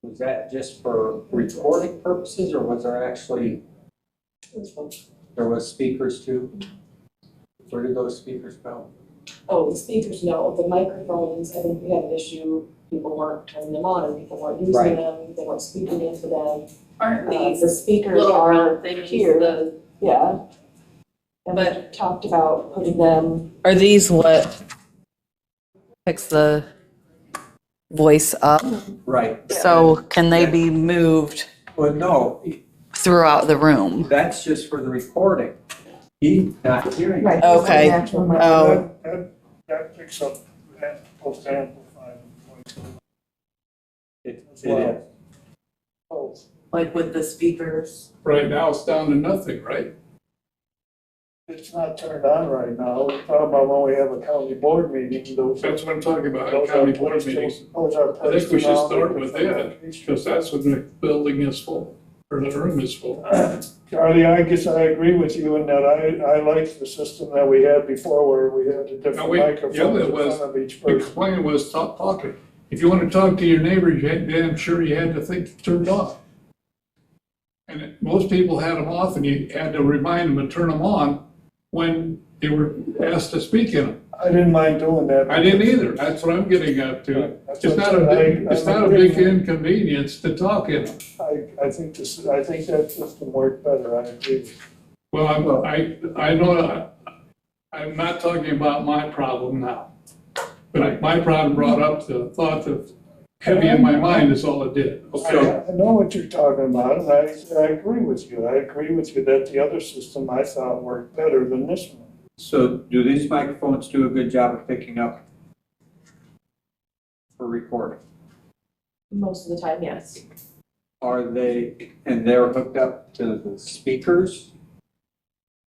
was that just for recording purposes, or was there actually, there was speakers too? Where did those speakers go? Oh, the speakers, no, the microphones, I think we had an issue, people weren't turning them on, and people weren't using Right. them, they weren't speaking into them. Aren't these The speakers little are round things, here, the, yeah. And we But- talked about putting them, Are these what picks the voice up? Right. So can they be moved Well, no, throughout the room? that's just for the recording. He's not hearing. right. Okay. Oh. That picks up, that supposed to amplify the voice. It is. Oh, Like with the speakers? Right now, it's down to nothing, right? it's not turned on right now. We're talking about when we have a county board meeting, those. That's what I'm talking about, those county are board placed- meetings. Those are. I think we should placed start around with different that, locations. because that's when the building is full, or the room is full. Charlie, I guess I agree with you in that I like the system that we had before where we had the Now, different we- microphones the other in was- front of each The person. complaint was talking. If you want to talk to your neighbors, you had, damn sure you had to think turned off. And most people had them off, and you had to remind them to turn them on when they were asked to speak in them. I didn't mind doing that. I didn't either, that's what I'm getting at too. That's It's what not a big, I- it's not a big inconvenience to talk in them. I think I think that system worked better, I agree. Well, I know, I'm not talking about my problem now. But my problem brought up the thought of heavy in my mind is all it did. Okay, I know what you're talking about, and I agree with you. I agree with you that the other system I thought worked better than this one. So do these microphones do a good job of picking up for recording? Most of the time, yes. Are they, and they're hooked up to the speakers?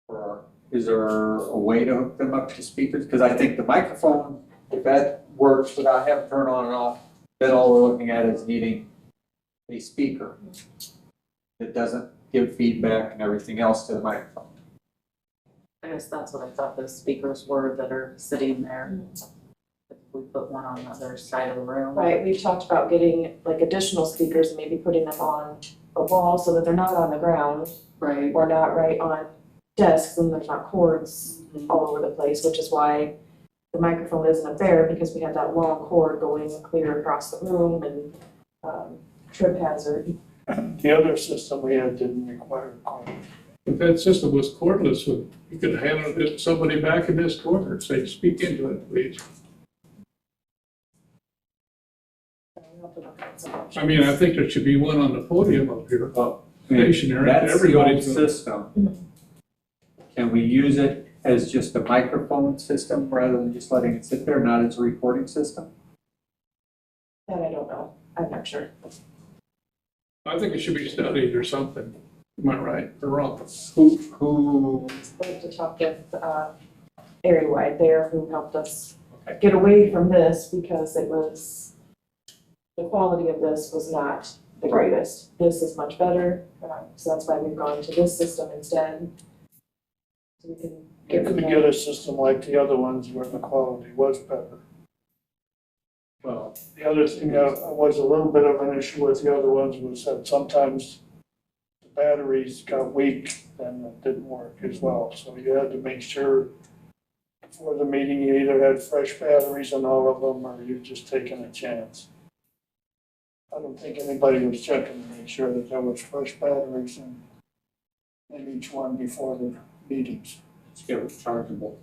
Or is there a way to hook them up to speakers? Because I think the microphone if that works without having to turn on and off, then all we're looking at is needing a speaker that doesn't give feedback and everything else to the microphone. I guess that's what I thought the speakers were that are sitting there. If we put one on the other side of the room. Right, we've talked about getting like additional speakers, maybe putting them on a wall so that they're not on the ground Right. or not right on desks and there's not cords all over the place, which is why the microphone isn't up there, because we had that long cord going clear across the room and trip hazard. The other system we had didn't require a cord. If that system was cordless, you could hand it to somebody back in this corner and say, speak into it, please. I mean, I think there should be one on the podium up here, stationary, That's the old everybody's. system. Can we use it as just a microphone system rather than just letting it sit there, not as a recording system? That I don't know, I'm not sure. I think it should be studied or something. Am I right or wrong? Who, I'd like to talk with Area Wide there, who helped us get away from this because it was, the quality of this was not the greatest. This is much better, so that's why we've gone to this system instead. So we can You get could from get there. a system like the other ones where the quality was better. well, The other thing that was a little bit of an issue with the other ones was that sometimes the batteries got weak and it didn't work as well. So you had to make sure before the meeting you either had fresh batteries in all of them or you're just taking a chance. I don't think anybody was checking to make sure that there was fresh batteries in each one before the meetings. it's get rechargeable.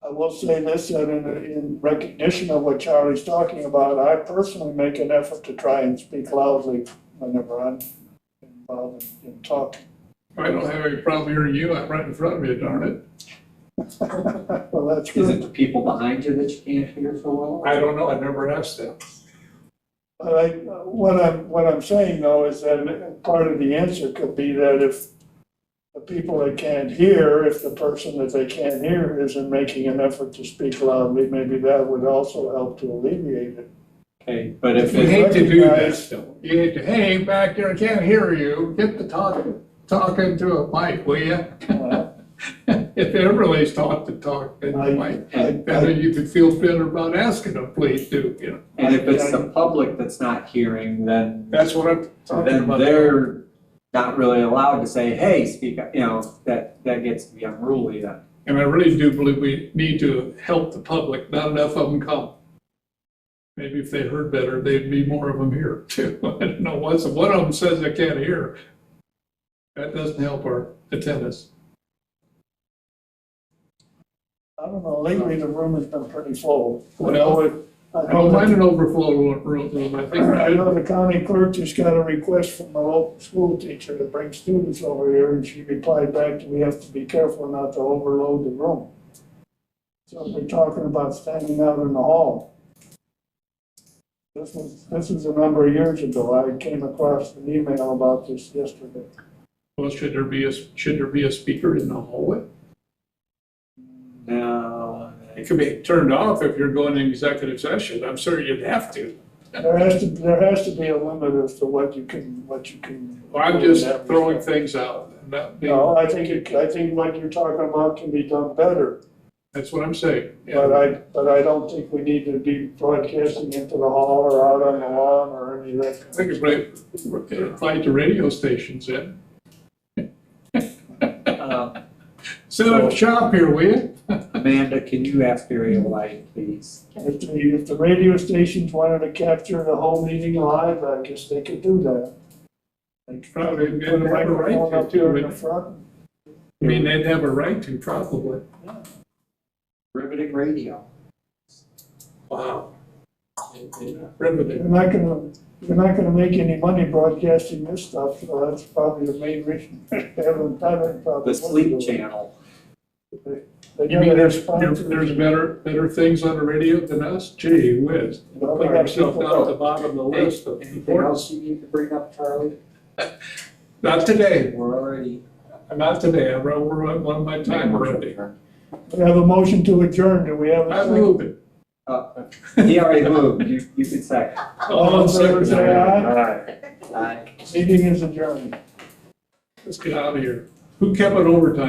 I will say this, that in recognition of what Charlie's talking about, I personally make an effort to try and speak loudly whenever I'm involved in talking. I don't have any problem hearing you, I'm right in front of you, darn it. Well, that's Is it good. the people behind you that you can't hear so well? I don't know, I've never asked that. But what I'm saying though is that part of the answer could be that if the people that can't hear, if the person that they can't hear isn't making an effort to speak loudly, maybe that would also help to alleviate it. Okay, but if You it, hate to do that, recognize- though. You hate to, hey, back there, I can't hear you, get the talking to a mic, will you? If everybody's taught to talk, then you might, then you could feel better about asking them, please do, you know. and if it's the public that's not hearing, then, That's what I'm talking then about. they're not really allowed to say, hey, speak up, you know, that gets to be unruly then. And I really do believe we need to help the public, not enough of them come. Maybe if they heard better, there'd be more of them here too. I don't know, one of them says I can't hear. That doesn't help our attendance. I don't know, lately the room has been pretty full. Well, I don't mind an overflow room, I think. I know the county clerk just got a request from a local school teacher to bring students over here, and she replied back that we have to be careful not to overload the room. So they're talking about standing out in the hall. This was a number of years ago. I came across an email about this yesterday. Well, should there be a speaker in the hallway? No. It could be turned off if you're going to executive session. I'm sure you'd have to. There has to be a limit as to what you can. Well, I'm just throwing things out. No, I think what you're talking about can be done better. That's what I'm saying. But I don't think we need to be broadcasting into the hall or out on the lawn or any of that. I think it's right, invite the radio stations in. Set up shop here, will you? Amanda, can you ask Area Wide, please? If the radio stations wanted to capture the whole meeting live, I guess they could do that. They could Probably put a microphone up here in the front. I mean, they'd have a right to, probably. Riveting radio. Wow. Riveting. You're not gonna make any money broadcasting this stuff, so that's probably the main reason. They haven't done it, probably. The Sleep Channel. They You mean gotta have there's sponsors. better things on the radio than us? Gee whiz. Well, Put we got ourselves people- down at the bottom of the list of Anything importance. else you need to bring up, Charlie? Not today, We're already. not today. I'm over one of my time already. We have a motion to adjourn. Do we have a I second? move it. He already moved, you can second. All in favor, say aye. Aye. Meeting is adjourned. Let's get out of here. Who kept it overtime?